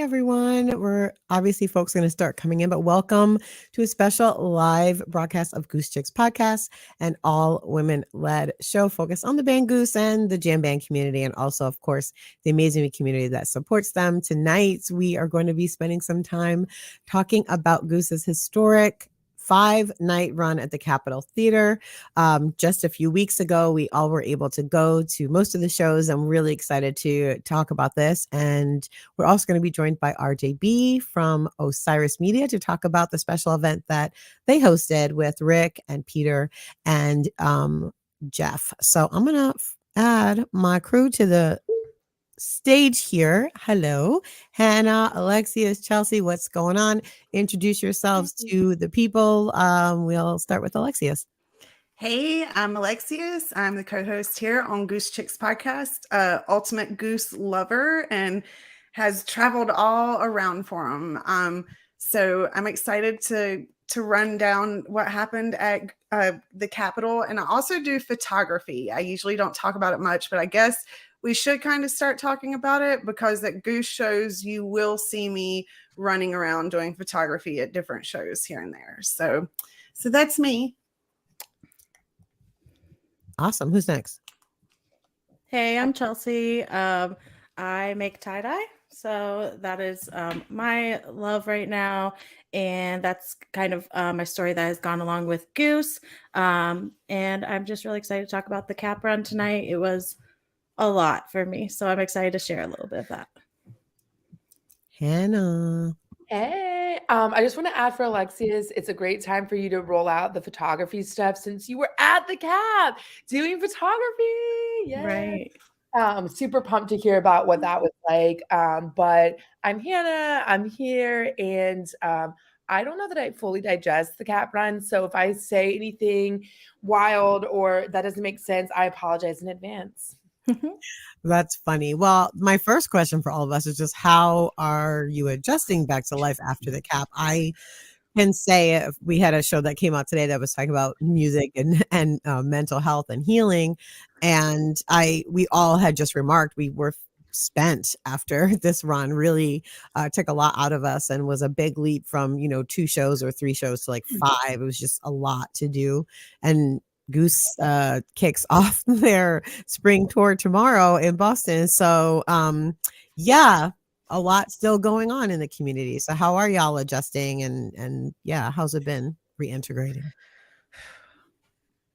everyone. We're obviously folks going to start coming in, but welcome to a special live broadcast of Goose Chicks podcast, an all women led show focused on the band Goose and the jam band community, and also, of course, the amazing community that supports them. Tonight, we are going to be spending some time talking about Goose's historic 5-night run at the Capitol Theater. Just a few weeks ago, we all were able to go to most of the shows. I'm really excited to talk about this. And we're also going to be joined by RJB from Osiris Media to talk about the special event that they hosted with Rick and Peter and Jeff. So I'm going to add my crew to the stage here. Hello, Hannah, Alexius, Chelsea, what's going on? Introduce yourselves to the people. We'll start with Alexius. Hey, I'm Alexius. I'm the co-host here on Goose Chicks podcast, ultimate goose lover, and has traveled all around for them. So I'm excited to run down what happened at the Capitol, and I also do photography. I usually don't talk about it much, but I guess we should kind of start talking about it because at Goose shows, you will see me running around doing photography at different shows here and there. So that's me. Awesome. Who's next? Hey, I'm Chelsea. I make tie-dye. So that is my love right now. And that's kind of my story that has gone along with Goose. And I'm just really excited to talk about the Cap run tonight. It was a lot for me. So I'm excited to share a little bit of that. Hannah. Hey, I just want to add for Alexius, it's a great time for you to roll out the photography stuff since you were at the Cap doing photography. Yeah. Right. Super pumped to hear about what that was like. But I'm Hannah, I'm here, and I don't know that I fully digest the Cap run. So if I say anything wild or that doesn't make sense, I apologize in advance. That's funny. Well, my first question for all of us is just how are you adjusting back to life after the Cap? I can say if we had a show that came out today that was talking about music and mental health and healing, and we all had just remarked we were spent after this run. Really took a lot out of us and was a big leap from 2 shows or 3 shows to like 5. It was just a lot to do. And Goose kicks off their spring tour tomorrow in Boston. So yeah, a lot still going on in the community. So how are y'all adjusting and yeah, how's it been reintegrating?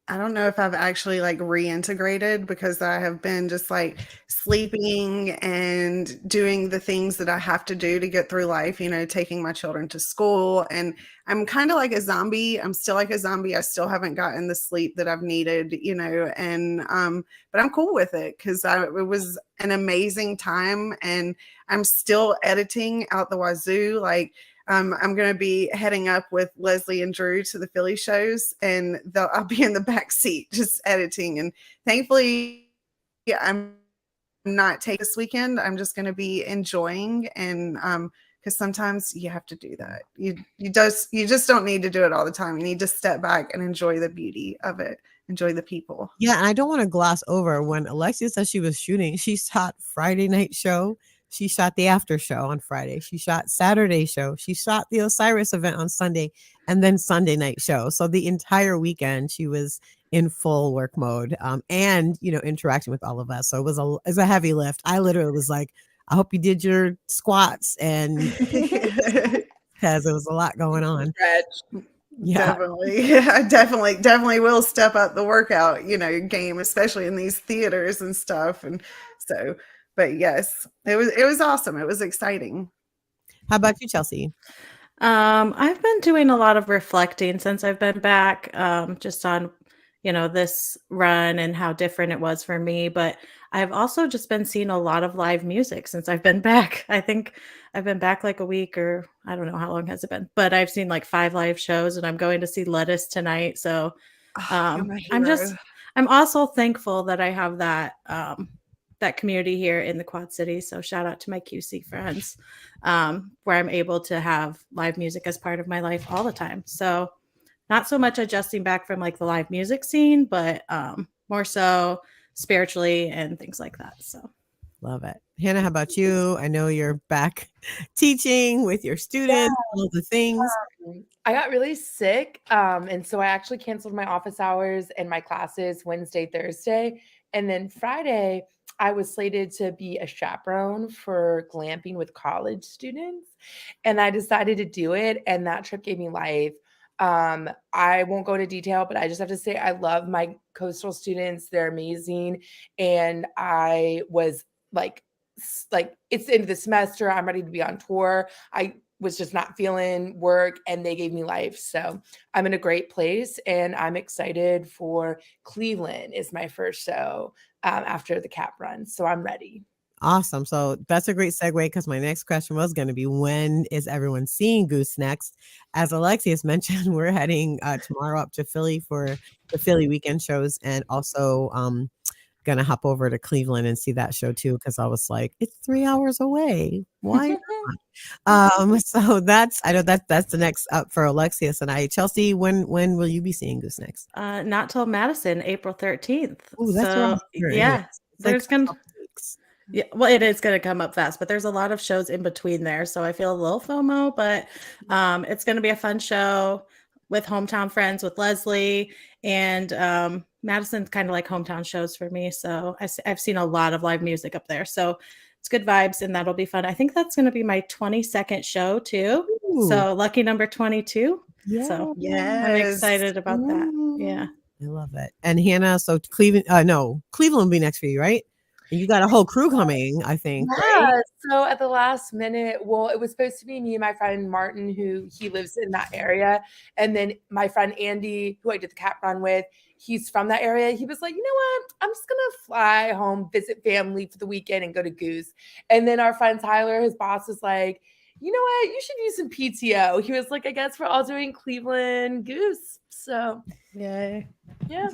I don't know if I've actually like reintegrated because I have been just like sleeping and doing the things that I have to do to get through life, taking my children to school. And I'm kind of like a zombie. I'm still like a zombie. I still haven't gotten the sleep that I've needed, and but I'm cool with it because it was an amazing time and I'm still editing out the wazoo. Like, I'm going to be heading up with Leslie and Drew to the Philly shows, and I'll be in the back seat just editing. And thankfully, I'm not taking this weekend. I'm just going to be enjoying, and because sometimes you have to do that. You just don't need to do it all the time. You need to step back and enjoy the beauty of it. Enjoy the people. Yeah, and I don't want to gloss over when Alexia said she was shooting. She shot Friday night show. She shot the after show on Friday. She shot Saturday show. She shot the Osiris event on Sunday and then Sunday night show. So the entire weekend she was in full work mode and, interacting with all of us. So it was a heavy lift. I literally was like, I hope you did your squats and because there was a lot going on. Yeah. Definitely. I definitely will step up the workout, game, especially in these theaters and stuff. And so, but yes, it was awesome. It was exciting. How about you, Chelsea? I've been doing a lot of reflecting since I've been back, just on, this run and how different it was for me. But I've also just been seeing a lot of live music since I've been back. I think I've been back like a week or I don't know how long has it been, but I've seen like 5 live shows and I'm going to see Lettuce tonight. So I'm also thankful that I have that, that community here in the Quad Cities. So shout out to my QC friends, where I'm able to have live music as part of my life all the time. So not so much adjusting back from like the live music scene, but more so spiritually and things like that. So Love it. Hannah, how about you? I know you're back teaching with your students, all the things. I got really sick. And so I actually canceled my office hours and my classes Wednesday, Thursday. And then Friday, I was slated to be a chaperone for glamping with college students. And I decided to do it. And that trip gave me life. I won't go into detail, but I just have to say I love my coastal students. They're amazing. And I was like it's the end of the semester. I'm ready to be on tour. I was just not feeling work and they gave me life. So I'm in a great place and I'm excited for Cleveland is my first show after the cap run. So I'm ready. Awesome. So that's a great segue because my next question was going to be, when is everyone seeing Goose next? As Alexius mentioned, we're heading tomorrow up to Philly for the Philly weekend shows, and also gonna hop over to Cleveland and see that show too, because I was like, it's 3 hours away. Why not? So I know that's the next up for Alexius and I. Chelsea, when will you be seeing Goose next? Not till Madison, April 13th. Oh, that's So right. yeah, It's like there's a gonna couple weeks. yeah, well, it is gonna come up fast, but there's a lot of shows in between there. So I feel a little FOMO, but it's gonna be a fun show with hometown friends with Leslie. And Madison's kind of like hometown shows for me. So I've seen a lot of live music up there. So it's good vibes and that'll be fun. I think that's going to be my 22nd show too. Ooh. So lucky number 22. Yeah. So Yes. I'm excited about that. Yeah. I love it. And Hannah, so Cleveland will be next for you, right? And you got a whole crew coming, I think, Yeah. right? So at the last minute, well, it was supposed to be me and my friend Martin, who he lives in that area. And then my friend Andy, who I did the cap run with, he's from that area. He was like, you know what? I'm just going to fly home, visit family for the weekend and go to Goose. And then our friend Tyler, his boss, was like, you know what? You should use some PTO. He was like, I guess we're all doing Cleveland Goose. So, Yay. yeah.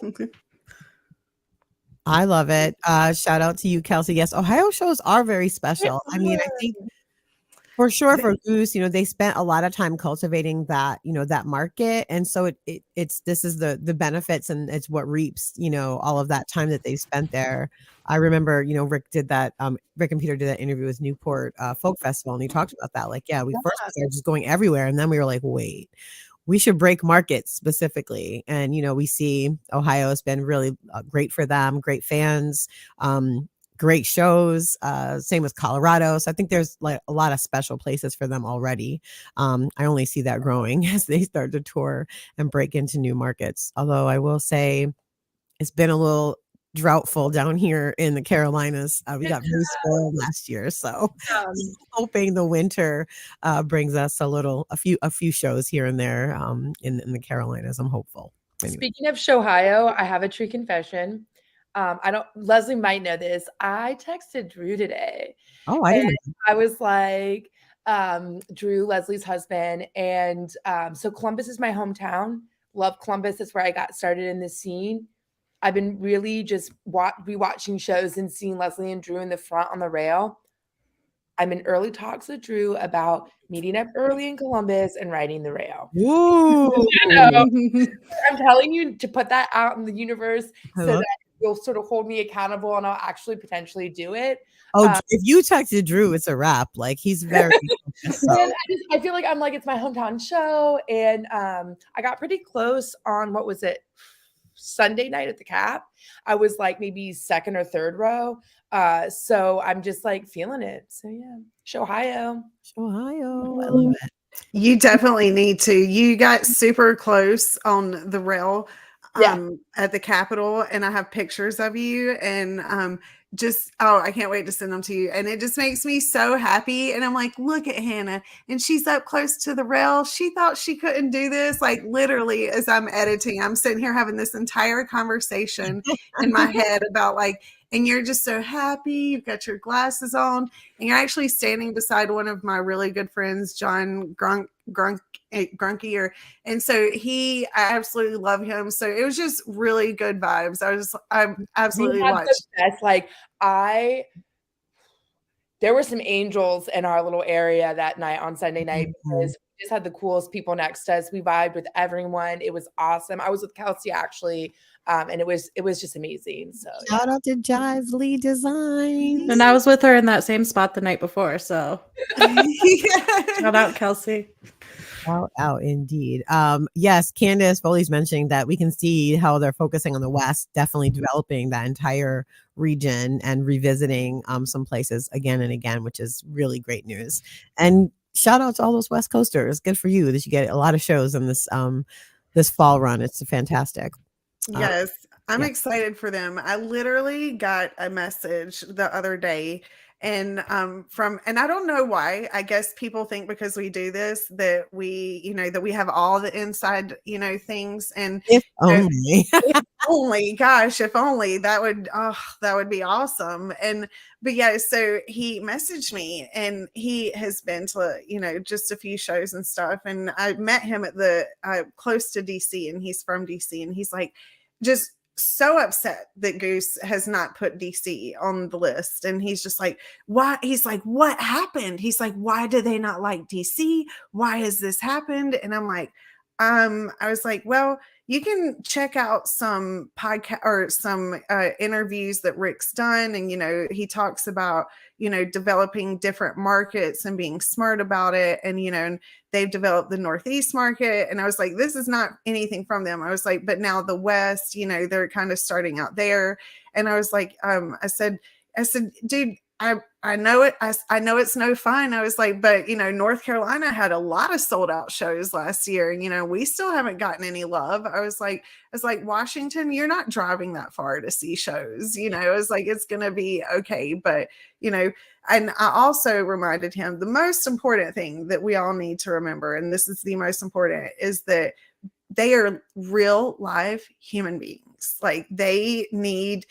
I love it. Shout out to you, Kelsey. Yes, Ohio shows are very special. I mean, I think for sure for Goose, they spent a lot of time cultivating that, that market. And so this is the benefits and it's what reaps, all of that time that they spent there. I remember, Rick and Peter did that interview with Newport Folk Festival, and he talked about that. Like, we first started just going everywhere. And then we were like, wait, we should break markets specifically. And, we see Ohio has been really great for them, great fans, great shows, same with Colorado. So I think there's like a lot of special places for them already. I only see that growing as they start to tour and break into new markets. Although I will say it's been a little droughtful down here in the Carolinas. We got very spoiled last year, so hoping the winter brings us a few shows here and there in the Carolinas. I'm hopeful. Anyway. Speaking of Showhio, I have a true confession. Leslie might know this. I texted Drew today. Oh, I didn't. I was like, Drew, Leslie's husband. And so Columbus is my hometown. Love Columbus. That's where I got started in this scene. I've been really just rewatching shows and seeing Leslie and Drew in the front on the rail. I'm in early talks with Drew about meeting up early in Columbus and riding the rail. Ooh. I'm telling you to put that out in the universe so that you'll sort of hold me accountable and I'll actually potentially do it. Oh, if you texted Drew, it's a wrap. Like, he's very I feel like it's my hometown show. And I got pretty close on, what was it, Sunday night at the Cap. I was like maybe second or third row. So I'm just like feeling it. So yeah, Showhio. I love it. You definitely need to. You got super close on the rail at the Capitol, and I have pictures of you, and I can't wait to send them to you. And it just makes me so happy. And I'm like, look at Hannah, and she's up close to the rail. She thought she couldn't do this. Like, literally, as I'm editing, I'm sitting here having this entire conversation in my head about and you're just so happy. You've got your glasses on, and you're actually standing beside one of my really good friends, John Grunkier. And so I absolutely love him. So it was just really good vibes. I absolutely watched. There were some angels in our little area that night on Sunday night because we just had the coolest people next to us. We vibed with everyone. It was awesome. I was with Kelsey actually, and it was just amazing. So Shout out to Jive Lee Design. And I was with her in that same spot the night before. So shout out, Kelsey. Shout out indeed. Yes, Candace Foley's mentioning that we can see how they're focusing on the West, definitely developing that entire region and revisiting some places again and again, which is really great news. And shout out to all those West Coasters. Good for you that you get a lot of shows in this this fall run. It's fantastic. Yes, I'm yeah. excited for them. I literally got a message the other day and and I don't know why. I guess people think because we do this that that we have all the inside, things, and If only. if only, gosh, if only that would be awesome. But yeah, so he messaged me and he has been to, just a few shows and stuff. And I met him at the close to DC, and he's from DC, and he's like just so upset that Goose has not put DC on the list. And he's just like, why? He's like, what happened? He's like, why do they not like DC? Why has this happened? And I'm like, I was like, well, you can check out some podcast or some interviews that Rick's done. And, he talks about, developing different markets and being smart about it. And, and they've developed the Northeast market. And I was like, this is not anything from them. I was like, but now the West, they're kind of starting out there. And I was like, I said, dude, I know it. I know it's no fun. I was like, but North Carolina had a lot of sold out shows last year, and we still haven't gotten any love. I was like, Washington, you're not driving that far to see shows. I was like, it's gonna be okay, but and I also reminded him the most important thing that we all need to remember, and this is the most important, is that they are real live human beings. Like they need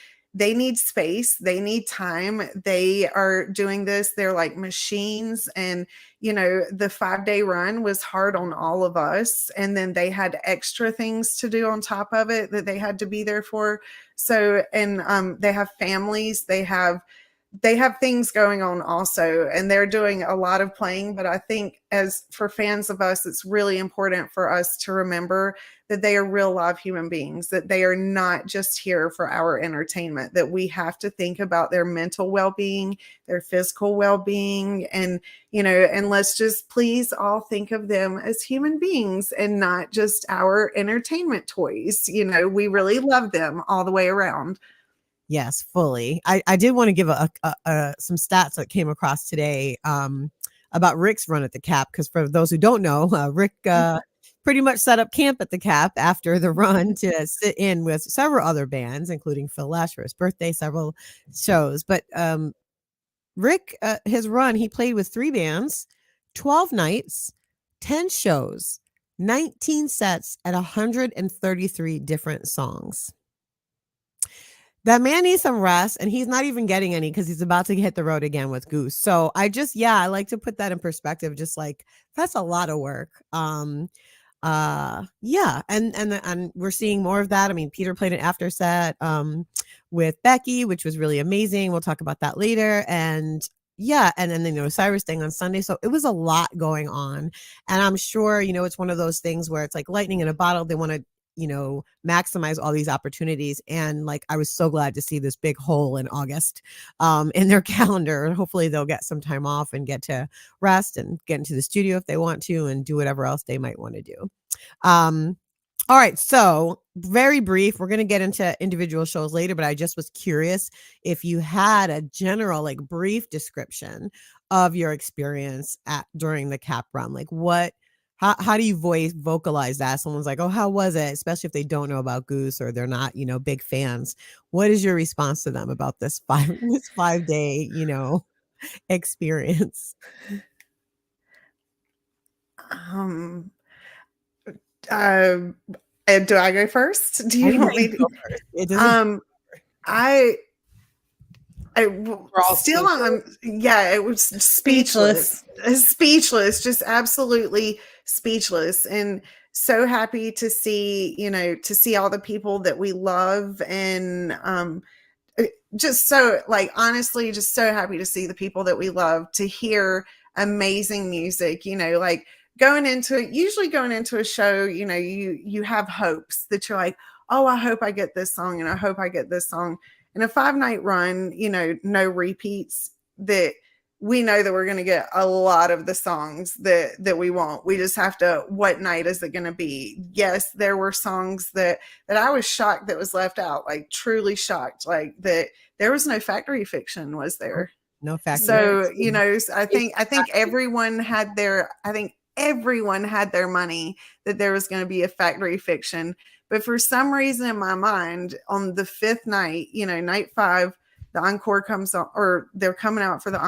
space, they need time, they are doing this, they're like machines. And the 5-day run was hard on all of us, and then they had extra things to do on top of it that they had to be there for. So and they have families, they have things going on also, and they're doing a lot of playing. But I think as for fans of us, it's really important for us to remember that they are real live human beings, that they are not just here for our entertainment, that we have to think about their mental well-being, their physical well-being, and and let's just please all think of them as human beings and not just our entertainment toys. We really love them all the way around. Yes, fully. I did want to give some stats that came across today about Rick's run at the Cap, because for those who don't know, Rick pretty much set up camp at the Cap after the run to sit in with several other bands, including Phil Lesh for his birthday, several shows. But Rick, his run, he played with 3 bands, 12 nights, 10 shows, 19 sets at 133 different songs. That man needs some rest, and he's not even getting any because he's about to hit the road again with Goose. So I like to put that in perspective. Just like that's a lot of work. Yeah, and we're seeing more of that. I mean, Peter played an after set with Becky, which was really amazing. We'll talk about that later. And yeah, and then Osiris thing on Sunday. So it was a lot going on, and I'm sure it's one of those things where it's like lightning in a bottle. They want to maximize all these opportunities. And like, I was so glad to see this big hole in August in their calendar. Hopefully they'll get some time off and get to rest and get into the studio if they want to, and do whatever else they might want to do. All right. So very brief, we're going to get into individual shows later, but I just was curious if you had a general, like brief description of your experience during the Cap run. Like how do you vocalize that? Someone's like, oh, how was it? Especially if they don't know about Goose or they're not, big fans. What is your response to them about this 5-day, experience? Do I go first? Do you want me to go first? It doesn't. It was speechless, just absolutely speechless, and so happy to see, to see all the people that we love, and just so honestly, just so happy to see the people that we love, to hear amazing music, like usually going into a show, you know, you have hopes that you're like, oh, I hope I get this song and I hope I get this song. In a 5-night run, you know, no repeats, that we know that we're going to get a lot of the songs that we want. We just have to, what night is it going to be? Yes, there were songs that I was shocked that was left out, like truly shocked, like that there was no Factory Fiction, was there? No Factory. So, you know, I think everyone had their money that there was going to be a Factory Fiction. But for some reason in my mind, on the 5th night, you know, night 5, the encore comes on, or they're coming out for the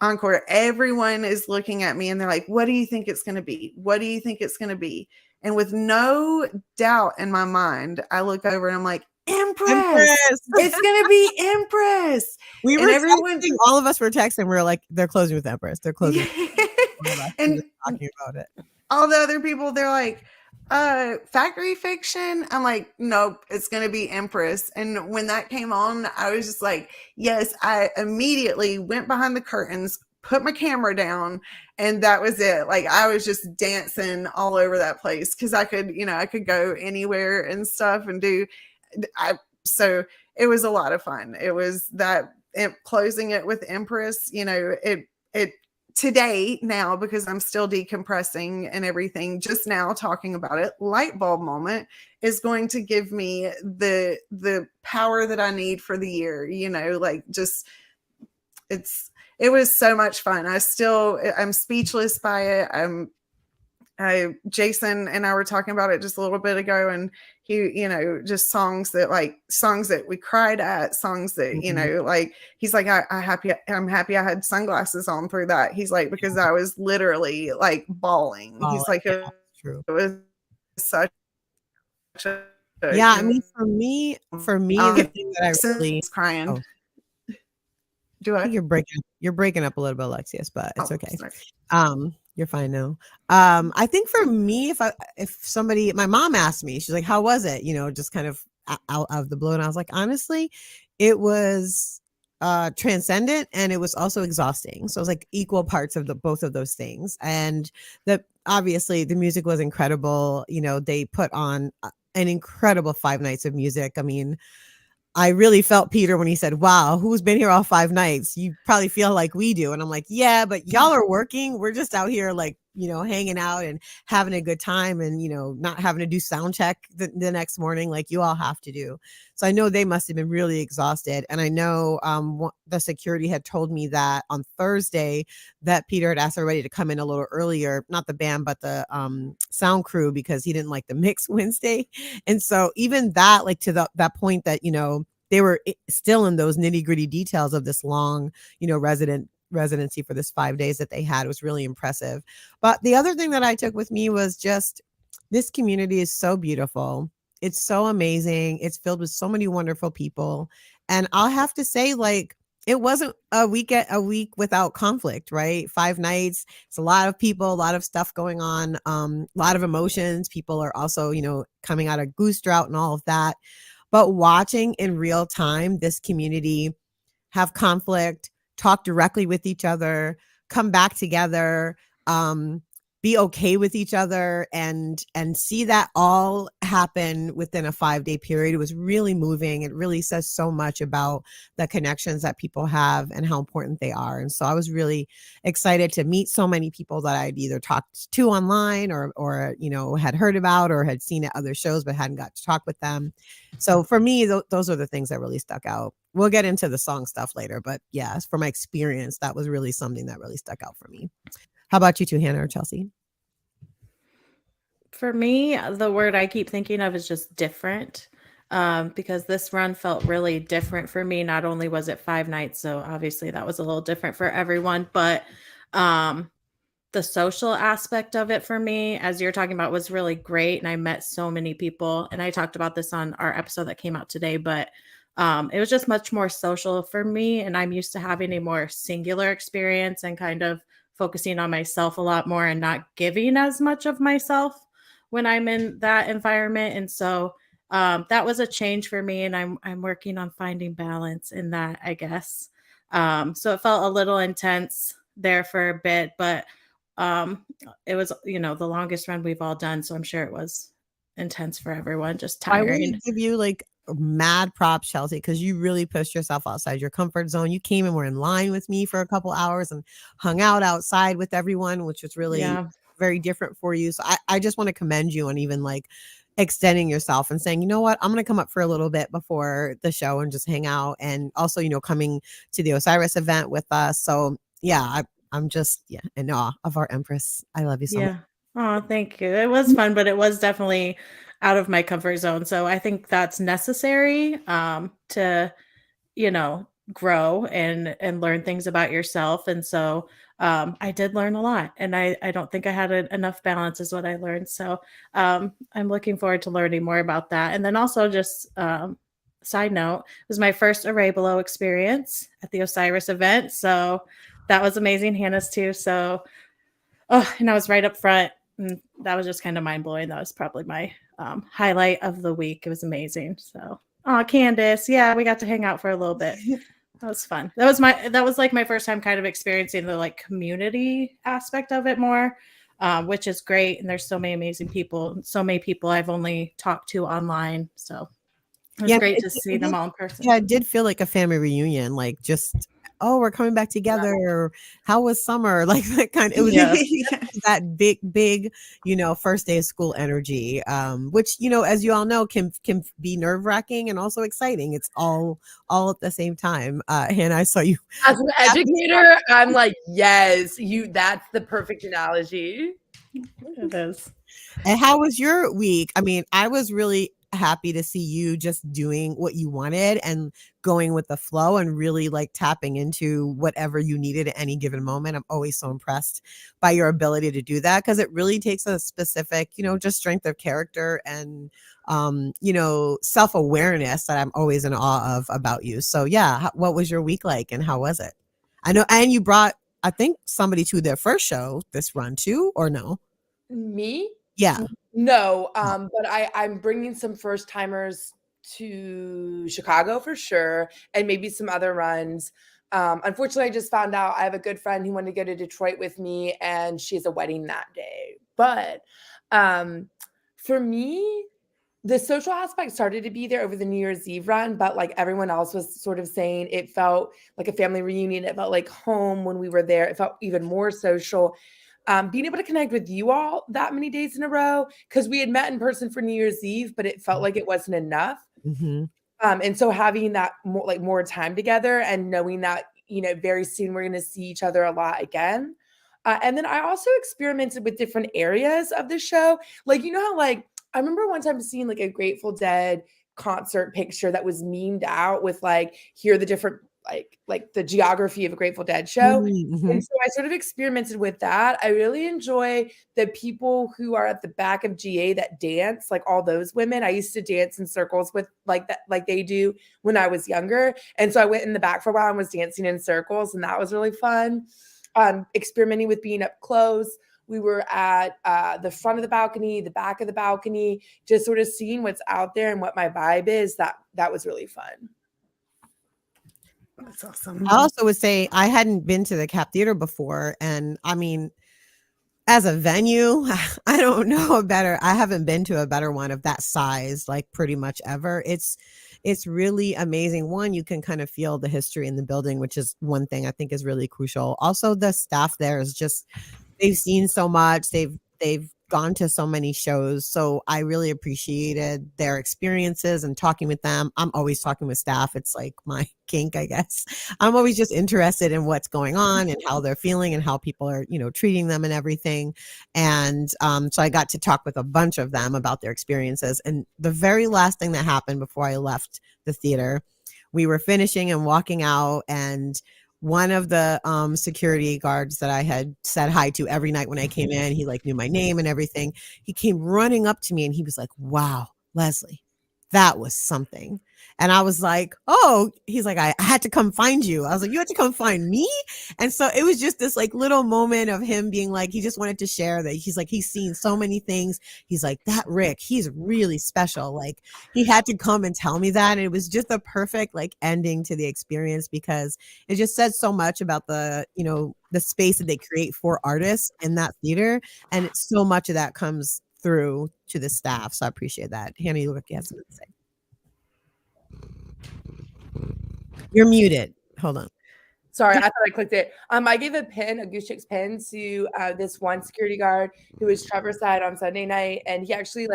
encore. Everyone is looking at me and they're like, what do you think it's going to be? What do you think it's going to be? And with no doubt in my mind, I look over and I'm like, Empress. It's going to be Empress. We were texting, all of us were texting. We were like, they're closing with Empress. They're closing. And talking about it. All the other people, they're like, Factory Fiction. I'm like, nope, it's going to be Empress. And when that came on, I was just like, yes. I immediately went behind the curtains, put my camera down, and that was it. Like, I was just dancing all over that place because I could go anywhere and stuff and do. So it was a lot of fun. It was that closing it with Empress, you know, it today now, because I'm still decompressing and everything, just now talking about it, light bulb moment is going to give me the power that I need for the year, you know, like just it was so much fun. I'm speechless by it. Jason and I were talking about it just a little bit ago, and he, you know, just songs that we cried at, songs that, you know, like, he's like, I'm happy I had sunglasses on through that. He's like, because I was literally like bawling. He's like, it was such a, I mean, for me, the thing that I really crying. Oh. Do I? You're breaking up a little bit, Alexius, but it's okay. Sorry. You're fine now. I think for me, if somebody, my mom asked me, she's like, how was it? You know, just kind of out of the blue. And I was like, honestly, it was transcendent, and it was also exhausting. So it was like equal parts of both of those things. And obviously the music was incredible. You know, they put on an incredible 5 nights of music. I mean, I really felt Peter when he said, wow, who's been here all 5 nights? You probably feel like we do. And I'm like, yeah, but y'all are working. We're just out here, like, you know, hanging out and having a good time, and, you know, not having to do sound check the next morning like you all have to do. So I know they must have been really exhausted. And I know the security had told me that on Thursday that Peter had asked everybody to come in a little earlier, not the band, but the sound crew, because he didn't like the mix Wednesday. And so even that, like, to that point that, you know, they were still in those nitty gritty details of this long, you know, residency for this 5 days that they had was really impressive. But the other thing that I took with me was just, this community is so beautiful. It's so amazing. It's filled with so many wonderful people. And I'll have to say, like, it wasn't a week without conflict, right? 5 nights. It's a lot of people, a lot of stuff going on, a lot of emotions. People are also, you know, coming out of Goose drought and all of that. But watching in real time this community have conflict, talk directly with each other, come back together, be okay with each other, and see that all happen within a 5-day period. It was really moving. It really says so much about the connections that people have and how important they are. And so I was really excited to meet so many people that I'd either talked to online or you know, had heard about or had seen at other shows but hadn't got to talk with them. So for me, those are the things that really stuck out. We'll get into the song stuff later, but yeah, for my experience, that was really something that really stuck out for me. How about you two, Hannah or Chelsea? For me, the word I keep thinking of is just different, because this run felt really different for me. Not only was it 5 nights, so obviously that was a little different for everyone, but the social aspect of it for me, as you're talking about, was really great. And I met so many people, and I talked about this on our episode that came out today, but it was just much more social for me. And I'm used to having a more singular experience and kind of focusing on myself a lot more and not giving as much of myself when I'm in that environment. And so that was a change for me, and I'm working on finding balance in that, I guess. So it felt a little intense there for a bit, but It was, the longest run we've all done. So I'm sure it was intense for everyone, just I want tiring. to give you like mad props, Chelsea, because you really pushed yourself outside your comfort zone. You came and were in line with me for a couple hours and hung out outside with everyone, which was really Yeah. very different for you. So I just want to commend you on even like extending yourself and saying, you know what, I'm going to come up for a little bit before the show and just hang out. And also, coming to the Osiris event with us. So yeah, I'm just in awe of our Empress. I love you so much. Yeah. Oh, thank you. It was fun, but it was definitely out of my comfort zone. So I think that's necessary to, grow and learn things about yourself. And so I did learn a lot, and I don't think I had enough balance is what I learned. So I'm looking forward to learning more about that. And then also just side note, it was my first array below experience at the Osiris event. So that was amazing. Hannah's too. So and I was right up front, and that was just kind of mind blowing. That was probably my highlight of the week. It was amazing. So, Candace, yeah, we got to hang out for a little bit. That was fun. That was like my first time kind of experiencing the like community aspect of it more, which is great. And there's so many amazing people, so many people I've only talked to online. So it was great to see them all in person. Yeah, it did feel like a family reunion, like just, oh, we're coming back together. Or how was summer? Like that kind of, it was that big, first day of school energy, which, as you all know, can be nerve wracking and also exciting. It's all at the same time. Hannah, I saw you. As an educator, I'm like, yes, that's the perfect analogy. It is. And how was your week? I mean, I was really happy to see you just doing what you wanted and going with the flow and really like tapping into whatever you needed at any given moment. I'm always so impressed by your ability to do that, because it really takes a specific, just strength of character and self-awareness that I'm always in awe of about you. So yeah, what was your week like and how was it? I know, and you brought, I think, somebody to their first show this run too, or no? Me? Yeah. No, but I'm bringing some first timers to Chicago for sure, and maybe some other runs. Unfortunately, I just found out I have a good friend who wanted to go to Detroit with me, and she has a wedding that day. But for me, the social aspect started to be there over the New Year's Eve run, but like everyone else was sort of saying, it felt like a family reunion. It felt like home when we were there. It felt even more social. Being able to connect with you all that many days in a row, because we had met in person for New Year's Eve, but it felt like it wasn't enough. Mm-hmm. And so having that more time together and knowing that, very soon we're going to see each other a lot again. And then I also experimented with different areas of the show. Like, how like, I remember one time seeing like a Grateful Dead concert picture that was memed out with like, here are the different like the geography of a Grateful Dead show. Mm-hmm. And so I sort of experimented with that. I really enjoy the people who are at the back of GA that dance, like all those women. I used to dance in circles with like that, like they do when I was younger. And so I went in the back for a while and was dancing in circles, and that was really fun. Experimenting with being up close. We were at the front of the balcony, the back of the balcony, just sort of seeing what's out there and what my vibe is. That was really fun. That's awesome. I also would say I hadn't been to the Cap Theater before. And I mean, as a venue, I don't know I haven't been to a better one of that size, like pretty much ever. It's really amazing. One, you can kind of feel the history in the building, which is one thing I think is really crucial. Also, the staff there is just, they've seen so much. They've gone to so many shows. So I really appreciated their experiences and talking with them. I'm always talking with staff. It's like my kink, I guess. I'm always just interested in what's going on and how they're feeling and how people are, treating them and everything. And so I got to talk with a bunch of them about their experiences. And the very last thing that happened before I left the theater, we were finishing and walking out, and one of the security guards that I had said hi to every night when I came in, he like knew my name and everything. He came running up to me and he was like, "Wow, Leslie, that was something. And I was like, oh, he's like, I had to come find you. I was like, you had to come find me? And so it was just this like little moment of him being like, he just wanted to share that he's like, he's seen so many things. He's like, that Rick, he's really special. Like he had to come and tell me that. And it was just a perfect like ending to the experience because it just said so much about the, you know, the space that they create for artists in that theater. And so much of that comes through to the staff. So I appreciate that. Hannah, you look like you have something to say. You're muted. Hold on. Sorry, I thought I clicked it. I gave a Goose Chicks pin to this one security guard who was Trevor's side on Sunday night, and he actually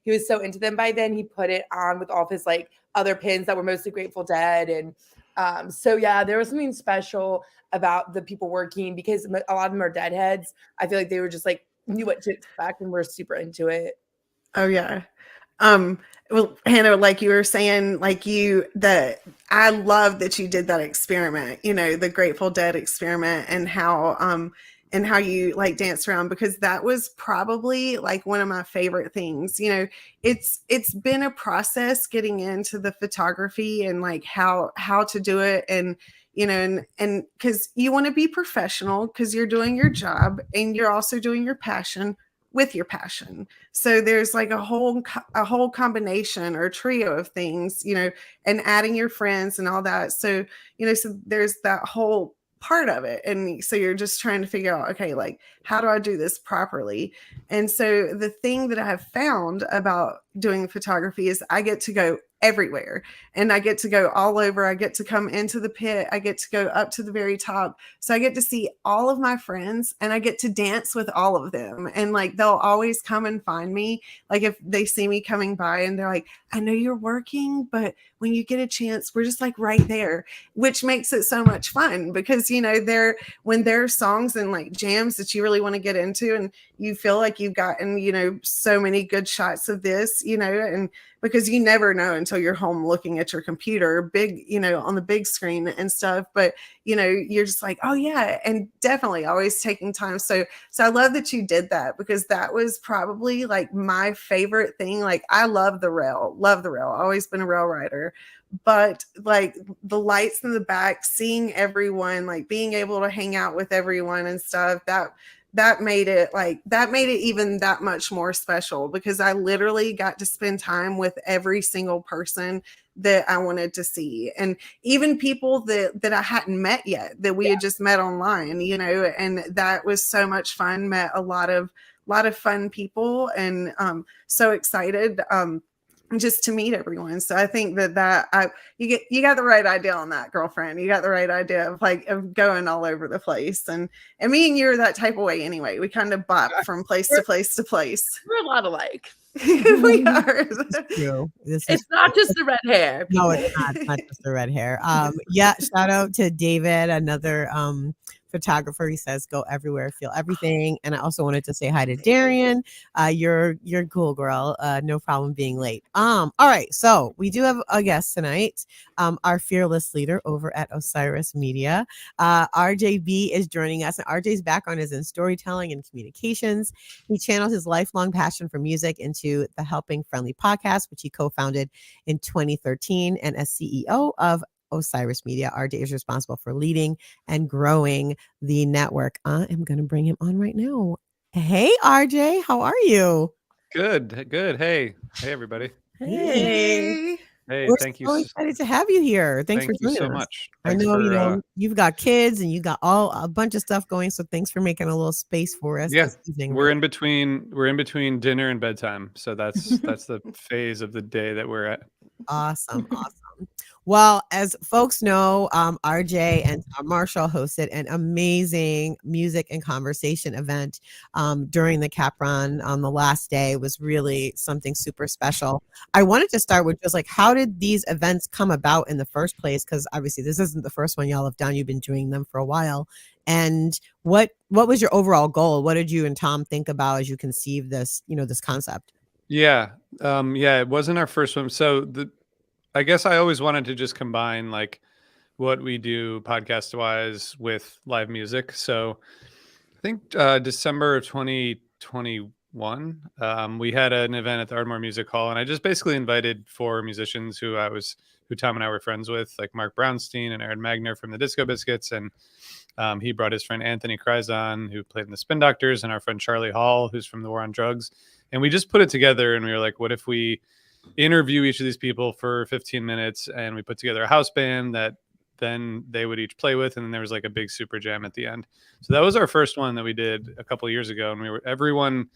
he was so into them by then he put it on with all of his like other pins that were mostly Grateful Dead, and so yeah, there was something special about the people working because a lot of them are Deadheads. I feel like they were just like knew what to expect and were super into it. Oh yeah. Well, Hannah, like you were saying, I love that you did that experiment, you know, the Grateful Dead experiment and how you like danced around, because that was probably like one of my favorite things. You know, it's been a process getting into the photography and like how to do it. And, you know, and cause you want to be professional because you're doing your job and you're also doing your passion with your passion. So there's like a whole combination or trio of things, you know, and adding your friends and all that. So, you know, so there's that whole part of it. And so you're just trying to figure out, okay, like, how do I do this properly? And so the thing that I have found about doing photography is I get to go everywhere and I get to go all over. I get to come into the pit. I get to go up to the very top. So I get to see all of my friends and I get to dance with all of them. And like, they'll always come and find me. Like if they see me coming by and they're like, I know you're working, but when you get a chance, we're just like right there, which makes it so much fun because, you know, when there are songs and like jams that you really want to get into and you feel like you've gotten, you know, so many good shots of this, you know, and because you never know until you're home looking at your computer big, you know, on the big screen and stuff. But, you know, you're just like, oh yeah. And definitely always taking time. So I love that you did that because that was probably like my favorite thing. Like I love the rail, always been a rail rider. But like the lights in the back, seeing everyone, like being able to hang out with everyone and stuff, that made it even that much more special because I literally got to spend time with every single person that I wanted to see. And even people that I hadn't met yet, that we had just met online, you know, and that was so much fun. Met a lot of fun people and so excited just to meet everyone. So I think you got the right idea on that, girlfriend. You got the right idea of going all over the place. And me and you are that type of way anyway. We kind of bop from place to place to place. We're a lot alike. We are. True. It's not just the red hair. No, it's not. It's not just the red hair. Yeah, shout out to David, another photographer. He says go everywhere, feel everything. And I also wanted to say hi to Darian. You're cool, girl. No problem being late. All right, so we do have a guest tonight. Our fearless leader over at Osiris Media. RJB is joining us, and RJ's background is in storytelling and communications. He channels his lifelong passion for music into the Helping Friendly podcast, which he co-founded in 2013. And as CEO of Osiris Media, RJ is responsible for leading and growing the network. I am going to bring him on right now. Hey, RJ, how are you? Good. Hey, everybody. Hey. Hey, We're thank you. so excited to have you here. Thanks for joining so us. much. I Thanks know for, you've got kids and you got a bunch of stuff going, so thanks for making a little space for us. Yeah, this evening. we're in between dinner and bedtime, so that's the phase of the day that we're at. Awesome. Well, as folks know, RJ and Marshall hosted an amazing music and conversation event during the Cap Run on the last day. It was really something super special. I wanted to start with just like, how did these events come about in the first place? Because obviously this isn't the first one y'all have done. You've been doing them for a while. And what was your overall goal? What did you and Tom think about as you conceived this, this concept? Yeah. It wasn't our first one. So I guess I always wanted to just combine like what we do podcast wise with live music. So I think December of 2021 2021. We had an event at the Ardmore Music Hall, and I just basically invited 4 musicians who Tom and I were friends with, like Mark Brownstein and Aaron Magner from the Disco Biscuits, and he brought his friend Anthony Kryzon, who played in the Spin Doctors, and our friend Charlie Hall, who's from the War on Drugs. And we just put it together, and we were like, what if we interview each of these people for 15 minutes, and we put together a house band that then they would each play with, and then there was like a big super jam at the end. So that was our first one that we did a couple of years ago, and everyone,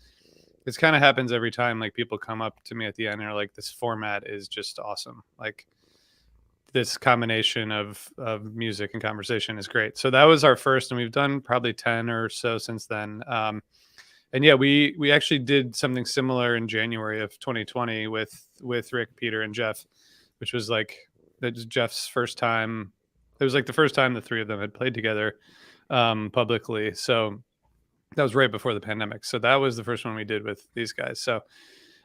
this kind of happens every time, like people come up to me at the end and are like, this format is just awesome, like this combination of music and conversation is great. So that was our first, and we've done probably 10 or so since then. And yeah, we actually did something similar in January of 2020 with Rick, Peter, and Jeff, which was like, that was Jeff's first time. It was like the first time the 3 of them had played together publicly. So that was right before the pandemic. So that was the first one we did with these guys. So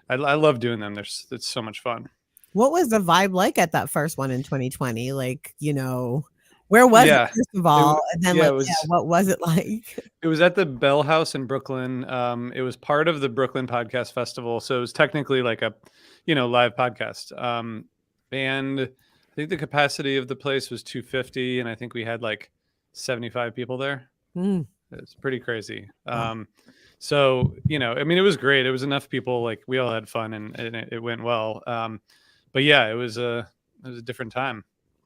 I love doing them. It's so much fun. What was the vibe like at that first one in 2020? Like, where was it, first of all? And then what was it like? It was at the Bell House in Brooklyn. It was part of the Brooklyn Podcast Festival. So it was technically like a, live podcast. And I think the capacity of the place was 250. And I think we had like 75 people there. It's pretty crazy. Wow. So, it was great. It was enough people, like we all had fun and it went well. But yeah, it was a different time.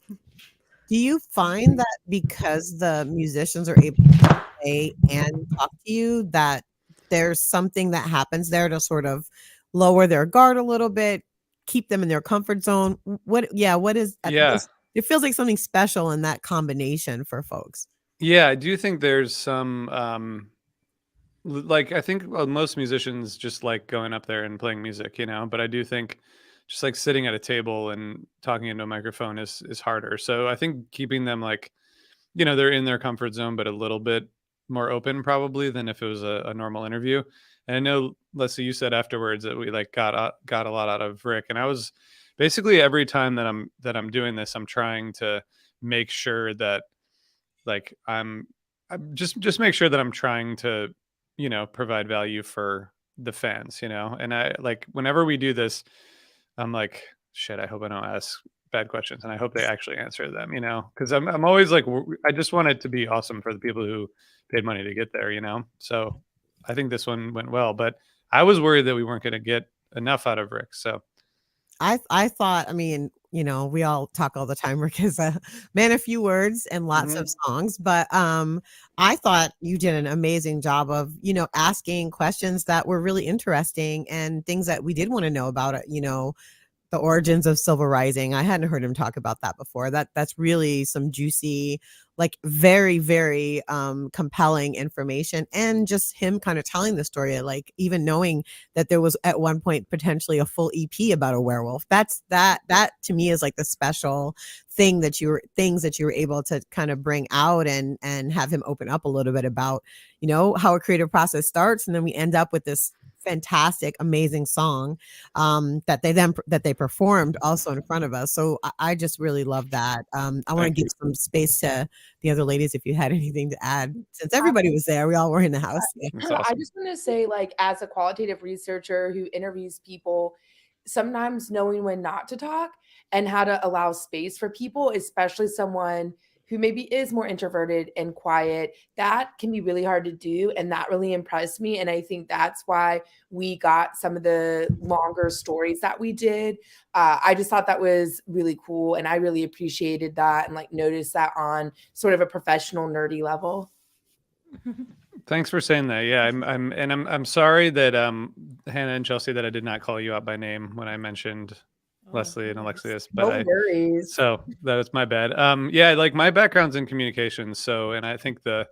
Do you find that because the musicians are able to play and talk to you, that there's something that happens there to sort of lower their guard a little bit, keep them in their comfort zone? What is? It feels like something special in that combination for folks. Yeah, I do think there's some, like, I think most musicians just like going up there and playing music, but I do think just like sitting at a table and talking into a microphone is harder. So I think keeping them like, they're in their comfort zone, but a little bit more open probably than if it was a normal interview. And I know, Leslie, you said afterwards that we like got a lot out of Rick, and I was basically every time that I'm doing this, I'm trying to make sure that like I'm just make sure that I'm trying to, provide value for the fans, and I like whenever we do this, I'm like, shit, I hope I don't ask bad questions, and I hope they actually answer them, because I'm always like, I just want it to be awesome for the people who paid money to get there, So I think this one went well, but I was worried that we weren't going to get enough out of Rick. So I thought, we all talk all the time. Rick is a man of few words and lots of songs, but I thought you did an amazing job of, asking questions that were really interesting and things that we did want to know about it, the origins of Silver Rising. I hadn't heard him talk about that before. That's really some juicy, like very, very compelling information, and just him kind of telling the story, like even knowing that there was at one point potentially a full EP about a werewolf. That to me is like the special things that you were able to kind of bring out and have him open up a little bit about, how a creative process starts, and then we end up with this fantastic, amazing song that they performed also in front of us. So I just really love that. I want to give some space to the other ladies if you had anything to add, since everybody was there. We all were in the house. Awesome. I just want to say, like, as a qualitative researcher who interviews people, sometimes knowing when not to talk and how to allow space for people, especially someone who maybe is more introverted and quiet, that can be really hard to do. And that really impressed me. And I think that's why we got some of the longer stories that we did. I just thought that was really cool. And I really appreciated that and like noticed that on sort of a professional nerdy level. Thanks for saying that. Yeah, I'm sorry that Hannah and Chelsea, that I did not call you out by name when I mentioned Leslie and Alexius, but no worries. So that was my bad. Yeah, like my background's in communications. So, and I think the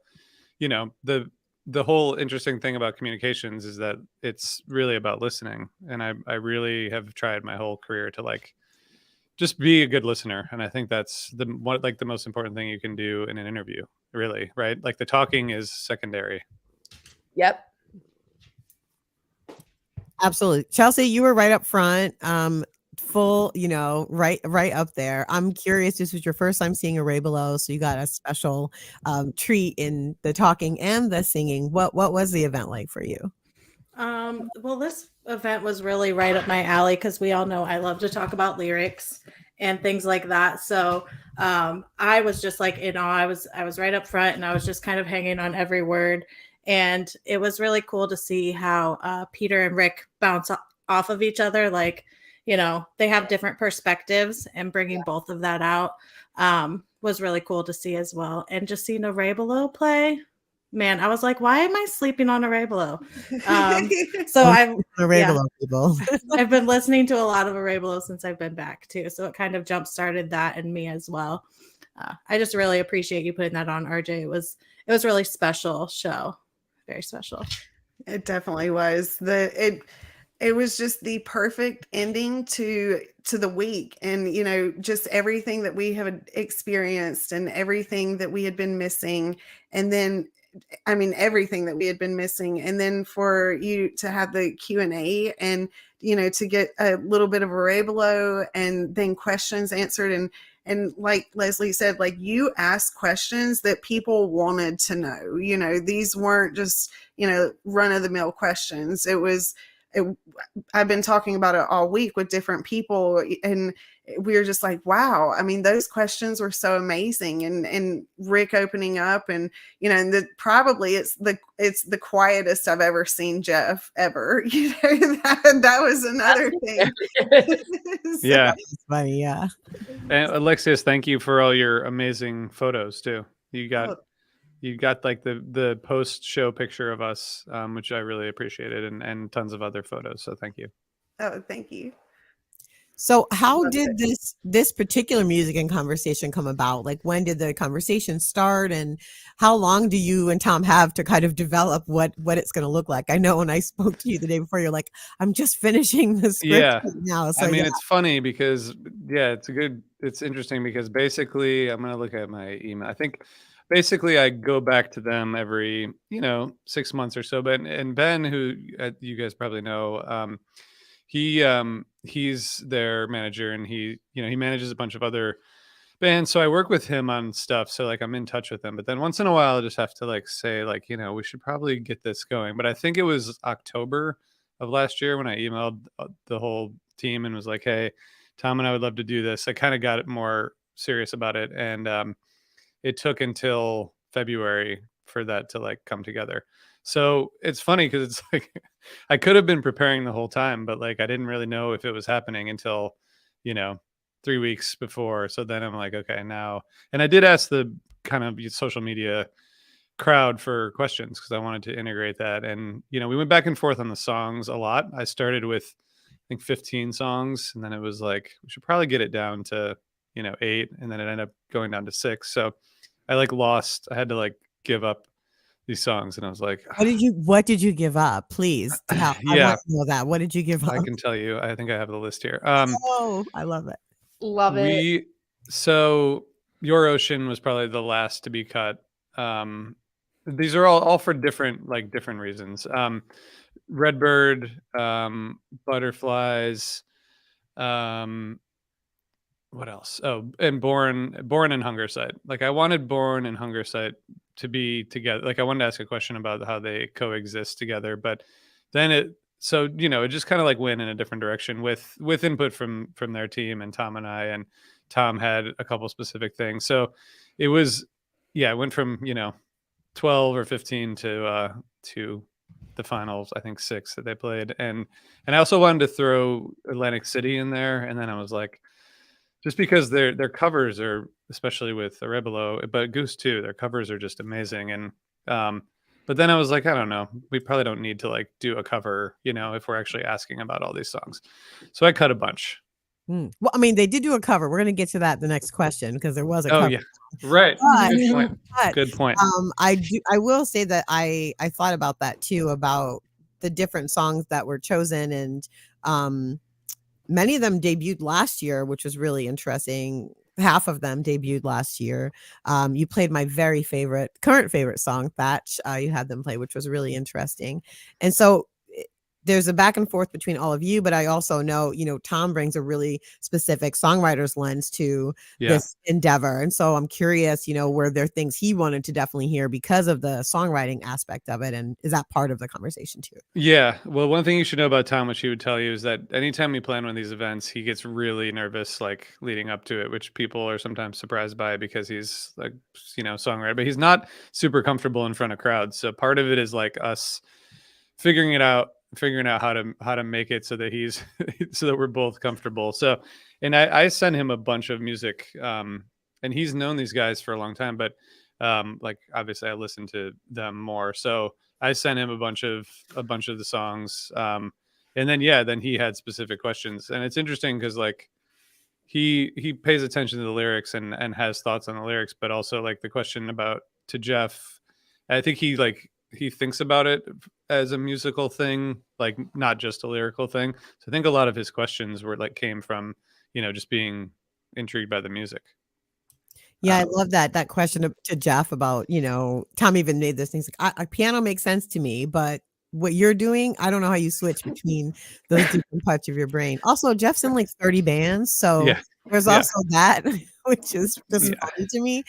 whole interesting thing about communications is that it's really about listening. And I really have tried my whole career to like, just be a good listener. And I think that's the most important thing you can do in an interview, really, right? Like the talking is secondary. Yep. Absolutely. Chelsea, you were right up front. Full, right up there. I'm curious, this was your first time seeing a Ray Below, so you got a special treat in the talking and the singing. What was the event like for you? Well, this event was really right up my alley because we all know I love to talk about lyrics and things like that. So I was just like in awe. I was right up front and I was just kind of hanging on every word. And it was really cool to see how Peter and Rick bounce off of each other. Like, they have different perspectives, and bringing both of that out was really cool to see as well. And just seeing Arabelo play, man, I was like, why am I sleeping on Arabelo? So People. I've been listening to a lot of Arabelo since I've been back too. So it kind of jump started that in me as well. I just really appreciate you putting that on, RJ. It was a really special show. Very special. It definitely was. It was just the perfect ending to the week, and just everything that we have experienced and everything that we had been missing, and then everything that we had been missing, and then for you to have the Q&A and to get a little bit of Arabelo and then questions answered, and like Leslie said, like, you asked questions that people wanted to know. These weren't just run-of-the-mill questions. I've been talking about it all week with different people, and we were just like, wow. Those questions were so amazing, and Rick opening up, and probably it's the quietest I've ever seen Jeff ever. That was another thing. Yeah, it's funny. Yeah. And Alexius, thank you for all your amazing photos too. You got like the post show picture of us, which I really appreciated, and tons of other photos. So thank you. Oh, thank you. So how did this particular music and conversation come about? Like, when did the conversation start, and how long do you and Tom have to kind of develop what it's going to look like? I know when I spoke to you the day before, you're like, I'm just finishing the script right now. So it's funny because it's interesting because basically I'm going to look at my email. I think basically I go back to them every 6 months or so. But and Ben, who you guys probably know, he's their manager, and he manages a bunch of other bands. So I work with him on stuff. So like I'm in touch with them. But then once in a while I just have to like say like, we should probably get this going. But I think it was October of last year when I emailed the whole team and was like, hey, Tom and I would love to do this. I kind of got more serious about it. And it took until February for that to like come together. So it's funny because it's like I could have been preparing the whole time, but like I didn't really know if it was happening until 3 weeks before. So then I'm like, okay, now. And I did ask the kind of social media crowd for questions because I wanted to integrate that. And we went back and forth on the songs a lot. I started with I think 15 songs, and then it was like we should probably get it down to 8, and then it ended up going down to 6. So I had to like give up these songs, and I was like, what did you give up? Please tell. I want to know that. What did you give up? I can tell you. I think I have the list here. Oh, I love it. Love it. So Your Ocean was probably the last to be cut. These are all for different reasons. Redbird, Butterflies, what else? Oh, and Born and Hunger Site. Like I wanted Born and Hunger Site to be together. Like I wanted to ask a question about how they coexist together, but then it just kind of like went in a different direction with input from their team and Tom and I, and Tom had a couple specific things. So it was, it went from 12 or 15 to the finals, I think 6 that they played, and I also wanted to throw Atlantic City in there, and then I was like, just because their covers are, especially with Arabelo, but Goose too, their covers are just amazing. And but then I was like, I don't know, we probably don't need to like do a cover, if we're actually asking about all these songs. So I cut a bunch. Well, they did do a cover. We're going to get to that the next question because there was a cover. Oh yeah, right. Good point. I will say that I thought about that too, about the different songs that were chosen, and many of them debuted last year, which was really interesting. Half of them debuted last year. You played my very current favorite song, Thatch. You had them play, which was really interesting. And so there's a back and forth between all of you, but I also know, Tom brings a really specific songwriter's lens to this endeavor. And so I'm curious, were there things he wanted to definitely hear because of the songwriting aspect of it? And is that part of the conversation too? Yeah. Well, one thing you should know about Tom, which he would tell you, is that anytime we plan one of these events, he gets really nervous, like leading up to it, which people are sometimes surprised by because he's like, songwriter, but he's not super comfortable in front of crowds. So part of it is like us figuring out how to make it so that he's so that we're both comfortable. So, and I sent him a bunch of music, and he's known these guys for a long time, but like obviously I listen to them more. So I sent him a bunch of the songs, and then then he had specific questions, and it's interesting because like he pays attention to the lyrics and has thoughts on the lyrics, but also like the question about to Jeff, I think he thinks about it as a musical thing, like not just a lyrical thing. So I think a lot of his questions were like came from just being intrigued by the music. Yeah, I love that question to Jeff about, Tom even made this thing. He's like, piano makes sense to me, but what you're doing, I don't know how you switch between those different parts of your brain. Also, Jeff's in like 30 bands, so there's also that, which is just funny to me.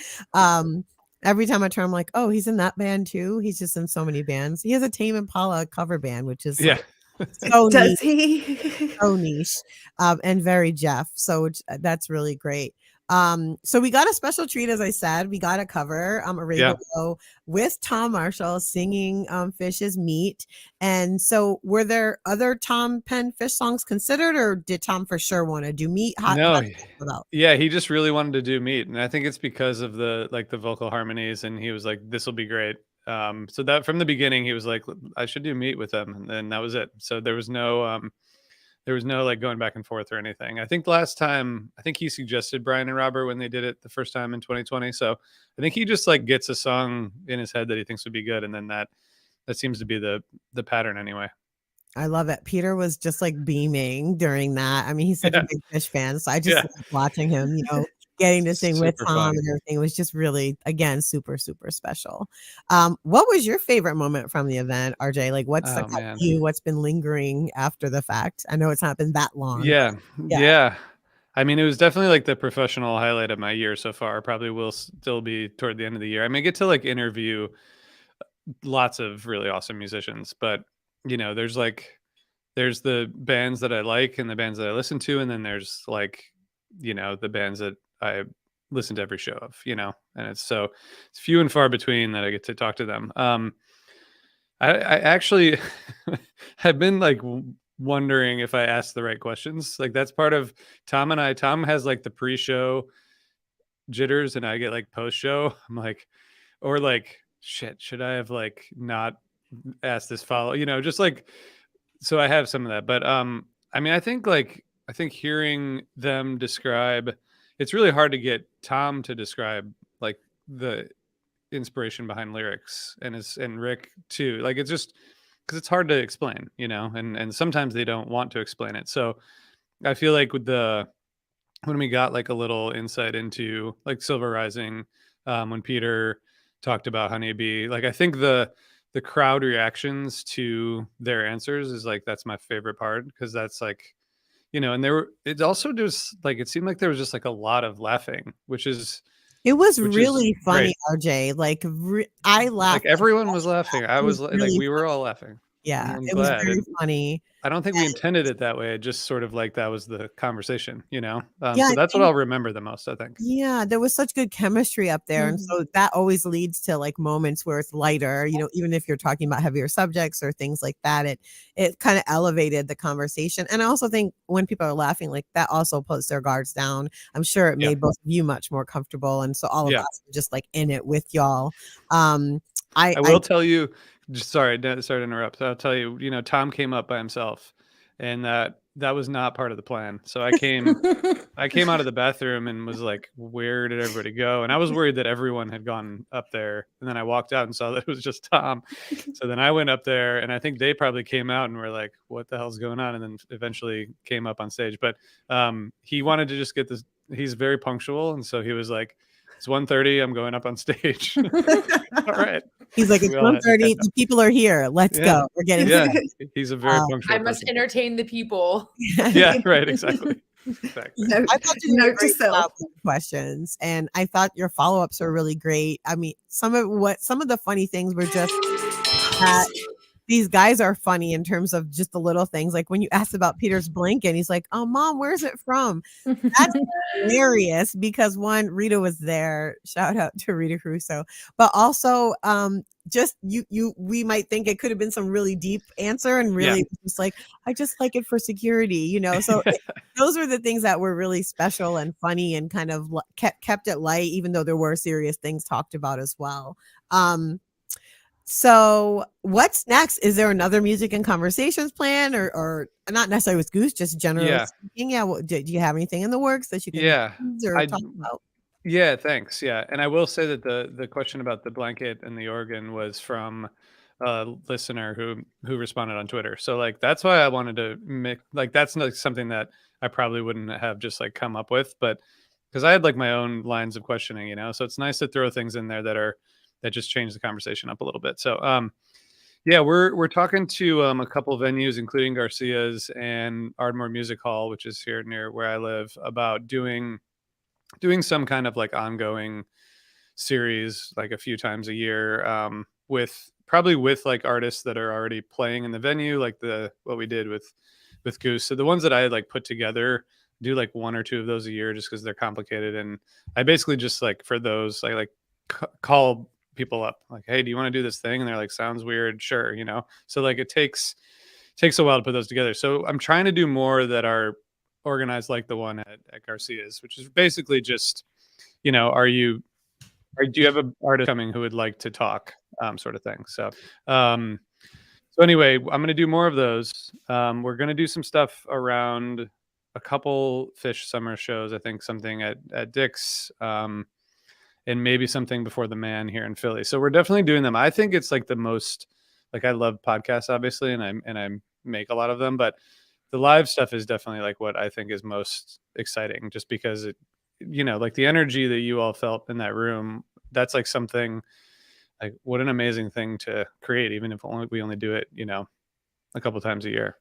Every time I turn, I'm like, oh, he's in that band too. He's just in so many bands. He has a Tame Impala cover band, which is like, so Does niche, he? so niche, and very Jeff. So that's really great. So we got a special treat, as I said. We got a cover, a radio with Tom Marshall singing Fish's Meat. And so were there other Tom Penn Fish songs considered, or did Tom for sure want to do Meat? No. Yeah, he just really wanted to do Meat. And I think it's because of the vocal harmonies, and he was like, this will be great. So that from the beginning, he was like, I should do Meat with them. And then that was it. So there was no like going back and forth or anything. I think last time, he suggested Brian and Robert when they did it the first time in 2020. So I think he just like gets a song in his head that he thinks would be good. And then that seems to be the pattern anyway. I love it. Peter was just like beaming during that. I mean, he's such a big Fish fan. So I just loved watching him, getting to sing with Tom and everything. It was just really, again, super, super special. What was your favorite moment from the event, RJ? Like what's stuck out to you? What's been lingering after the fact? I know it's not been that long. Yeah. I mean, it was definitely like the professional highlight of my year so far. Probably will still be toward the end of the year. I may get to like interview lots of really awesome musicians, but there's the bands that I like and the bands that I listen to, and then there's like the bands that I listen to every show of, and it's few and far between that I get to talk to them. I actually have been like wondering if I asked the right questions. Like that's part of Tom and I. Tom has like the pre-show jitters, and I get like post-show. I'm like, or like, shit, should I have like not asked this follow? Just like, so I have some of that. But I mean, I think hearing them describe, it's really hard to get Tom to describe like the inspiration behind lyrics, and Rick too. Like it's just because it's hard to explain, and sometimes they don't want to explain it. So I feel like when we got like a little insight into like Silver Rising, when Peter talked about Honeybee, like I think the crowd reactions to their answers is like, that's my favorite part, because that's like, and it also just like, it seemed like there was just like a lot of laughing, it was really funny, great. RJ. Like I laughed. Like everyone was laughing. I was really like, we were all laughing. Yeah, it was very funny. I don't think we intended it that way. It just sort of like that was the conversation, so that's what I'll remember the most, I think. Yeah, there was such good chemistry up there. And so that always leads to like moments where it's lighter, even if you're talking about heavier subjects or things like that, it kind of elevated the conversation. And I also think when people are laughing, like that also puts their guards down. I'm sure it made both of you much more comfortable. And so all of us were just like in it with y'all. I will tell you, sorry to interrupt. I'll tell you, Tom came up by himself, and that was not part of the plan. So I came out of the bathroom and was like, where did everybody go? And I was worried that everyone had gone up there. And then I walked out and saw that it was just Tom. So then I went up there, and I think they probably came out and were like, what the hell's going on? And then eventually came up on stage. But he wanted to just get this. He's very punctual. And so he was like, It's 1:30. I'm going up on stage. All right. He's like, it's We all had to 1:30. catch up. The people are here. Let's Yeah. go. We're getting Yeah, started. he's a very punctual I must person. entertain the people. Yeah, right, exactly. Exactly. Note, I thought you did a note to great self. job with the questions, and I thought your follow-ups are really great. I mean, some of the funny things were just that these guys are funny in terms of just the little things. Like when you asked about Peter's blanket, he's like, "Oh, Mom, where's it from?" That's hilarious because one, Rita was there. Shout out to Rita Caruso. But also, just we might think it could have been some really deep answer, and really just like, I just like it for security, you know. So those were the things that were really special and funny, and kind of kept it light, even though there were serious things talked about as well. So what's next? Is there another music and conversations plan, or not necessarily with Goose, just generally speaking? Yeah. Do you have anything in the works that you can talk about? Yeah, thanks. Yeah. And I will say that the question about the blanket and the organ was from a listener who responded on Twitter. So like, that's why I wanted to make, like, that's not something that I probably wouldn't have just like come up with, but because I had like my own lines of questioning, you know, so it's nice to throw things in there that just change the conversation up a little bit. So, yeah, we're talking to a couple of venues, including Garcia's and Ardmore Music Hall, which is here near where I live, about doing some kind of like ongoing series, like a few times a year, with like artists that are already playing in the venue, like what we did with Goose. So the ones that I had like put together, do like 1 or 2 of those a year, just because they're complicated. And I basically just like, for those, I like call people up like, hey, do you want to do this thing? And they're like, sounds weird. Sure. You know? So like, it takes a while to put those together. So I'm trying to do more that are organized like the one at Garcia's, which is basically just, you know, do you have an artist coming who would like to talk, sort of thing. So anyway, I'm going to do more of those. We're going to do some stuff around a couple Fish summer shows. I think something at Dick's, and maybe something before the Man here in Philly. So we're definitely doing them. I think it's like the most, like, I love podcasts obviously, and I make a lot of them, but the live stuff is definitely like what I think is most exciting, just because it, you know, like the energy that you all felt in that room, that's like something like, what an amazing thing to create, even if we only do it, you know, a couple times a year.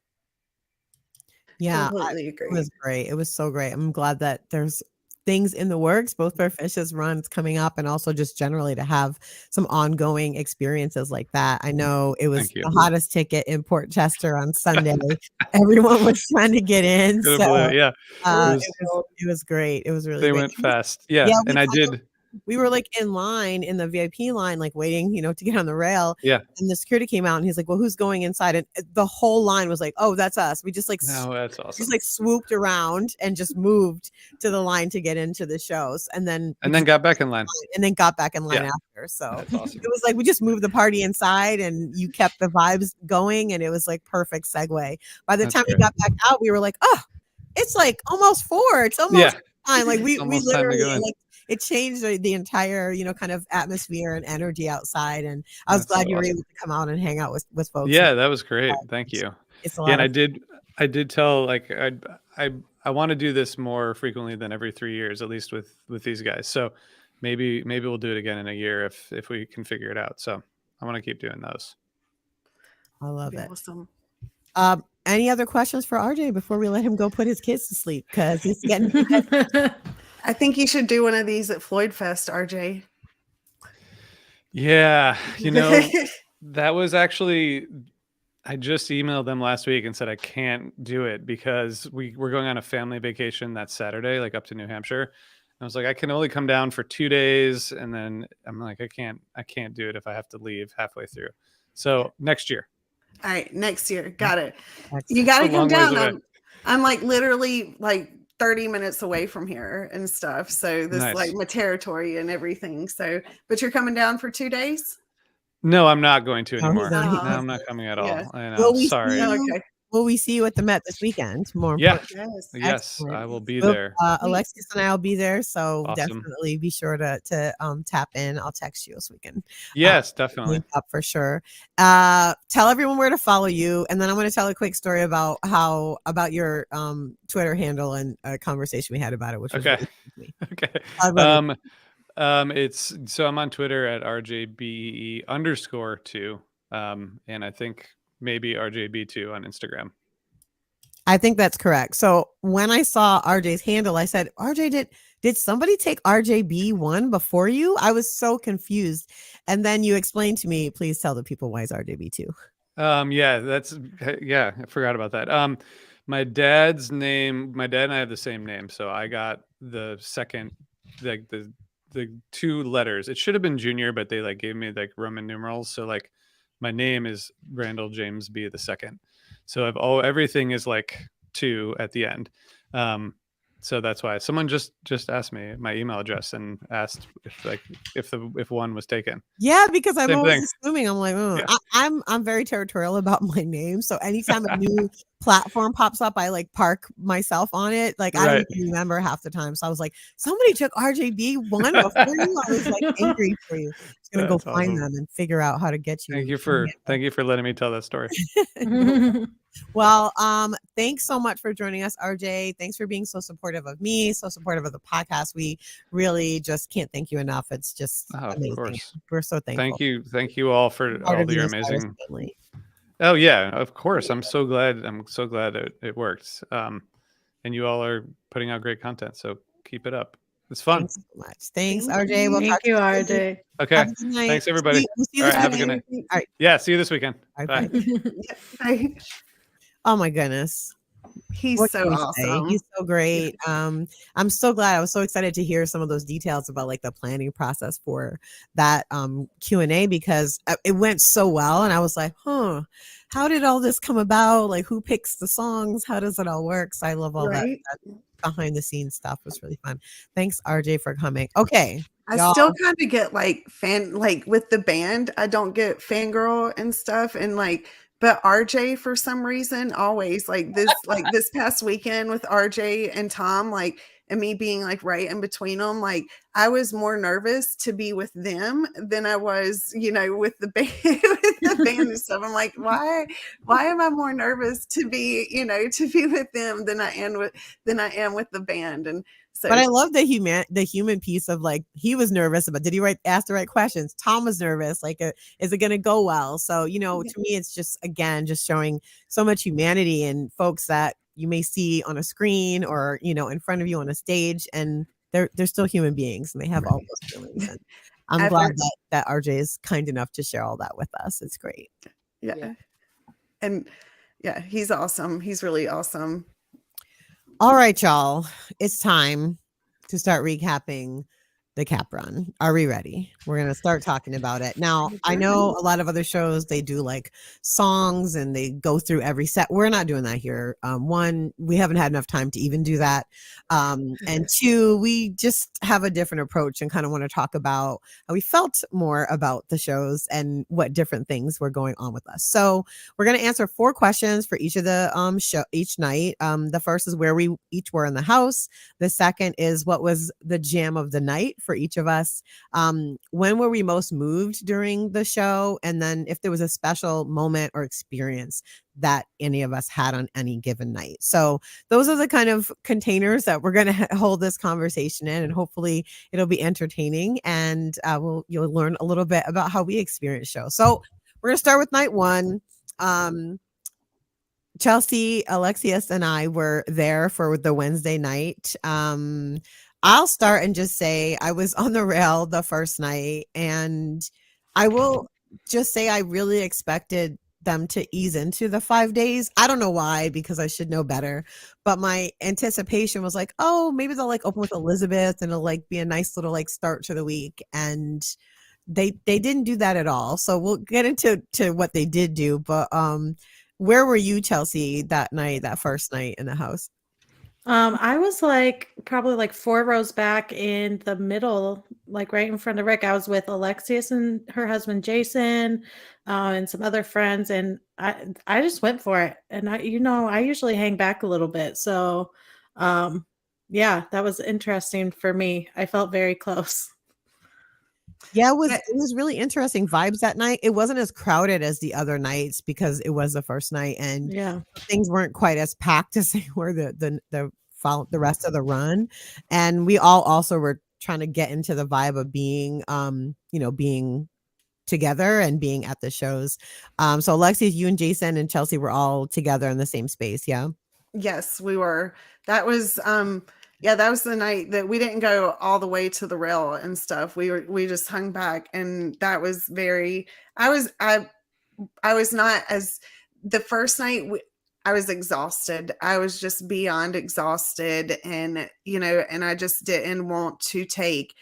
Yeah, Completely agree. it was great. It was so great. I'm glad that there's things in the works, both for Fish's runs coming up, and also just generally to have some ongoing experiences like that. I know it was the hottest ticket in Port Chester on Sunday. Everyone was trying to get in. So, yeah, it was great. It was really they great. went fast. Yeah, and I did. We were like in line in the VIP line, like waiting, you know, to get on the rail. Yeah. And the security came out and he's like, well, who's going inside? And the whole line was like, oh, that's us. We just like, no, that's awesome. Just like swooped around and just moved to the line to get into the shows. And then got back in line. And then got back in line after. So awesome. It was like, we just moved the party inside and you kept the vibes going. And it was like perfect segue. By the time we got back out, we were like, oh, it's like almost 4. It's almost time. Like we literally like, it changed the entire, you know, kind of atmosphere and energy outside. And I was glad you were able to come out and hang out with folks. Yeah, that was great. Thank you. It's a lot. And I did tell, like, I want to do this more frequently than every 3 years, at least with these guys. So maybe we'll do it again in a year if we can figure it out. So I want to keep doing those. I love it. Awesome. Any other questions for RJ before we let him go put his kids to sleep? Because he's getting I think you should do one of these at Floyd Fest, RJ. Yeah, you know, that was actually, I just emailed them last week and said I can't do it because we're going on a family vacation that Saturday, like up to New Hampshire. And I was like, I can only come down for 2 days, and then I'm like, I can't do it if I have to leave halfway through. So next year. All right, next year. Got it. You got to come down. I'm like literally like 30 minutes away from here and stuff. So this is like my territory and everything. So, but you're coming down for 2 days? No, I'm not going to anymore. No, I'm not coming at all. Yeah. I know. Sorry. Okay. Will we see you at the Met this weekend? More Yes, I will be there. Alexis and I will be there, so awesome. Definitely be sure to tap in. I'll text you so we can. Yes, definitely. Link up for sure. Tell everyone where to follow you, and then I'm going to tell a quick story about your Twitter handle and a conversation we had about it, which was really okay. It's so I'm on Twitter at RJBE_2. And I think maybe RJB2 on Instagram. I think that's correct. So when I saw RJ's handle, I said, RJ, did somebody take RJB1 before you? I was so confused. And then you explained to me, please tell the people why it's RJB2. Yeah, I forgot about that. My dad and I have the same name. So I got the second, like the 2 letters. It should have been Junior, but they like gave me like Roman numerals. So like my name is Randall James B. the second. So everything is like 2 at the end. So that's why someone just asked me my email address and asked if 1 was taken. Yeah, because I'm Same always thing. assuming. I'm like, Yeah. I'm very territorial about my name. So anytime a new platform pops up, I like park myself on it. Like I Right. don't even remember half the time. So I was like, somebody took RJB1 before you. I was like angry for you. I was gonna That's go find awesome. them and figure out how to get you. Thank you for letting me tell that story. Well, thanks so much for joining us, RJ. Thanks for being so supportive of me, so supportive of the podcast. We really just can't thank you enough. It's just amazing. Of course. We're so thankful. Thank you all for Part all of the your Osiris amazing. family. Oh yeah, of course. I'm so glad it worked. And you all are putting out great content. So keep it up. It's fun. Thanks so much. Thanks, Thank RJ. We'll Thank talk to you, soon. RJ. Okay. Have a good night. Thanks everybody. We'll see you All this right, have a weekend. good night. All right. Yeah, see you this weekend. All Bye. right, bye. Oh my goodness. He's What so can we say? awesome. He's so great. I'm so glad. I was so excited to hear some of those details about like the planning process for that Q&A because it went so well. And I was like, how did all this come about? Like who picks the songs? How does it all work? So I love all that behind the scenes stuff. It was really fun. Thanks, RJ, for coming. Okay. I y'all. still kind of get like with the band, I don't get fangirl and stuff. And like, but RJ for some reason always like this past weekend with RJ and Tom, like, and me being like right in between them, like I was more nervous to be with them than I was, with the band, and stuff. I'm like, why am I more nervous to be with them than I am with the band? And so, but I love the human piece of like he was nervous about did he ask the right questions? Tom was nervous, like is it going to go well? So to me it's just again just showing so much humanity in folks that you may see on a screen or in front of you on a stage, and they're still human beings and they have all those feelings. And I'm glad that RJ is kind enough to share all that with us. It's great. Yeah. And yeah, he's awesome. He's really awesome. All right, y'all. It's time to start recapping the Cap Run. Are we ready? We're going to start talking about it. Now, I know a lot of other shows, they do like songs and they go through every set. We're not doing that here. One, we haven't had enough time to even do that. And 2, we just have a different approach and kind of want to talk about how we felt more about the shows and what different things were going on with us. So we're going to answer 4 questions for each of the each night. The first is where we each were in the house. The second is what was the jam of the night for each of us. When were we most moved during the show? And then if there was a special moment or experience that any of us had on any given night. So those are the kind of containers that we're going to hold this conversation in, and hopefully it'll be entertaining and you'll learn a little bit about how we experience shows. So we're going to start with night 1. Chelsea, Alexius, and I were there for the Wednesday night. I'll start and just say I was on the rail the first night, and I will just say I really expected them to ease into the 5 days. I don't know why, because I should know better, but my anticipation was like, oh, maybe they'll like open with Elizabeth and it'll like be a nice little like start to the week. And they didn't do that at all. So we'll get into what they did do. But where were you, Chelsea, that night, that first night in the house? I was like probably like 4 rows back in the middle, like right in front of Rick. I was with Alexius and her husband Jason, and some other friends, and I just went for it. And I usually hang back a little bit, so yeah, that was interesting for me. I felt very close. Yeah, it was really interesting vibes that night. It wasn't as crowded as the other nights because it was the first night, and things weren't quite as packed as they were the rest of the run. And we all also were trying to get into the vibe of being, being together and being at the shows. So Alexis, you and Jason and Chelsea were all together in the same space. Yeah. Yes, we were. That was yeah, that was the night that we didn't go all the way to the rail and stuff. We just hung back, and that was very I was not as the first night I was exhausted. I was just beyond exhausted, and and I just didn't want to take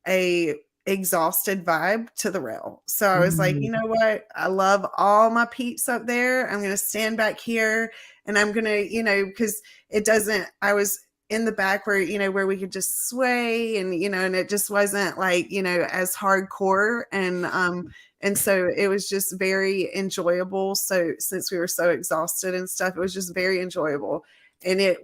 a exhausted vibe to the rail. So I was like, you know what? I love all my peeps up there. I'm going to stand back here, and I'm going to, because it doesn't, I was in the back where, where we could just sway, and, and it just wasn't like, as hardcore. And so it was just very enjoyable. So since we were so exhausted and stuff, it was just very enjoyable. And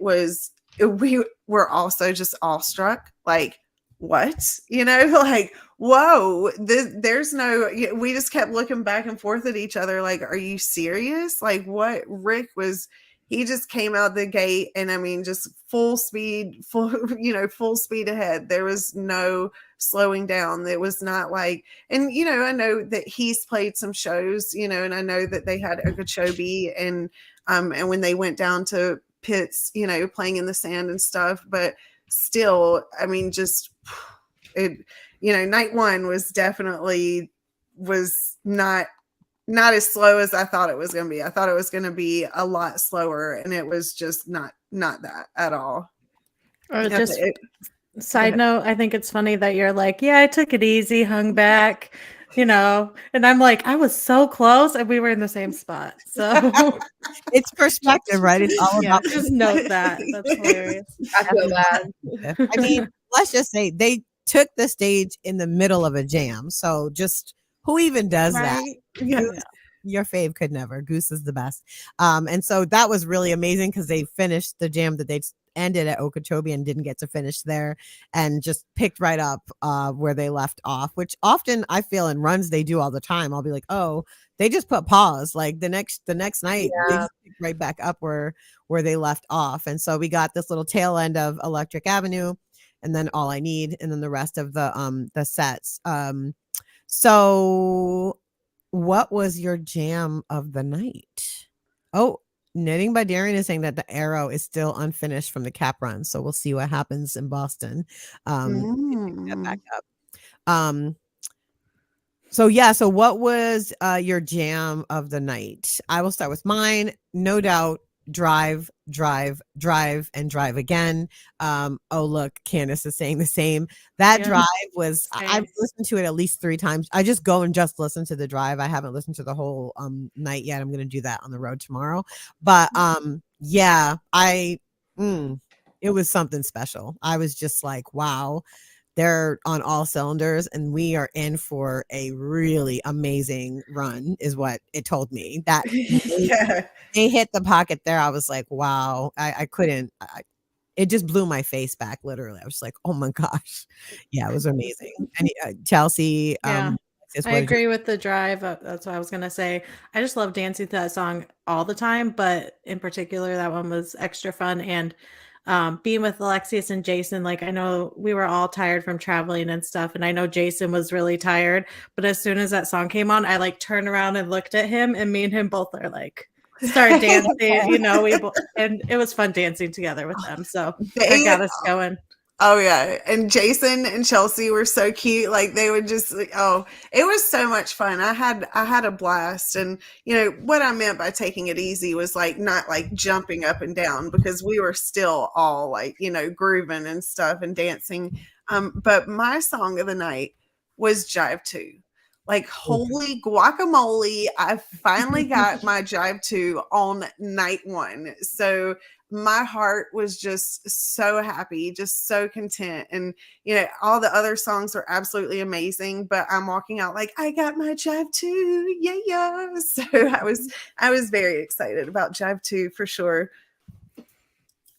we were also just awestruck, like, what? Like, whoa, there's no, we just kept looking back and forth at each other. Like, are you serious? Like, what? He just came out the gate, and I mean, just full speed ahead. There was no slowing down. It was not like, and I know that he's played some shows, and I know that they had Okeechobee and when they went down to pits, playing in the sand and stuff, but still, I mean, just it, night one was definitely not as slow as I thought it was going to be. I thought it was going to be a lot slower, and it was just not that at all. Just side note, I think it's funny that you're like, yeah, I took it easy, hung back, and I'm like, I was so close, and we were in the same spot. So it's perspective, right? It's all about just note that. That's hilarious. I feel that. I mean, let's just say they took the stage in the middle of a jam. So just who even does that? Yeah. Your fave could never. Goose is the best. And so that was really amazing because they finished the jam that they ended at Okeechobee and didn't get to finish there, and just picked right up where they left off, which often I feel in runs they do all the time. I'll be like, oh, they just put pause. Like the next night, they just picked right back up where they left off. And so we got this little tail end of Electric Avenue, and then All I Need, and then the rest of the sets. So what was your jam of the night? Oh, Knitting by Darian is saying that the arrow is still unfinished from the cap run. So we'll see what happens in Boston. Get back up. So what was your jam of the night? I will start with mine. No doubt, Drive, and Drive Again. Oh, look, Candace is saying the same. That Drive was, I've listened to it at least 3 times. I just go and just listen to the Drive. I haven't listened to the whole night yet. I'm going to do that on the road tomorrow. But yeah, it was something special. I was just like, wow, they're on all cylinders, and we are in for a really amazing run, is what it told me. That they hit the pocket there. I was like, wow, I couldn't. It just blew my face back, literally. I was like, oh my gosh. Yeah, it was amazing. And Chelsea, I agree with the Drive. That's what I was going to say. I just love dancing to that song all the time, but in particular, that one was extra fun. And being with Alexius and Jason, like, I know we were all tired from traveling and stuff, and I know Jason was really tired, but as soon as that song came on, I like turned around and looked at him, and me and him both are like started dancing, and it was fun dancing together with them. So that got us going. Oh yeah. And Jason and Chelsea were so cute. Like they would just, it was so much fun. I had a blast. And what I meant by taking it easy was like, not like jumping up and down, because we were still all like, grooving and stuff and dancing. But my song of the night was Jive 2. Like, holy guacamole, I finally got my Jive 2 on night 1. So my heart was just so happy, just so content. And, all the other songs were absolutely amazing, but I'm walking out like, I got my Jive 2. Yeah. So I was very excited about Jive 2 for sure.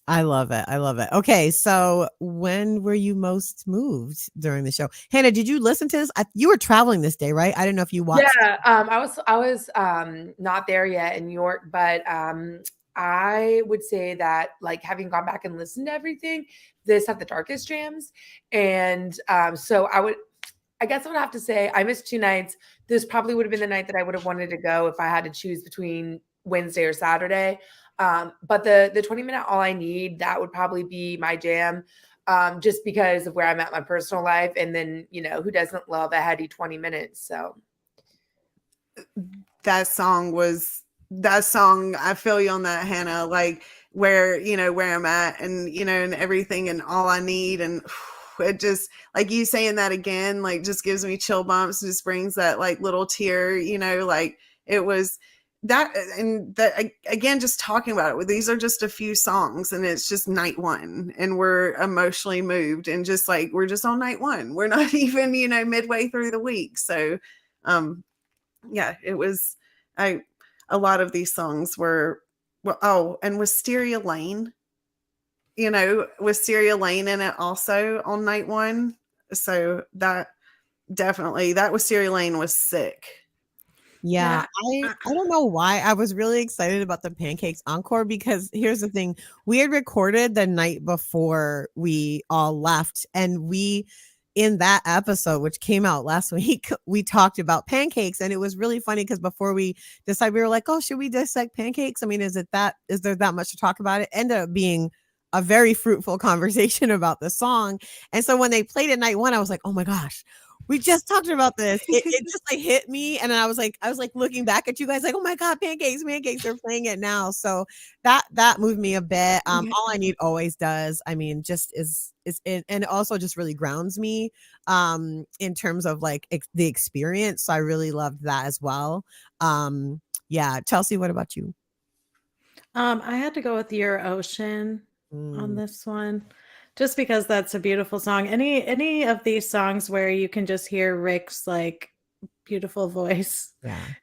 I love it. Okay, so when were you most moved during the show? Hannah, did you listen to this? You were traveling this day, right? I didn't know if you watched. Yeah, I was not there yet in New York, but I would say that, like, having gone back and listened to everything, this had the darkest jams. And so I guess I would have to say I missed 2 nights. This probably would have been the night that I would have wanted to go if I had to choose between Wednesday or Saturday. But the 20-minute All I Need, that would probably be my jam, just because of where I'm at in my personal life. And then, who doesn't love a heady 20 minutes? So that song, I feel you on that, Hannah, like where I'm at, and and everything, and All I Need, and it just, like, you saying that again, like, just gives me chill bumps, just brings that like little tear, like it was that. And that, again, just talking about it, these are just a few songs, and it's just night one, and we're emotionally moved, and just like, we're just on night one, we're not even midway through the week. So yeah, it was, a lot of these songs were, well, and Wisteria Lane, Wisteria Lane in it also on night one. So that definitely, that Wisteria Lane was sick. Yeah, I don't know why I was really excited about the Pancakes encore, because here's the thing. We had recorded the night before we all left, and in that episode, which came out last week, we talked about Pancakes, and it was really funny because before we decided, we were like, oh, should we dissect Pancakes? I mean, is there that much to talk about? It ended up being a very fruitful conversation about the song. And so when they played it night one, I was like, oh my gosh, we just talked about this. It just like hit me. And then I was like looking back at you guys like, oh my God, Pancakes, they're playing it now. So that moved me a bit. All I Need always does. I mean, just is and it also just really grounds me in terms of like the experience. So I really loved that as well. Yeah. Chelsea, what about you? I had to go with Your Ocean on this one, just because that's a beautiful song. Any of these songs where you can just hear Rick's like beautiful voice, then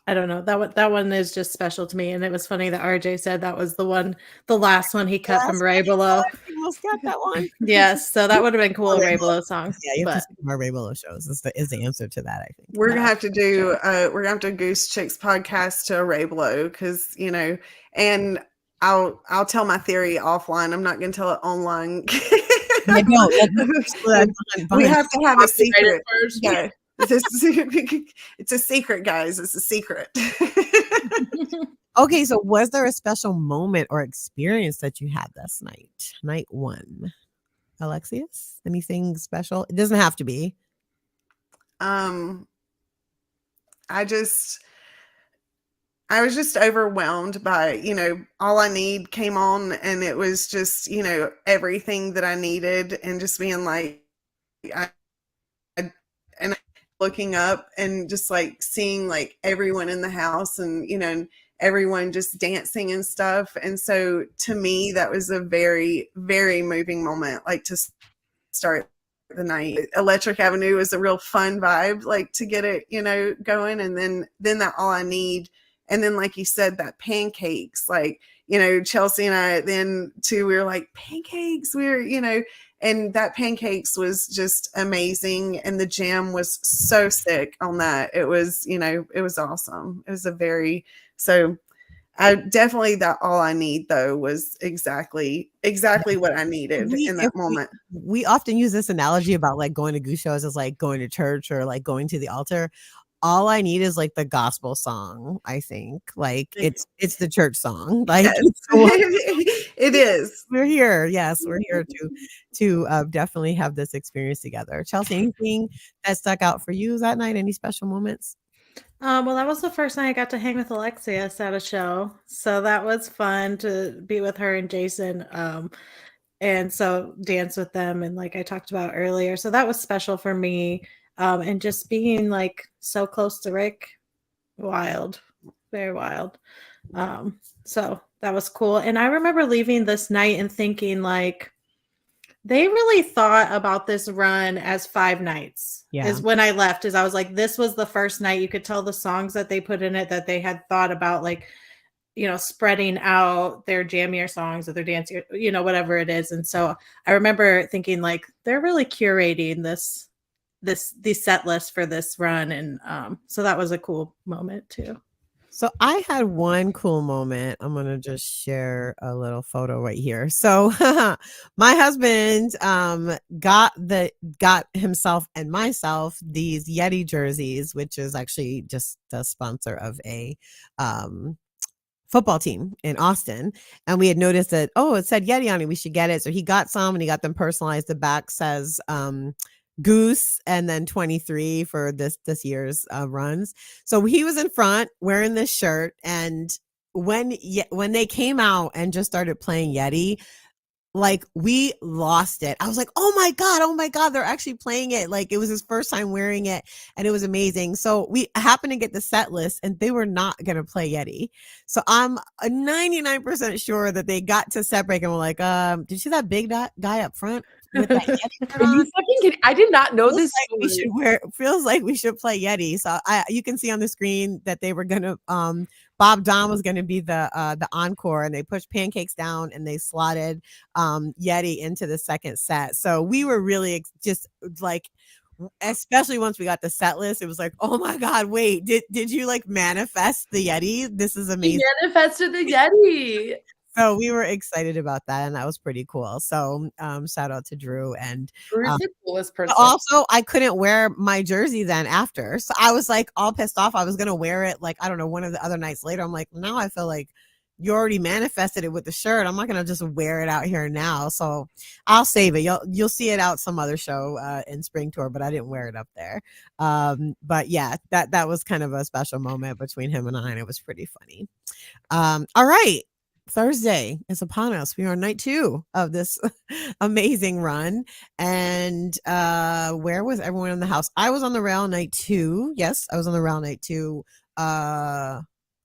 I don't know, that one is just special to me. And it was funny that RJ said that was the last one he cut from Ray Below. Almost got that one. Yes, so that would have been cool. Ray Below songs. Yeah, you have to see more Ray Below shows is the answer to that, I think. We're gonna have to do we're gonna have to Goose Chicks podcast to Ray Below, because and I'll tell my theory offline. I'm not gonna tell it online. We have to have a secret. Yeah. It's a secret, guys. It's a secret. Okay, so was there a special moment or experience that you had this night one? Alexius, anything special? It doesn't have to be. I was just overwhelmed by, All I Need came on, and it was just, everything that I needed, and just being like, and looking up and just like seeing like everyone in the house, and, and everyone just dancing and stuff. And so to me, that was a very, very moving moment, like to start the night. Electric Avenue was a real fun vibe, like to get it, going. And then that All I Need. And then, like you said, that Pancakes, like, Chelsea and I then too, we were like, Pancakes, and that Pancakes was just amazing. And the jam was so sick on that. It was, it was awesome. It was I definitely, that All I Need though was exactly what I needed in that moment. We often use this analogy about like going to Goose shows as like going to church or like going to the altar. All I Need is like the gospel song, I think. Like it's the church song. Like yes. It is. We're here. Yes, we're here to definitely have this experience together. Chelsea, anything that stuck out for you that night? Any special moments? Well, that was the first night I got to hang with Alexius at a show. So that was fun to be with her and Jason. And so dance with them, and like I talked about earlier. So that was special for me. And just being like so close to Rick, wild, very wild. So that was cool. And I remember leaving this night and thinking like, they really thought about this run as 5 nights. Yeah. Is when I left, is I was like, this was the first night. You could tell the songs that they put in it that they had thought about, like, spreading out their jammier songs or their dancier, whatever it is. And so I remember thinking like, they're really curating the set list for this run. And so that was a cool moment too. So I had one cool moment. I'm gonna just share a little photo right here. So my husband got himself and myself these Yeti jerseys, which is actually just the sponsor of a football team in Austin. And we had noticed that, oh, it said Yeti on it. We should get it. So he got some and he got them personalized. The back says Goose and then 23 for this year's runs. So he was in front wearing this shirt. And when they came out and just started playing Yeti, like we lost it. I was like, oh my God, they're actually playing it. Like it was his first time wearing it and it was amazing. So we happened to get the set list and they were not going to play Yeti. So I'm 99% sure that they got to set break and were like, did you see that big guy up front with that Yeti shirt Are you on? fucking kidding? I did not know this. Feels like we should play Yeti. So you can see on the screen that they were going to, Bob Don was going to be the encore, and they pushed Pancakes down and they slotted Yeti into the second set. So we were really just like, especially once we got the set list, it was like, oh my God, wait, did you like manifest the Yeti? This is amazing. He manifested the Yeti. So we were excited about that, and that was pretty cool. So shout out to Drew. And Drew's the coolest person. also, I couldn't wear my jersey then after. So I was like all pissed off. I was going to wear it like, I don't know, one of the other nights later. I'm like, now I feel like you already manifested it with the shirt. I'm not going to just wear it out here now. So I'll save it. You'll see it out some other show in Spring Tour, but I didn't wear it up there. But yeah, that was kind of a special moment between him and I, and it was pretty funny. All right. Thursday is upon us. We are on night 2 of this amazing run. And where was everyone in the house? I was on the rail night 2. Yes, I was on the rail night 2.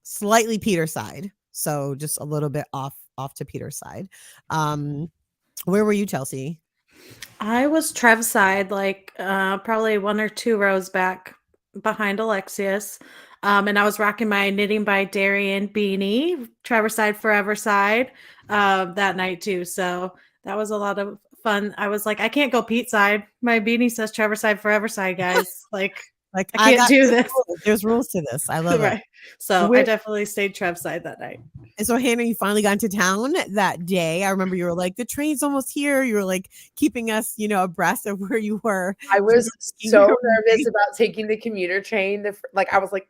Slightly Peter's side. So just a little bit off to Peter's side. Where were you, Chelsea? I was Trev's side, like probably 1 or 2 rows back behind Alexius. And I was rocking my Knitting by Darian beanie, Trevor side, forever side, that night too. So that was a lot of fun. I was like, I can't go Pete side. My beanie says Trevor side, forever side, guys. Like I can't do this. There's rules to this. I love it. So I definitely stayed Trev's side that night. And so Hannah, you finally got into town that day. I remember you were like, the train's almost here. You were like keeping us, abreast of where you were. I was so nervous about taking the commuter train. I was like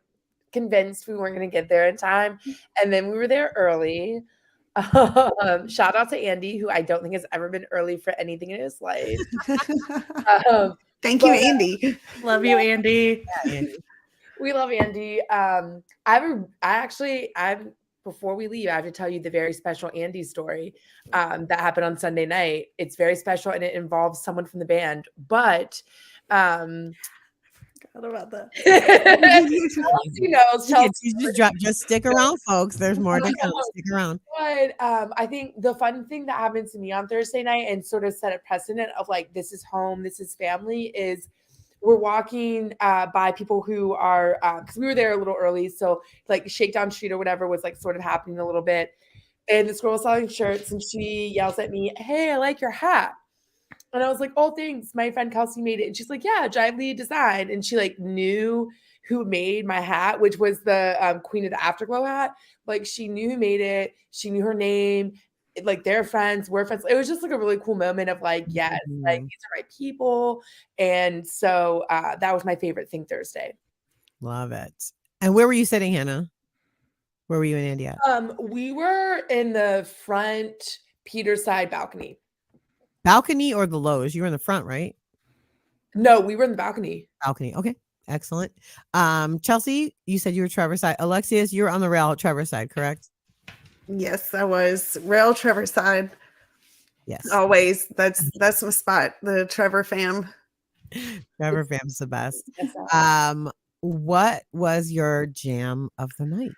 convinced we weren't going to get there in time. And then we were there early. Shout out to Andy, who I don't think has ever been early for anything in his life. Thank you, Andy. Love you, Andy. Yeah, Andy. We love Andy. Before we leave, I have to tell you the very special Andy story that happened on Sunday night. It's very special and it involves someone from the band, but forgot about that. Chelsea knows. Just stick around, folks. There's more to come. Stick around. But I think the fun thing that happened to me on Thursday night and sort of set a precedent of like, this is home, this is family, is we're walking by people who are, because we were there a little early. So like Shakedown Street or whatever was like sort of happening a little bit. And this girl was selling shirts and she yells at me, "Hey, I like your hat." And I was like, "Oh, thanks. My friend Kelsey made it." And she's like, "Yeah, Jive Lee Design." And she like knew who made my hat, which was the Queen of the Afterglow hat. Like she knew who made it. She knew her name. Like they're friends, we're friends. It was just like a really cool moment of like, yes, like these are my people. And so that was my favorite thing Thursday. Love it. And where were you sitting, Hannah? Where were you and Andy at? We were in the front Peter's side balcony. Balcony or the lows? You were in the front, right? No, we were in the balcony. Balcony. Okay. Excellent. Chelsea, you said you were Trevor's side. Alexius, you were on the rail Trevor's side, correct? Yes, I was. Rail Trevor side. Yes. Always. That's my spot. The Trevor fam. Trevor fam's the best. What was your jam of the night?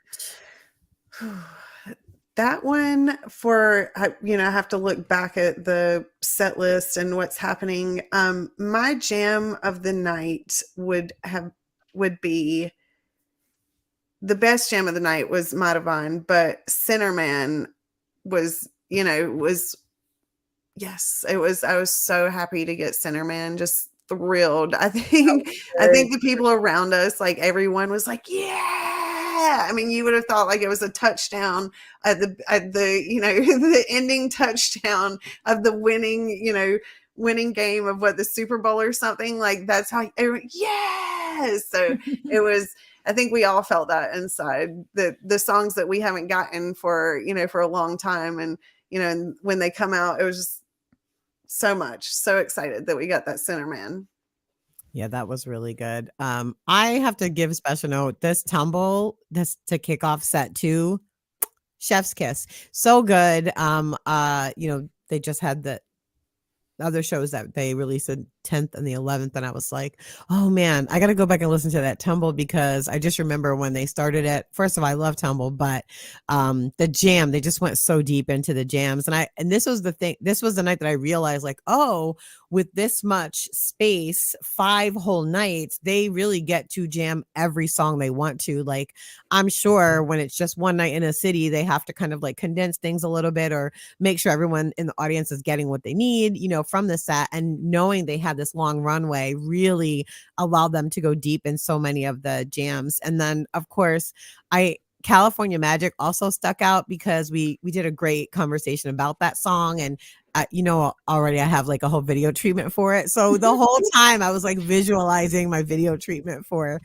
That one I have to look back at the set list and what's happening. My jam of the night would be the best jam of the night was Madhavan, but Centerman was, yes, it was. I was so happy to get Centerman, just thrilled. I think the people around us, like everyone was like, yeah. yeah. I mean, you would have thought like it was a touchdown at the you know, the ending touchdown of the winning game of what, the Super Bowl or something. Like that's how everyone, yes. So it was, I think we all felt that inside, the songs that we haven't gotten for, for a long time. And, and when they come out, it was just so excited that we got that Center Man. Yeah, that was really good. I have to give a special note. This tumble, this to kick off set 2, chef's kiss. So good. They just had the other shows that they released the 10th and the 11th, and I was like, oh man, I got to go back and listen to that tumble, because I just remember when they started it. First of all, I love tumble, but the jam, they just went so deep into the jams, and this was the thing. This was the night that I realized, like, oh, with this much space, 5 whole nights, they really get to jam every song they want to. Like, I'm sure when it's just one night in a city, they have to kind of like condense things a little bit, or make sure everyone in the audience is getting what they need, from the set. And knowing they had this long runway really allowed them to go deep in so many of the jams. And then, of course, California Magic also stuck out, because we did a great conversation about that song, and already I have like a whole video treatment for it. So the whole time I was like visualizing my video treatment for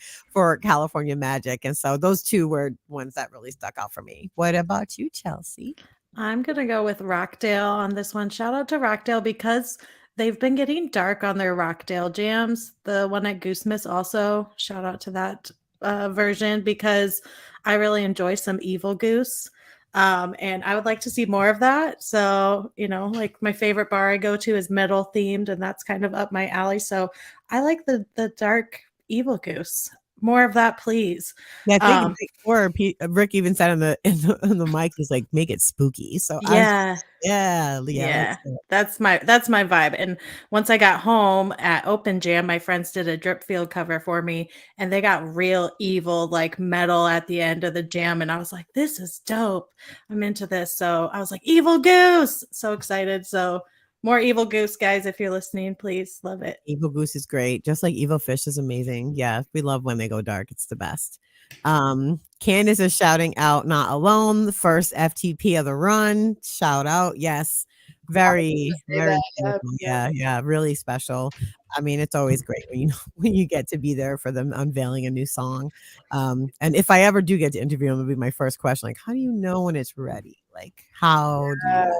California Magic. And so those 2 were ones that really stuck out for me. What about you, Chelsea? I'm going to go with Rockdale on this one. Shout out to Rockdale, because they've been getting dark on their Rockdale jams. The one at Goose also, shout out to that version, because I really enjoy some Evil Goose. And I would like to see more of that. So, like my favorite bar I go to is metal themed, and that's kind of up my alley. So I like the dark Evil Goose. More of that, please. Yeah, I think before Rick even said on the mic, he's like, make it spooky. So yeah. Yeah. That's my vibe. And once I got home at Open Jam, my friends did a Dripfield cover for me, and they got real evil, like metal at the end of the jam. And I was like, this is dope. I'm into this. So I was like, Evil Goose. So excited. So more Evil Goose, guys, if you're listening, please. Love it. Evil Goose is great. Just like Evil Fish is amazing. Yeah, we love when they go dark. It's the best. Candace is shouting out Not Alone, the first FTP of the run. Shout out. Yes. Very yeah, really special. I mean, it's always great when you get to be there for them unveiling a new song. And if I ever do get to interview them, it'll be my first question, like, how do you know when it's ready? Like, how do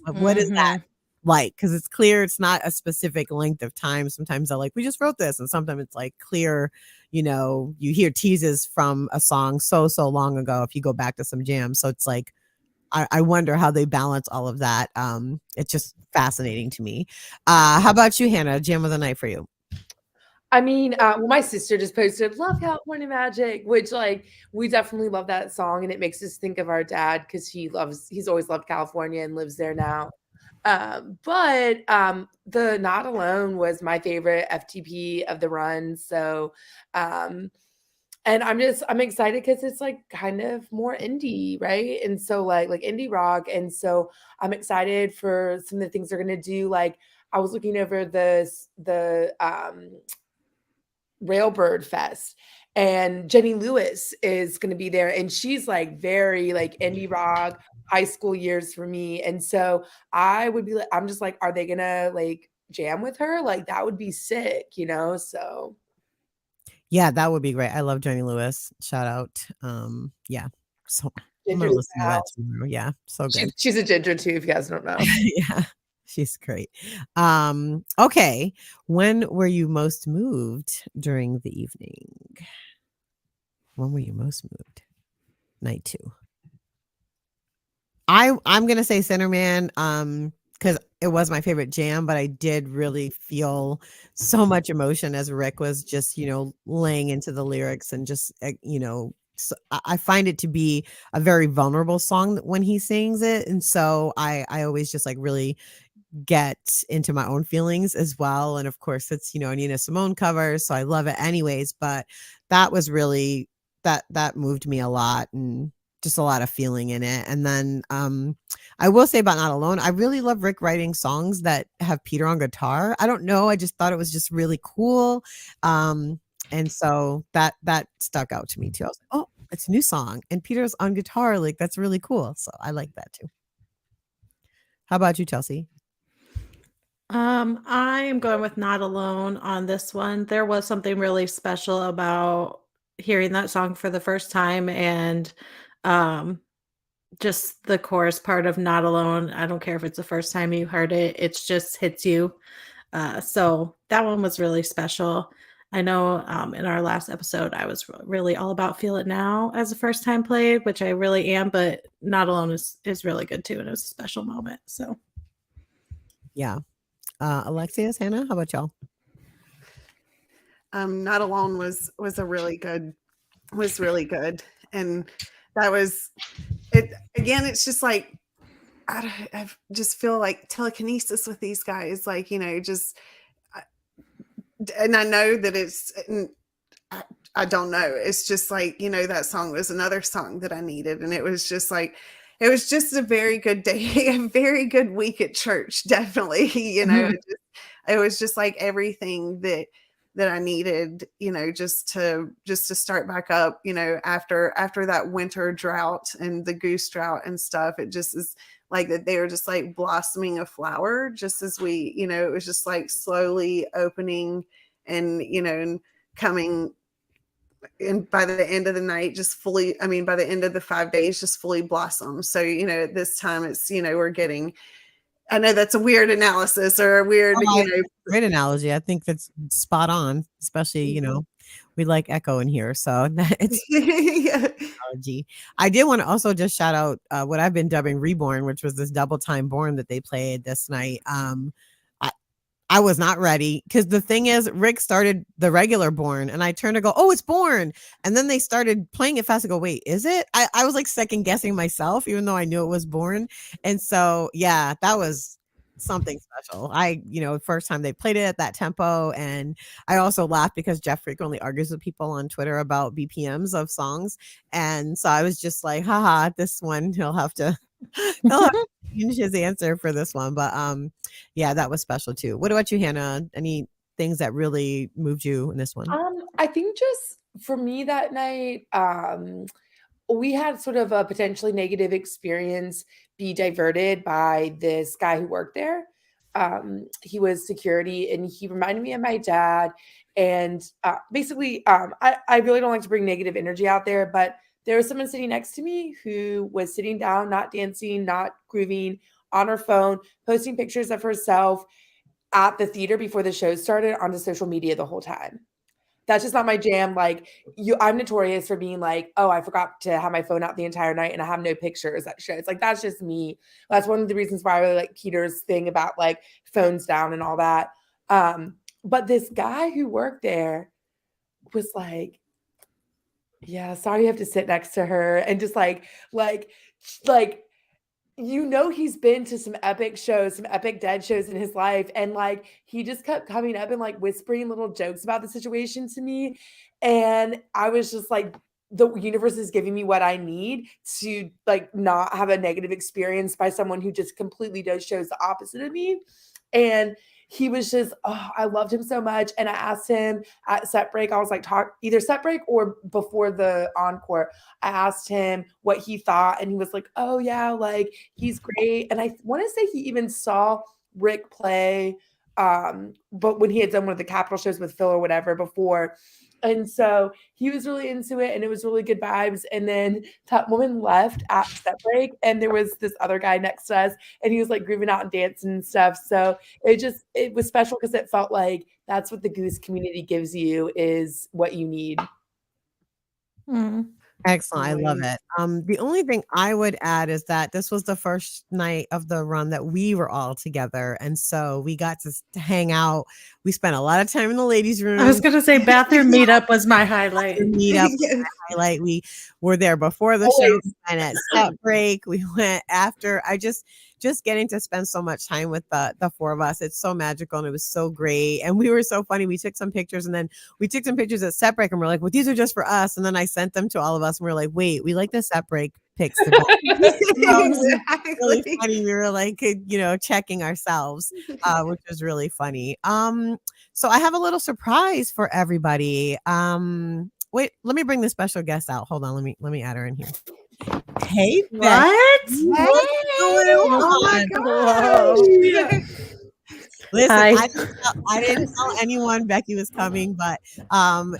you, what is that like? Because it's clear it's not a specific length of time. Sometimes they're like, we just wrote this, and sometimes it's like clear, you hear teases from a song so long ago if you go back to some jams. So it's like, I wonder how they balance all of that. It's just fascinating to me. How about you, Hannah? Jam of the night for you? I mean, my sister just posted "Love California Magic," which like we definitely love that song, and it makes us think of our dad, because he's always loved California and lives there now. But the Not Alone was my favorite FTP of the run. So and I'm excited because it's like kind of more indie, right? And so like indie rock. And so I'm excited for some of the things they're gonna do. Like I was looking over the Railbird Fest, and Jenny Lewis is going to be there, and she's like very like indie rock, high school years for me. And so I'm just like, are they gonna like jam with her? Like that would be sick, so yeah, that would be great. I love Jenny Lewis. Shout out. Yeah, so I'm gonna listen to that tomorrow. Yeah, so good. She's a ginger too, if you guys don't know. Yeah, she's great. Okay, when were you most moved during the evening? When were you most moved? Night 2. I'm gonna say Centerman, because it was my favorite jam, but I did really feel so much emotion as Rick was just laying into the lyrics, and just so I find it to be a very vulnerable song when he sings it, and so I always just like really get into my own feelings as well. And of course it's a Nina Simone cover, so I love it anyways, but that was really that moved me a lot, and just a lot of feeling in it. And then I will say about Not Alone, I really love Rick writing songs that have Peter on guitar. I don't know, I just thought it was just really cool. And so that stuck out to me too. I was like, oh, It's a new song, and Peter's on guitar. Like, that's really cool. So I like that too. How about you, Chelsea? I am going with Not Alone on this one. There was something really special about hearing that song for the first time, and um just the chorus part of Not Alone. I don't care if it's the first time you heard it, it just hits you. So that one was really special. I know in our last episode, I was really all about Feel It Now as a first time played, which I really am, but Not Alone is really good too. And it was a special moment. So, Yeah. Alexius, Hannah, how about y'all? Not Alone was really good, and that was it. Again, it's just like I just feel like telekinesis with these guys, like, you know, just, and I know that it's, I don't know, it's just like, you know, that song was another song that I needed, and it was just like, it was just a very good day, a very good week at church, definitely. You know, it was just like everything that I needed, you know, just to start back up, you know, after that winter drought and the goose drought and stuff. It just is like that they were just like blossoming a flower, just as we, you know, it was just like slowly opening and, you know, and coming. And by the end of the night, just fully, I mean, by the end of the 5 days, just fully blossom. So, you know, at this time it's, you know, we're getting, I know that's a weird analysis or a weird, you know. Great analogy. I think that's spot on, especially, you know, we like echo in here. So it's Yeah. analogy. I did want to also just shout out what I've been dubbing Reborn, which was this double time born that they played this night. I was not ready because the thing is, Rick started the regular Born, and I turned to go, oh, it's Born. And then they started playing it fast. I go, wait, is it? I was like second guessing myself, even though I knew it was Born. And so, yeah, that was something special. You know, first time they played it at that tempo. And I also laughed because Jeff frequently argues with people on Twitter about BPMs of songs. And so I was just like, haha, this one, he'll have to change his answer for this one. But yeah, that was special too. What about you, Hannah? Any things that really moved you in this one? I think just for me that night, we had sort of a potentially negative experience be diverted by this guy who worked there. He was security, and he reminded me of my dad. And basically, I really don't like to bring negative energy out there, but there was someone sitting next to me who was sitting down, not dancing, not grooving, on her phone, posting pictures of herself at the theater before the show started onto social media the whole time. That's just not my jam. Like, I'm notorious for being like, oh, I forgot to have my phone out the entire night and I have no pictures at shows. Like, that's just me. That's one of the reasons why I really like Peter's thing about like phones down and all that. But this guy who worked there was like, yeah, sorry you have to sit next to her, and just like you know, he's been to some epic shows, some epic dead shows in his life, and like he just kept coming up and like whispering little jokes about the situation to me, and I was just like, the universe is giving me what I need to like not have a negative experience by someone who just completely does shows the opposite of me. And he was just, oh, I loved him so much. And I asked him at set break, I was like, talk either set break or before the encore. I asked him what he thought, and he was like, oh yeah, like he's great. And I want to say he even saw Rick play, but when he had done one of the Capitol shows with Phil or whatever before. And so he was really into it, and it was really good vibes. And then that woman left at set break, and there was this other guy next to us, and he was like grooving out and dancing and stuff. So it was special because it felt like that's what the Goose community gives you, is what you need. Excellent. I love it. The only thing I would add is that this was the first night of the run that we were all together. And so we got to hang out. We spent a lot of time in the ladies' room. I was going to say bathroom meetup was my highlight. Highlight. We were there before the show and at set break. We went after. Just getting to spend so much time with the four of us. It's so magical, and it was so great. And we were so funny. We took some pictures, and then we took some pictures at set break, and we're like, well, these are just for us. And then I sent them to all of us, and we're like, wait, we like the set break pics. Really funny. We were like, you know, checking ourselves, which was really funny. So I have a little surprise for everybody. Well, wait, let me bring the special guest out. Hold on, let me add her in here. Hey, Becky. What? What's going Oh my on? gosh. Listen, Hi. I didn't tell anyone Becky was coming, but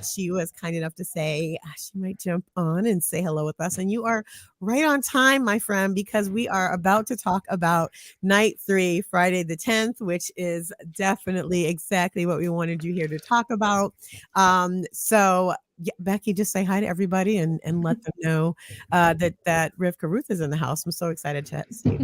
she was kind enough to say she might jump on and say hello with us. And you are right on time, my friend, because we are about to talk about night 3, Friday the 10th, which is definitely exactly what we wanted you here to talk about. So yeah, Becky, just say hi to everybody and let them know that Rivka Ruth is in the house. I'm so excited to see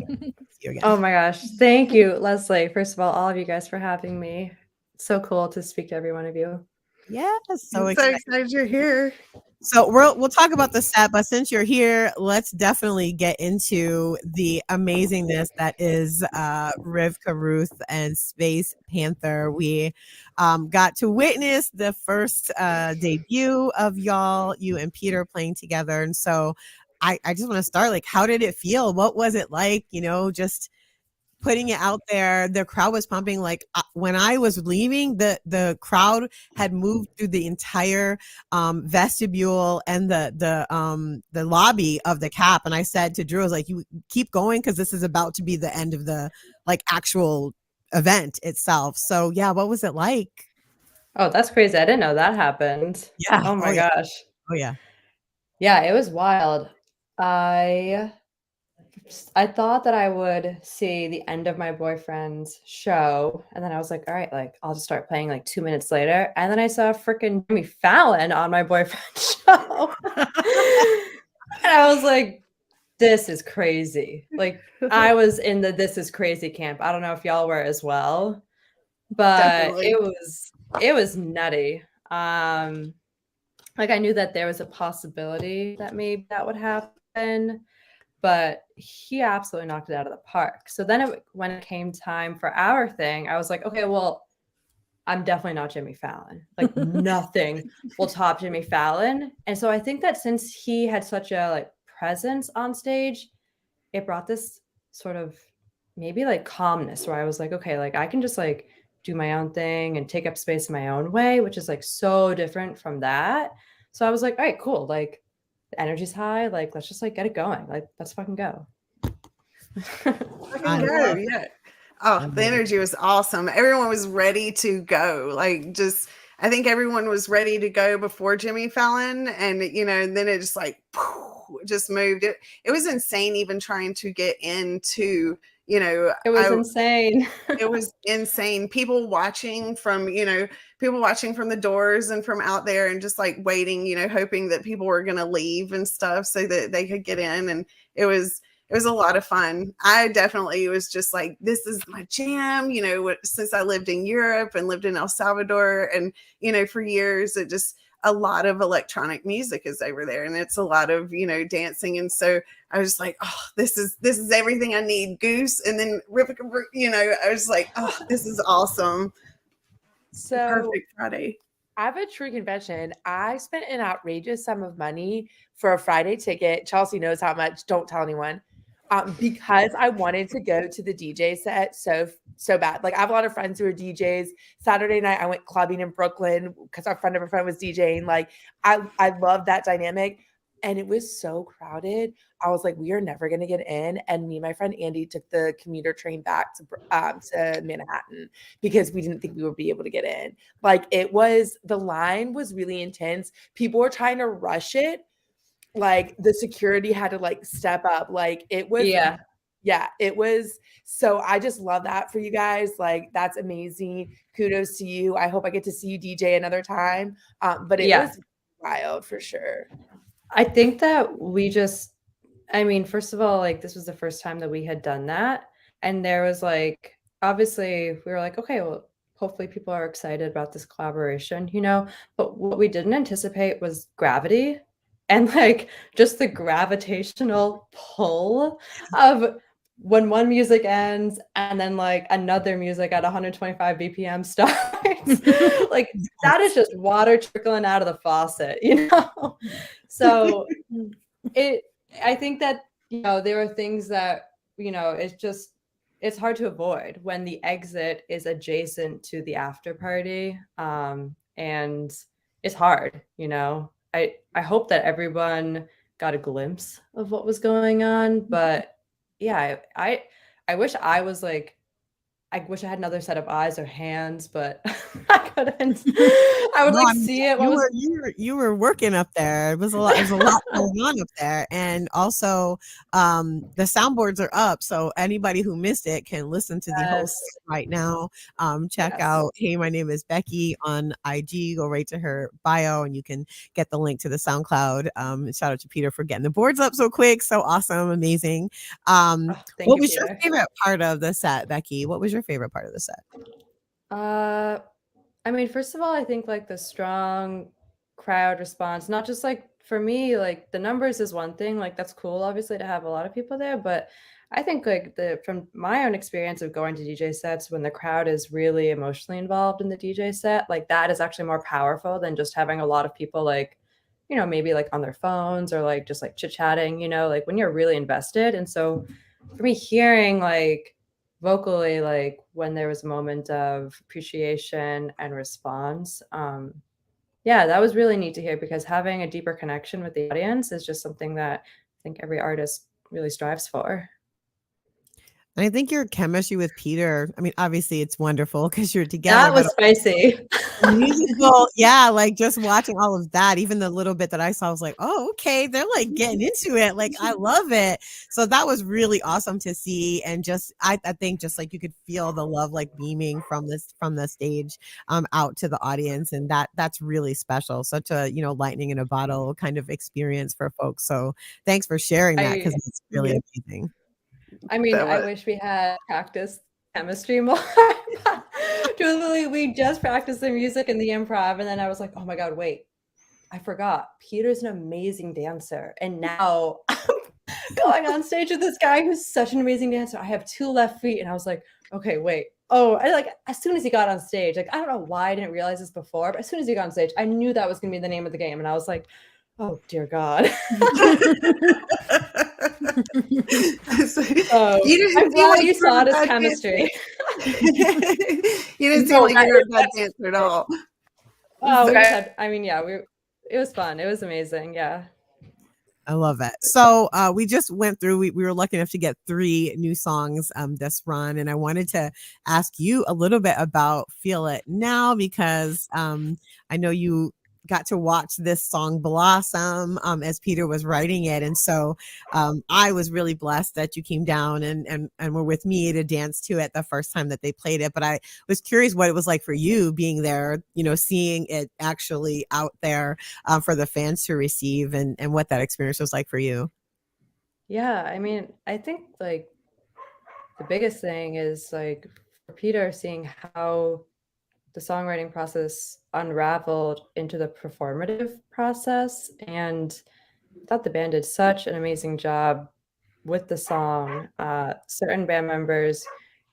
you again. Oh my gosh. Thank you, Leslie. First of all of you guys for having me. So cool to speak to every one of you. Yes, so I'm so excited. excited you're here. So we'll talk about the set, but since you're here, let's definitely get into the amazingness that is Rivka Ruth and Space Panther. We got to witness the first debut of y'all, you and Peter playing together. And so I just want to start, like, how did it feel? What was it like, just putting it out there? The crowd was pumping. Like when I was leaving, the crowd had moved through the entire vestibule and the lobby of the Cap. And I said to Drew, I was like, you keep going because this is about to be the end of the actual event itself. So yeah, what was it like? Oh, that's crazy. I didn't know that happened. Yeah. Oh my gosh. Oh yeah. Yeah, it was wild. I thought that I would see the end of my boyfriend's show, and then I was like, all right, like I'll just start playing like 2 minutes later. And then I saw freaking Jimmy Fallon on my boyfriend's show. And I was like, this is crazy. Like I was in the this is crazy camp. I don't know if y'all were as well, but Definitely. it was nutty. Like I knew that there was a possibility that maybe that would happen, but he absolutely knocked it out of the park. So then when it came time for our thing, I was like, okay, well, I'm definitely not Jimmy Fallon. Like nothing will top Jimmy Fallon. And so I think that since he had such a like presence on stage, it brought this sort of maybe like calmness where I was like, okay, like I can just like do my own thing and take up space in my own way, which is like so different from that. So I was like, all right, cool. Like the energy's high. Like, let's just like get it going. Like, let's fucking go. Fucking go. Yeah. Oh, the energy was awesome. Everyone was ready to go. Like, just, I think everyone was ready to go before Jimmy Fallon. And, and then it just like, just moved. It was insane even trying to get into, it was insane. It was insane. People watching from the doors and from out there and just like waiting, hoping that people were going to leave and stuff so that they could get in. And it was a lot of fun. I definitely was just like, this is my jam, since I lived in Europe and lived in El Salvador and, for years, it just, a lot of electronic music is over there and it's a lot of, dancing. And so I was like, oh, this is everything I need. Goose. And then Rivka, I was like, oh, this is awesome. So Perfect Friday. I have a true confession. I spent an outrageous sum of money for a Friday ticket. Chelsea knows how much. Don't tell anyone. Because I wanted to go to the DJ set so bad. Like I have a lot of friends who are DJs. Saturday night I went clubbing in Brooklyn because our friend of a friend was DJing. Like I love that dynamic. And it was so crowded. I was like, we are never going to get in. And me and my friend Andy took the commuter train back to Manhattan because we didn't think we would be able to get in. Like the line was really intense. People were trying to rush it. Like the security had to like step up. Like it was, yeah, it was. So I just love that for you guys. Like that's amazing. Kudos to you. I hope I get to see you DJ another time. But it was wild for sure. I think that first of all, like this was the first time that we had done that. And there was like, obviously we were like, okay, well, hopefully people are excited about this collaboration, but what we didn't anticipate was gravity and like just the gravitational pull of when one music ends and then like another music at 125 BPM starts. Like that is just water trickling out of the faucet, So I think that, there are things that, it's hard to avoid when the exit is adjacent to the after party. And it's hard, I hope that everyone got a glimpse of what was going on. But yeah, I wish I was like, I wish I had another set of eyes or hands, but I couldn't. I would No, like I mean, see it. you were you were working up there. It was a lot. It was a lot going on up there, and also the soundboards are up, so anybody who missed it can listen to the whole Yes. thing right now. Check Yes. out "Hey, my name is Becky" on IG. Go right to her bio, and you can get the link to the SoundCloud. Shout out to Peter for getting the boards up so quick. So awesome, amazing. Oh, thank What you, was your Peter. favorite part of the set, Becky? What was your favorite part of the set? I mean, first of all, I think like the strong crowd response, not just like for me, like the numbers is one thing, like that's cool, obviously, to have a lot of people there, but I think like from my own experience of going to DJ sets, when the crowd is really emotionally involved in the DJ set, like that is actually more powerful than just having a lot of people like, you know, maybe like on their phones or like just like chit-chatting, you know, like when you're really invested. And so for me, hearing like vocally, like when there was a moment of appreciation and response, yeah, that was really neat to hear, because having a deeper connection with the audience is just something that I think every artist really strives for. And I think your chemistry with Peter, I mean, obviously it's wonderful because you're together, That but was spicy. musical, yeah, like just watching all of that, even the little bit that I saw, I was like, oh, okay, they're like getting into it. Like, I love it. So that was really awesome to see. And just, I think just like you could feel the love like beaming from the stage out to the audience. And that's really special. Such a, lightning in a bottle kind of experience for folks. So thanks for sharing that, because it's really amazing. I mean, I wish we had practiced chemistry more. Truthfully, we just practiced the music and the improv, and then I was like, oh my God, wait, I forgot. Peter's an amazing dancer. And now I'm going on stage with this guy who's such an amazing dancer. I have 2 left feet. And I was like, okay, wait. Oh, I like, as soon as he got on stage, like, I don't know why I didn't realize this before, but as soon as he got on stage, I knew that was going to be the name of the game. And I was like, oh, dear God. I'm glad you saw it as chemistry. You didn't seem like you were a bad dancer at all. Oh, it was fun. It was amazing. Yeah. I love it. So we just went through, we were lucky enough to get 3 new songs this run. And I wanted to ask you a little bit about Feel It Now, because I know you got to watch this song blossom as Peter was writing it. And so I was really blessed that you came down and were with me to dance to it the first time that they played it. But I was curious what it was like for you being there, seeing it actually out there for the fans to receive, and what that experience was like for you. Yeah, I mean, I think like the biggest thing is like for Peter, seeing how the songwriting process unraveled into the performative process. And I thought the band did such an amazing job with the song. Certain band members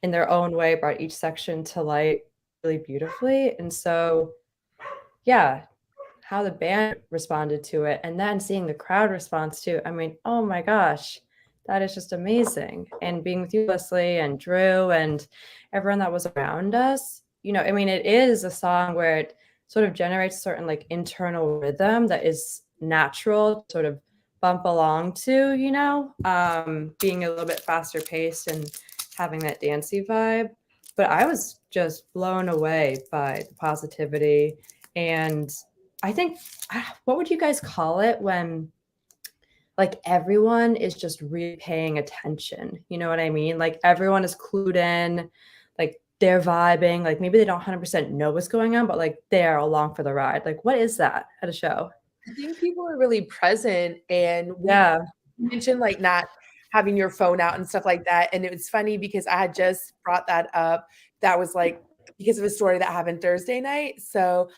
in their own way brought each section to light really beautifully. And so, yeah, how the band responded to it, and then seeing the crowd response to it, I mean, oh my gosh, that is just amazing. And being with you, Leslie, and Drew, and everyone that was around us, I mean, it is a song where it sort of generates a certain like internal rhythm that is natural to sort of bump along to, being a little bit faster paced and having that dancey vibe. But I was just blown away by the positivity. And I think, what would you guys call it when like everyone is just really paying attention? You know what I mean? Like everyone is clued in, like they're vibing, like maybe they don't 100% know what's going on, but like they're along for the ride. Like, what is that at a show? I think people are really present, and yeah, you mentioned like not having your phone out and stuff like that. And it was funny because I had just brought that up. That was like because of a story that happened Thursday night. So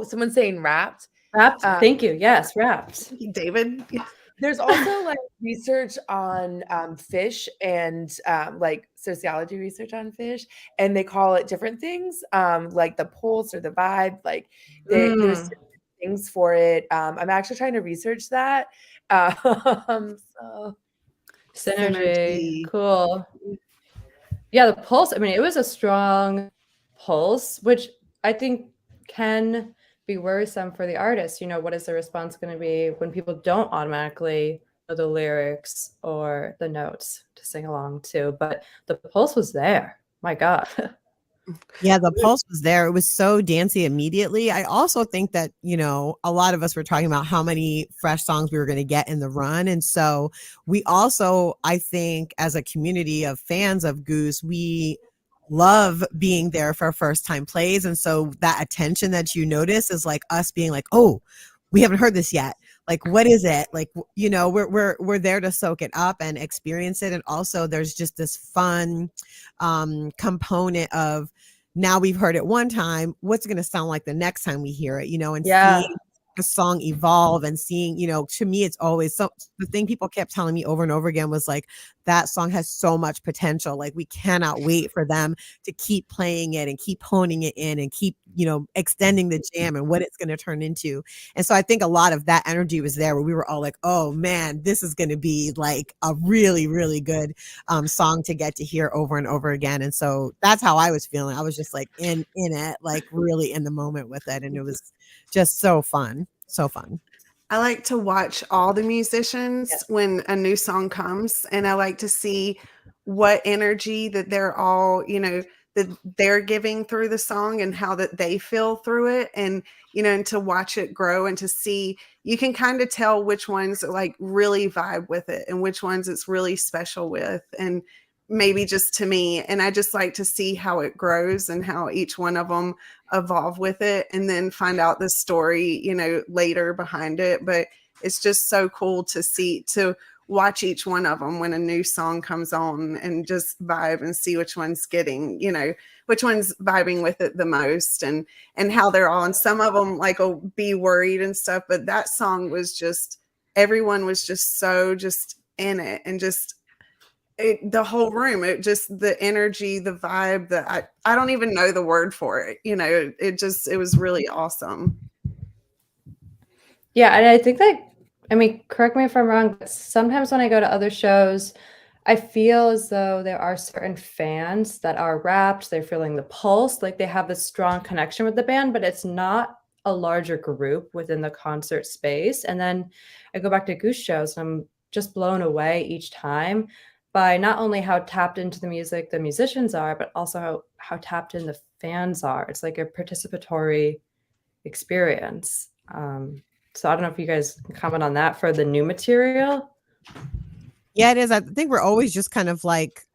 someone's saying Wrapped. Wrapped. Thank you. Yes, Wrapped. David. There's also like research on fish and like sociology research on fish, and they call it different things, like the pulse or the vibe. Like there's things for it. I'm actually trying to research that. So synergy. Cool. Yeah, the pulse. I mean, it was a strong pulse, which I think can be worrisome for the artist. You know, what is the response going to be when people don't automatically know the lyrics or the notes to sing along to? But the pulse was there. My God. Yeah, the pulse was there. It was so dancey immediately. I also think that, you know, a lot of us were talking about how many fresh songs we were going to get in the run. And so we also, I think, as a community of fans of Goose, we love being there for first time plays. And so that attention that you notice is like us being like, oh, we haven't heard this yet. Like, what is it? Like, you know, we're there to soak it up and experience it. And also there's just this fun component of, now we've heard it one time, what's it going to sound like the next time we hear it, you know, and Yeah. seeing a song evolve and seeing, you know, to me, it's always so, the thing people kept telling me over and over again was like, that song has so much potential. Like, we cannot wait for them to keep playing it and keep honing it in and keep, you know, extending the jam and what it's going to turn into. And so I think a lot of that energy was there where we were all like, oh man, this is going to be like a really, really good song to get to hear over and over again. And so that's how I was feeling. I was just like in it, like really in the moment with it. And it was just so fun. So fun. I like to watch all the musicians when a new song comes, and I like to see what energy that they're all, you know, that they're giving through the song and how that they feel through it. And, you know, and to watch it grow and to see, you can kind of tell which ones like really vibe with it and which ones it's really special with. And maybe just to me, and I just like to see how it grows and how each one of them evolve with it, and then find out the story, you know, later behind it. But it's just so cool to see, to watch each one of them when a new song comes on and just vibe and see which one's getting, you know, which one's vibing with it the most, and how they're all. And some of them like will be worried and stuff, but that song was just, everyone was just so just in it, and just the whole room, it just, the energy, the vibe, that I don't even know the word for it, you know, it was really awesome. Yeah, and I think that, I mean, correct me if I'm wrong, but sometimes when I go to other shows, I feel as though there are certain fans that are wrapped, they're feeling the pulse, like they have this strong connection with the band, but it's not a larger group within the concert space. And then I go back to Goose shows and I'm just blown away each time by not only how tapped into the music the musicians are, but also how tapped in the fans are. It's like a participatory experience. So I don't know if you guys can comment on that for the new material. Yeah, it is. I think we're always just kind of like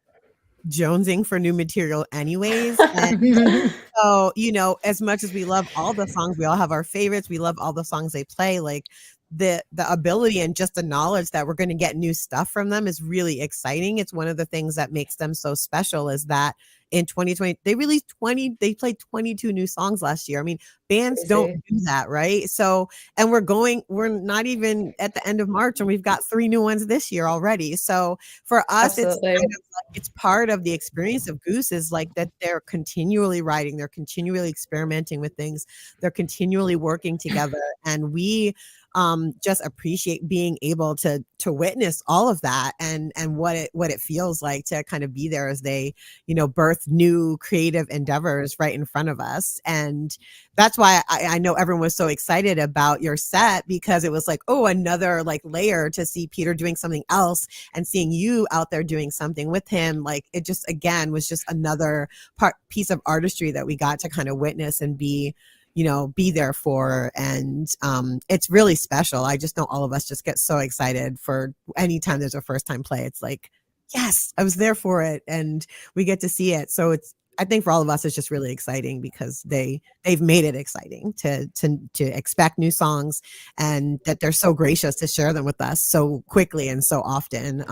jonesing for new material anyways. And so, you know, as much as we love all the songs, we all have our favorites. We love all the songs they play. Like the ability and just the knowledge that we're going to get new stuff from them is really exciting. It's one of the things that makes them so special, is that in 2020 they played 22 new songs last year. I mean, bands don't do that, right? So, and we're not even at the end of March and we've got 3 new ones this year already. So for us, Absolutely. it's kind of like, it's part of the experience of Goose, is like that they're continually writing, they're continually experimenting with things, they're continually working together, and we just appreciate being able to witness all of that, and what it feels like to kind of be there as they, you know, birth new creative endeavors right in front of us. And that's why I know everyone was so excited about your set, because it was like, oh, another like layer to see Peter doing something else and seeing you out there doing something with him. Like, it just, again, was just another piece of artistry that we got to kind of witness and be there for. And it's really special. I just know all of us just get so excited for anytime there's a first time play. It's like, yes, I was there for it, and we get to see it. So I think for all of us, it's just really exciting, because they've made it exciting to expect new songs, and that they're so gracious to share them with us so quickly and so often.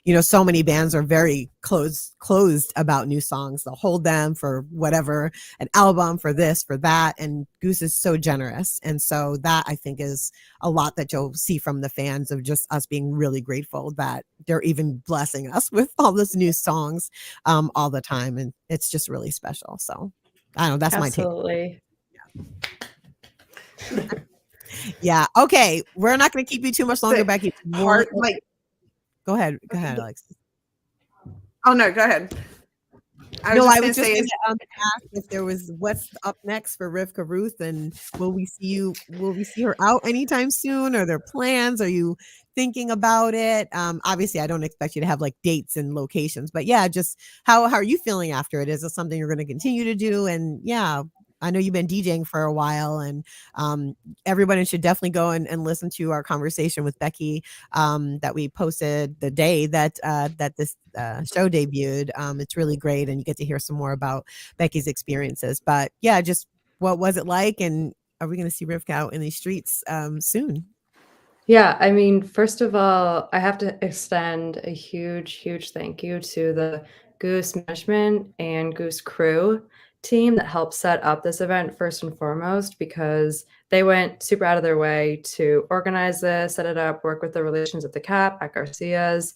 You know, so many bands are very closed about new songs. They'll hold them for whatever, an album, for this, for that. And Goose is so generous. And so that, I think, is a lot that you'll see from the fans, of just us being really grateful that they're even blessing us with all these new songs all the time. And it's just really special. So I don't know, that's Absolutely. my take. Yeah. Okay. We're not going to keep you too much longer, Becky. Go ahead, Alex. Oh no, go ahead. I was No, just I gonna was just say, going is to ask if there was what's up next for Rivka Ruth, and will we see her out anytime soon? Are there plans? Are you thinking about it? Obviously, I don't expect you to have like dates and locations, but yeah, just how are you feeling after it? Is it something you're going to continue to do? And yeah, I know you've been DJing for a while, and everybody should definitely go and listen to our conversation with Becky that we posted the day that this show debuted. It's really great, and you get to hear some more about Becky's experiences. But yeah, just what was it like, and are we going to see Rivka out in these streets soon? Yeah, I mean, first of all, I have to extend a huge, huge thank you to the Goose management and Goose crew team that helped set up this event first and foremost, because they went super out of their way to organize this, set it up, work with the relations at the CAP, at Garcia's.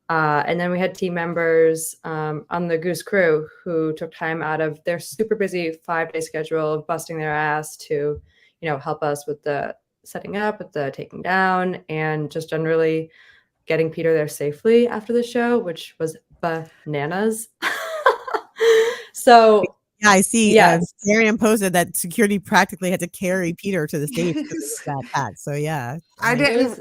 And then we had team members on the Goose crew who took time out of their super busy 5-day schedule, busting their ass to, help us with the setting up, with the taking down, and just generally getting Peter there safely after the show, which was bananas. So Yeah, I see. yes, Marion posted that security practically had to carry Peter to the stage because of that packed. So yeah, I didn't.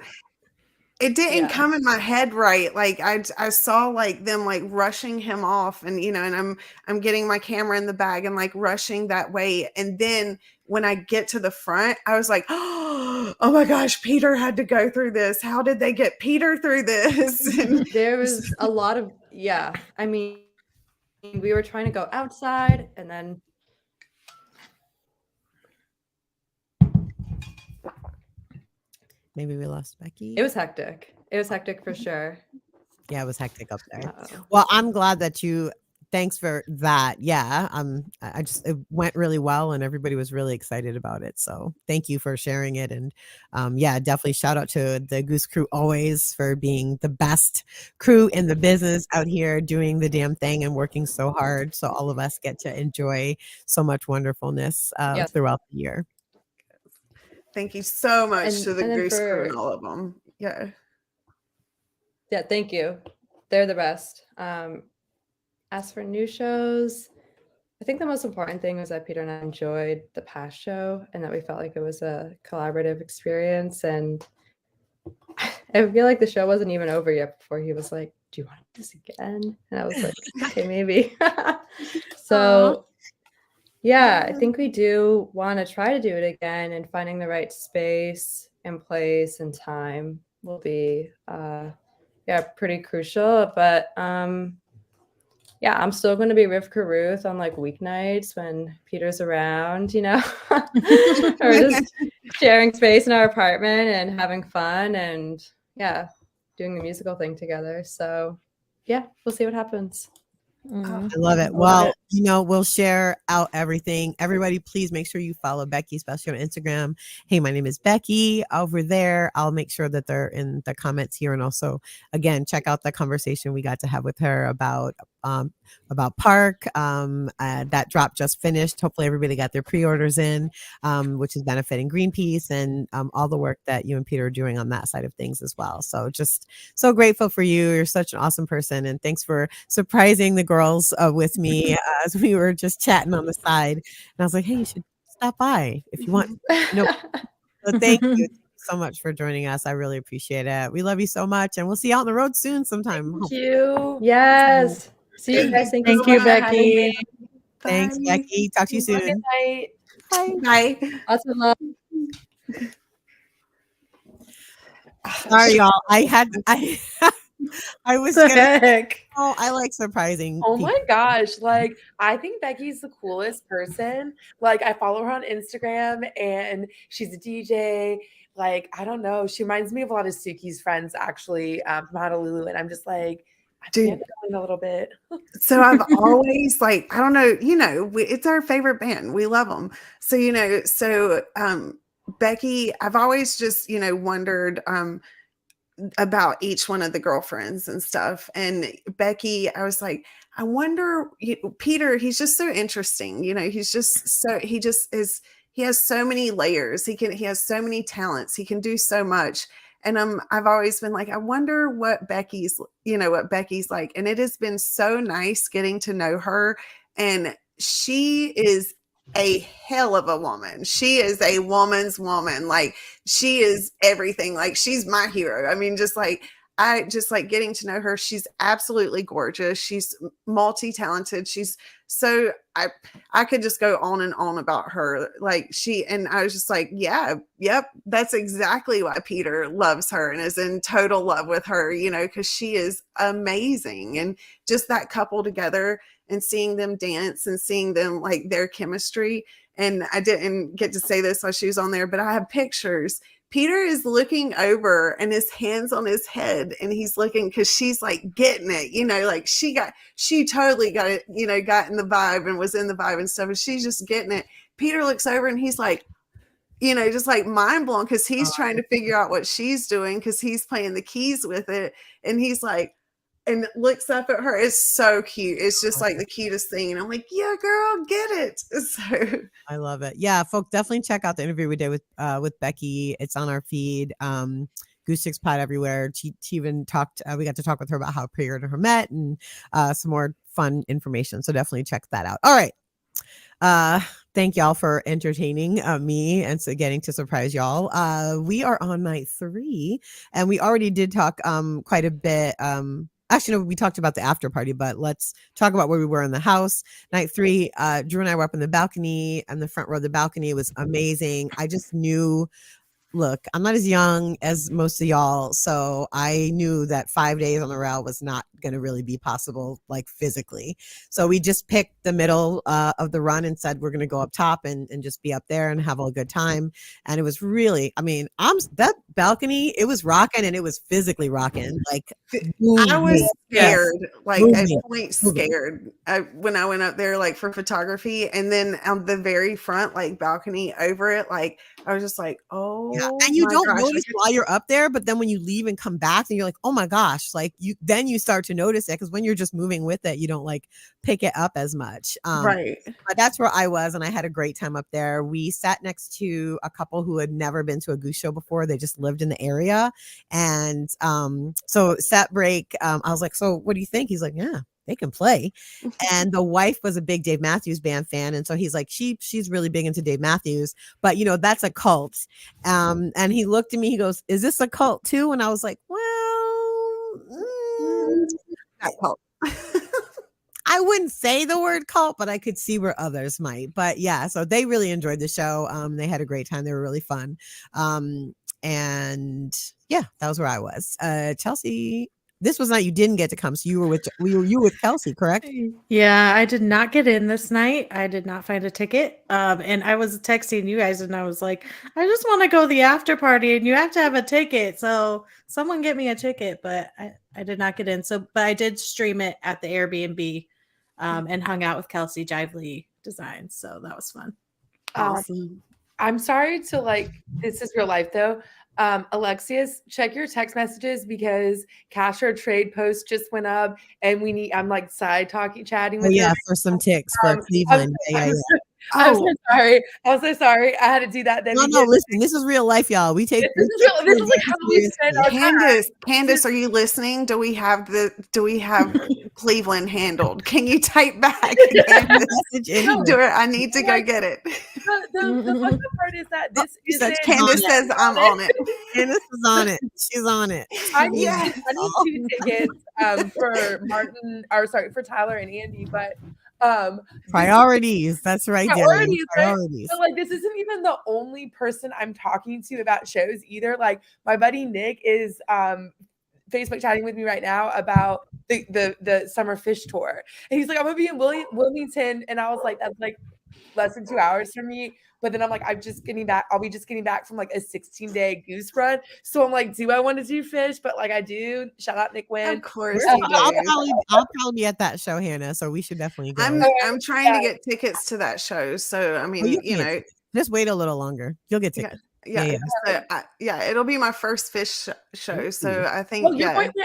It didn't yeah. come in my head right. Like I saw like them like rushing him off, and and I'm getting my camera in the bag and like rushing that way. And then when I get to the front, I was like, oh my gosh, Peter had to go through this. How did they get Peter through this? And There was a lot of, I mean, we were trying to go outside, and then maybe we lost Becky. it was hectic. It was hectic for sure. Yeah, it was hectic up there. Uh-oh. Well, I'm glad that thanks for that. Yeah. It went really well, and everybody was really excited about it. So thank you for sharing it. And yeah, definitely shout out to the Goose crew always for being the best crew in the business out here doing the damn thing and working so hard. So all of us get to enjoy so much wonderfulness Yes. throughout the year. thank you so much to the and then Goose crew and all of them. Yeah. Yeah, thank you. They're the best. As for new shows, I think the most important thing was that Peter and I enjoyed the past show and that we felt like it was a collaborative experience. And I feel like the show wasn't even over yet before he was like, do you want to do this again? And I was like, okay, maybe. So yeah, I think we do want to try to do it again, and finding the right space and place and time will be pretty crucial. But yeah, I'm still going to be Rivka Ruth on like weeknights when Peter's around, or just sharing space in our apartment and having fun and doing the musical thing together. So yeah, we'll see what happens. I love it. Well, we'll share out everything. Everybody, please make sure you follow Becky, especially on Instagram. Hey, my name is Becky over there. I'll make sure that they're in the comments here. And also, again, check out the conversation we got to have with her about Park. That drop just finished. Hopefully everybody got their pre-orders in, which is benefiting Greenpeace and all the work that you and Peter are doing on that side of things as well. So just so grateful for you. You're such an awesome person. And thanks for surprising the girls with me as we were just chatting on the side. And I was like, hey, you should stop by if you want. So thank you so much for joining us. I really appreciate it. We love you so much. And we'll see you out on the road soon sometime. Thank you. Yes. See you guys. Thank you, Becky. Thanks, Becky. Talk to you soon. Good night. Bye. Lots of love. Sorry, y'all. I was The gonna. heck? Oh, I like surprising. Oh people. my gosh. Like, I think Becky's the coolest person. Like, I follow her on Instagram and she's a DJ. Like, I don't know. She reminds me of a lot of Suki's friends, actually, from Honolulu. And I'm just like, I'm Dude. feeling a little bit. So I've always like, I don't know, it's our favorite band. We love them. So, Becky, I've always just, wondered, about each one of the girlfriends and stuff. And Becky, I was like, I wonder, Peter, he's just so interesting. He's just so, he just is, he has so many layers. He has so many talents. He can do so much. And I've always been like, I wonder what Becky's like. And it has been so nice getting to know her. And she is a hell of a woman. She is a woman's woman. Like, she is everything. Like, she's my hero. I mean, I just like getting to know her. She's absolutely gorgeous. She's multi-talented. So I could just go on and on about her. Like, and I was just like, yeah, yep, that's exactly why Peter loves her and is in total love with her, because she is amazing. And just that couple together and seeing them dance and seeing them, like, their chemistry. And I didn't get to say this while she was on there, but I have pictures. Peter is looking over and his hands on his head, and he's looking because she's like getting it, like she totally got it, got in the vibe and was in the vibe and stuff. And she's just getting it. Peter looks over and he's like, just like mind blown because he's trying to figure out what she's doing because he's playing the keys with it. And he's like, and looks up at her. It's so cute. It's just like the cutest thing. And I'm like, yeah, girl, get it. So I love it. Yeah, folks, definitely check out the interview we did with Becky. It's on our feed. Goose Chicks Pod everywhere. She even talked. We got to talk with her about how Peter and her met and some more fun information. So definitely check that out. All right. Thank y'all for entertaining me and so getting to surprise y'all. We are on night 3, and we already did talk quite a bit. Actually, no, we talked about the after party, but let's talk about where we were in the house. Night 3, Drew and I were up in the balcony, and the front row of the balcony. It was amazing. I just knew, look, I'm not as young as most of y'all, so I knew that 5 days on the rail was not going to really be possible, like physically. So we just picked the middle of the run and said we're going to go up top and just be up there and have a good time. And it was really, I mean, that balcony, it was rocking, and it was physically rocking. Like, I was scared, like at point Movement. scared when I went up there, like for photography. And then on the very front, like balcony over it, like I was just like, oh, yeah. And you my don't gosh. notice while you're up there, but then when you leave and come back, and you're like, oh my gosh, like then you start to notice it, because when you're just moving with it, you don't like pick it up as much. Right. But that's where I was, and I had a great time up there. We sat next to a couple who had never been to a Goose show before. They just lived in the area. And so set break, I was like, so what do you think? He's like, yeah, they can play. And the wife was a big Dave Matthews Band fan. And so he's like, she's really big into Dave Matthews, but that's a cult. And he looked at me, he goes, is this a cult too? And I was like, well, Not cult. I wouldn't say the word cult, but I could see where others might. But yeah, so they really enjoyed the show. They had a great time. They were really fun. And yeah, that was where I was. Chelsea, this was not, you didn't get to come. So you were with Kelsey, correct? Yeah, I did not get in this night. I did not find a ticket. And I was texting you guys and I was like, I just want to go to the after party and you have to have a ticket. So someone get me a ticket, but I did not get in. So, but I did stream it at the Airbnb and hung out with Kelsey Jively Designs. So that was fun. Awesome. I'm sorry to this is real life though. Alexius, check your text messages because Castro trade post just went up and I'm like chatting with yeah, her. for some ticks for Cleveland. I'm so sorry. I'm so sorry. I had to do that. Then no, listen, this is real life, y'all. We take this is like how we spend our time. Candace, are you listening? Do we have Cleveland handled? Can you type back? I need to go get it. The fucked up part is that this is Candace says I'm on it. Candace is on it. She's on it. I need 2 tickets for Tyler and Andy, but priorities. That's right. Priorities. So this isn't even the only person I'm talking to about shows either. Like my buddy Nick is Facebook chatting with me right now about the summer fish tour, and he's like, I'm gonna be in Wilmington, and I was like, that's like less than 2 hours from me. But then I'm like, I'll be just getting back from like a 16-day Goose run. So I'm like, do I want to do fish? But like I do. Shout out Nick Wynn. Of course I'll probably be at that show, Hannah. So we should definitely go. I'm trying to get tickets to that show. So I mean, just wait a little longer. You'll get tickets. Yeah. It'll be my first fish show. So I think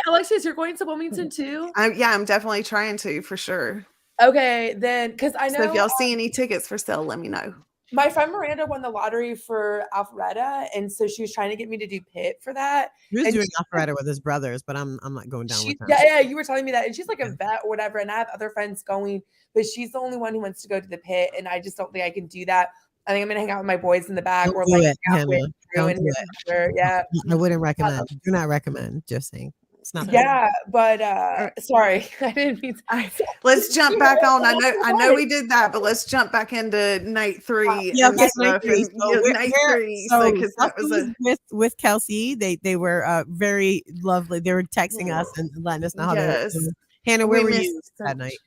Alexius, you're going to Wilmington too? I'm definitely trying to for sure. Okay, then because I know so if y'all see any tickets for sale, let me know. My friend Miranda won the lottery for Alpharetta, and so she was trying to get me to do Pitt for that. He was And doing Alpharetta with his brothers, but I'm not going down with them. Yeah, you were telling me that. And she's like a vet or whatever. And I have other friends going, but she's the only one who wants to go to the Pitt. And I just don't think I can do that. I think I'm gonna hang out with my boys in the back Don't or do like it, hang out with Hannah. Drew Don't and do his it. sister. Yeah. I wouldn't recommend. Do not recommend. Just saying. It's not. Yeah, but sorry, I didn't mean to. Let's jump back on. I know we did that, but let's jump back into night 3. Yeah, and okay, stuff. night 3. And, So night we're- 3. So because that was with Kelsey. They were very lovely. They were texting us and letting us know how they were yes. doing. Hannah, We where were missed you so that much. night?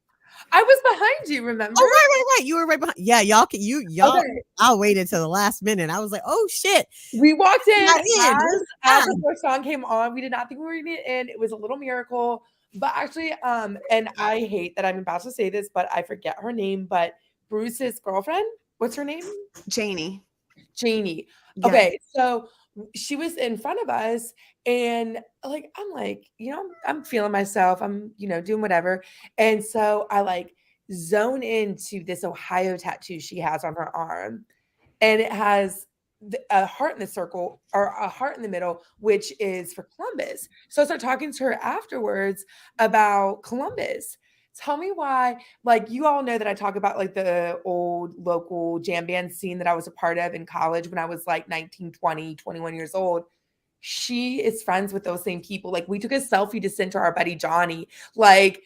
I was behind you, remember? Oh, right. You were right behind. Yeah, y'all. Okay. I waited till the last minute. I was like, oh shit. We walked in Got in. as the first song came on. We did not think we were gonna get in. It was a little miracle. But actually, and I hate that I'm about to say this, but I forget her name. But Bruce's girlfriend, what's her name? Janie. Janie. Yeah. Okay, so she was in front of us, and like I'm like, I'm feeling myself. I'm, doing whatever. And so I like zone into this Ohio tattoo she has on her arm, and it has a heart in the circle or a heart in the middle, which is for Columbus. So I start talking to her afterwards about Columbus. Tell me why, like, you all know that I talk about like the old local jam band scene that I was a part of in college when I was like 19, 20, 21 years old. She is friends with those same people. Like, we took a selfie to send to our buddy Johnny. Like,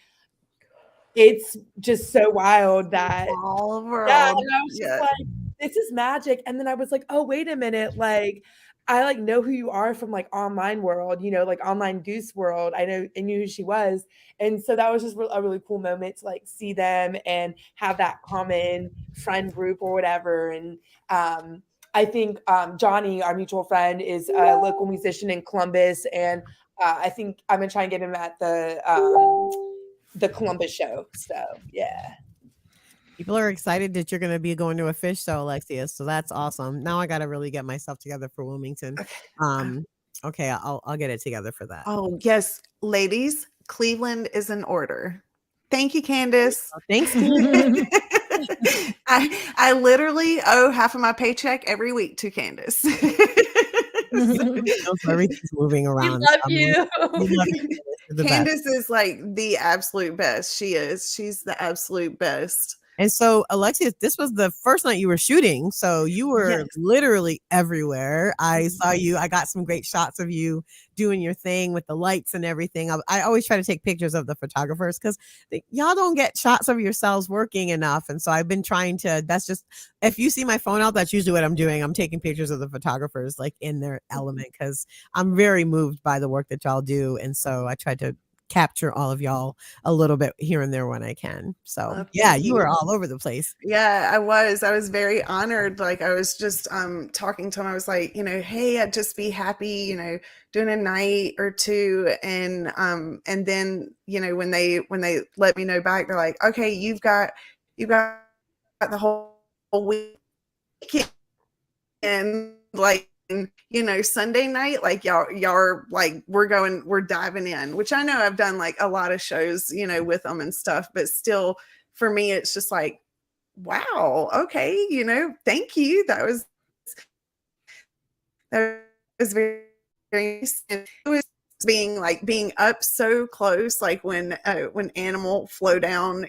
it's just so wild that All world. yeah, and I was just like, this is magic. And then I was like, oh, wait a minute. Like, I like know who you are from like online world, like online Goose world. I knew who she was. And so that was just a really cool moment to like see them and have that common friend group or whatever. And I think Johnny, our mutual friend, is a local musician in Columbus. And I think I'm gonna try and get him at the Columbus show. So yeah. People are excited that you're going to be going to a fish show, Alexia. So that's awesome. Now I got to really get myself together for Wilmington. Okay, I'll get it together for that. Oh yes, ladies, Cleveland is in order. Thank you, Candace. Thanks. I literally owe half of my paycheck every week to Candace. Everything's moving around. We love you. Candace is like the absolute best. She is. She's the absolute best. And so, Alexia, this was the first night you were shooting. So you were literally everywhere. I saw you. I got some great shots of you doing your thing with the lights and everything. I always try to take pictures of the photographers because y'all don't get shots of yourselves working enough. And so I've been trying to, that's just, if you see my phone out, that's usually what I'm doing. I'm taking pictures of the photographers like in their element because I'm very moved by the work that y'all do. And so I try to capture all of y'all a little bit here and there when I can. So yeah, you were all over the place. Yeah, I was very honored. Like I was just talking to him. I was like, hey, I'd just be happy, doing a night or two. And then, when they let me know back, they're like, okay, you've got the whole week and like, Sunday night, like y'all are like, we're diving in, which I know I've done like a lot of shows, with them and stuff, but still for me, it's just like, wow, okay, thank you. That was very, very nice. And it was being up so close, like when Animal Flow Down,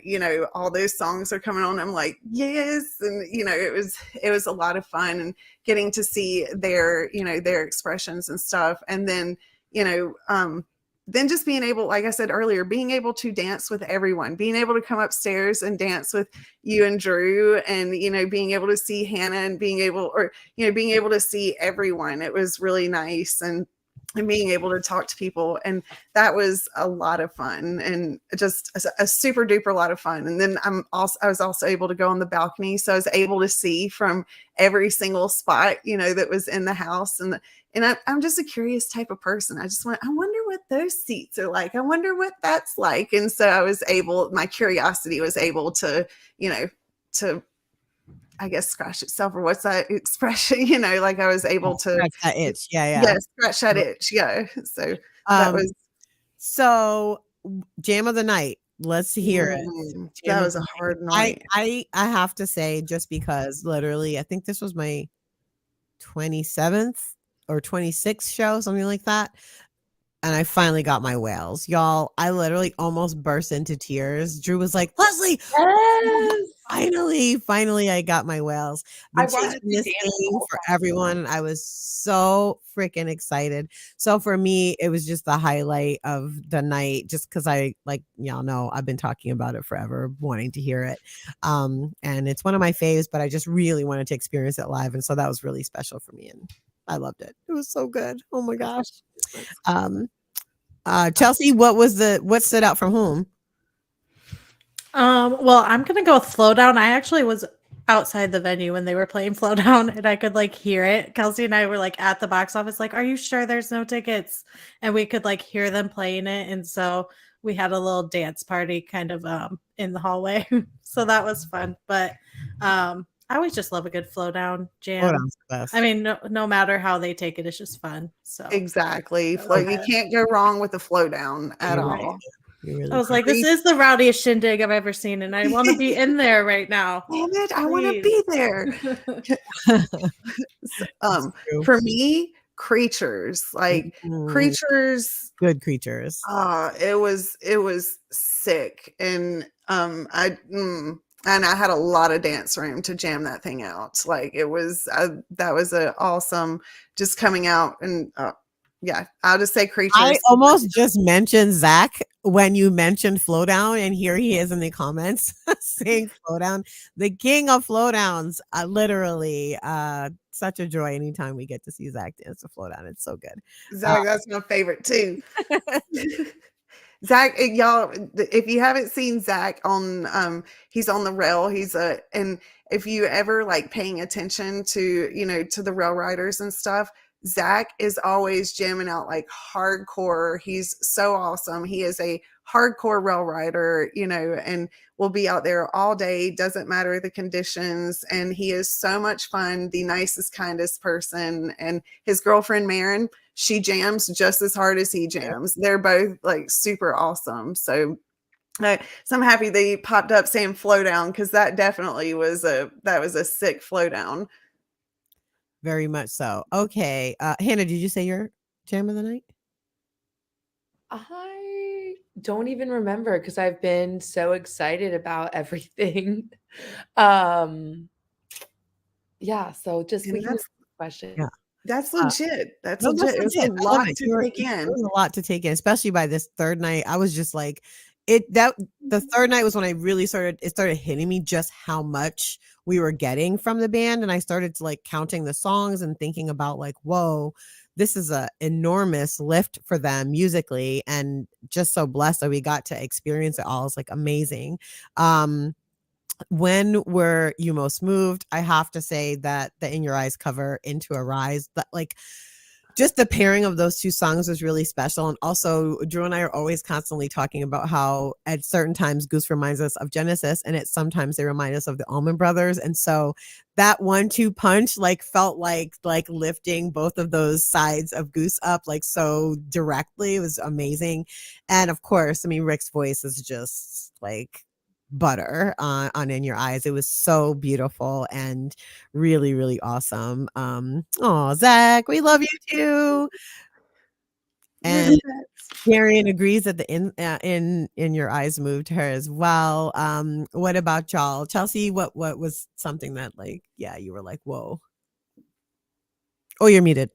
all those songs are coming on, I'm like, yes. And it was a lot of fun and getting to see their expressions and stuff. And then then just being able, like I said earlier, being able to dance with everyone, being able to come upstairs and dance with you and Drew, and being able to see Hannah and being able to see everyone. It was really nice. And being able to talk to people, and that was a lot of fun, and just a super duper lot of fun. And then I was also able to go on the balcony, so I was able to see from every single spot that was in the house. And I'm just a curious type of person. I wonder what those seats are like. I wonder what that's like. And so my curiosity was able to to I guess scratch itself, or what's that expression? Like I was able to scratch that itch. Yeah. Scratch that itch. Yeah. So that was so jam of the night. Let's hear it. That was a hard night. I have to say, just because literally, I think this was my 27th or 26th show, something like that. And I finally got my whales. Y'all, I literally almost burst into tears. Drew was like, Leslie, Yes. finally, I got my whales. I Been wanted chasing to this dance the thing whole for time. everyone. I was so freaking excited. So for me, it was just the highlight of the night, just because I, like y'all know, I've been talking about it forever, wanting to hear it. And it's one of my faves, but I just really wanted to experience it live. And so that was really special for me. And I loved it. It was so good. Oh my gosh. Chelsea, what stood out from whom? Well, I'm gonna go with Flow Down. I actually was outside the venue when they were playing Flow Down, and I could like hear it. Kelsey and I were like at the box office, like, "Are you sure there's no tickets?" And we could like hear them playing it, and so we had a little dance party kind of in the hallway. So that was fun. But I always just love a good Flow Down jam. Flow Down's the best. I mean, no matter how they take it, it's just fun. So Exactly. You can't go wrong with the flow down at You're all. really I was can. like, this is the rowdiest shindig I've ever seen, and I want to be in there right now. Damn it, I want to Please. be there. True. For me, creatures, like creatures, Good creatures. it was sick. And I had a lot of dance room to jam that thing out. Like it was that was a awesome just coming out. And yeah, I'll just say creatures. I almost just mentioned Zach when you mentioned Flow Down, and here he is in the comments saying Flow Down, the king of flow downs. Literally, such a joy anytime we get to see Zach dance to Flow Down. It's so good. Zach, that's my favorite too. Zach, y'all, if you haven't seen Zach on, he's on the rail. And if you ever like paying attention to, to the rail riders and stuff, Zach is always jamming out like hardcore. He's so awesome. He is a hardcore rail rider, and will be out there all day. Doesn't matter the conditions. And he is so much fun, the nicest, kindest person. And his girlfriend, Marin, she jams just as hard as he jams. They're both like super awesome. So I'm happy they popped up saying Flow Down, because that definitely was a sick flow down. Very much so. Okay. Hannah, did you say your jam of the night? I don't even remember because I've been so excited about everything. Yeah, so just And we can that's- question. Yeah. That's legit. That's No, legit. It was a legit. I love lot it. to take in. It was a lot to take in, especially by this third night. I was just like, the third night was when I really started hitting me just how much we were getting from the band. And I started to like counting the songs and thinking about like, whoa, this is a enormous lift for them musically, and just so blessed that we got to experience it all. It's like amazing. When were you most moved? I have to say that the In Your Eyes cover, Into a Rise, that like just the pairing of those two songs was really special. And also Drew and I are always constantly talking about how at certain times Goose reminds us of Genesis, and sometimes they remind us of the Allman Brothers. And so that 1-2 punch like felt like lifting both of those sides of Goose up like so directly. It was amazing. And of course, I mean, Rick's voice is just like butter on In Your Eyes. It was so beautiful and really, really awesome. Oh, Zach, we love you too. And Darian agrees that the in Your Eyes moved her as well. What about y'all? Chelsea, what was something that like, yeah, you were like, whoa. Oh, you're muted.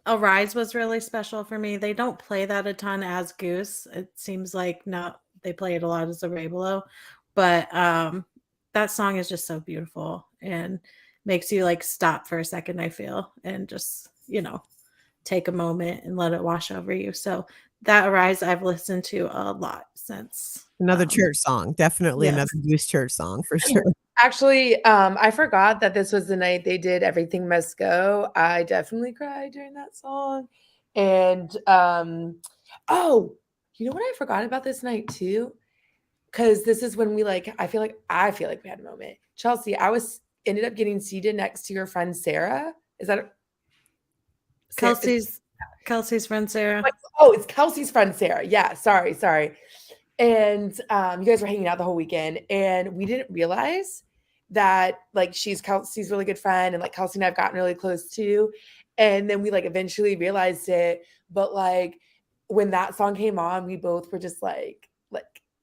Arise was really special for me. They don't play that a ton as Goose. It seems like they play it a lot as a Ray Below, but that song is just so beautiful and makes you like stop for a second, I feel, and just, take a moment and let it wash over you. So that Arise I've listened to a lot since. Another church song, definitely yes. another Goose church song for sure. Actually, I forgot that this was the night they did Everything Must Go. I definitely cried during that song. And oh, you know what I forgot about this night too? Because this is when we I feel like we had a moment. Chelsea, I ended up getting seated next to your friend Sarah. Is that Kelsey's Kelsey's friend Sarah. Oh, it's Kelsey's friend Sarah. Yeah, sorry. And you guys were hanging out the whole weekend, and we didn't realize that like she's Kelsey's really good friend, and like Kelsey and I've gotten really close too. And then we like eventually realized it. But like when that song came on, we both were just like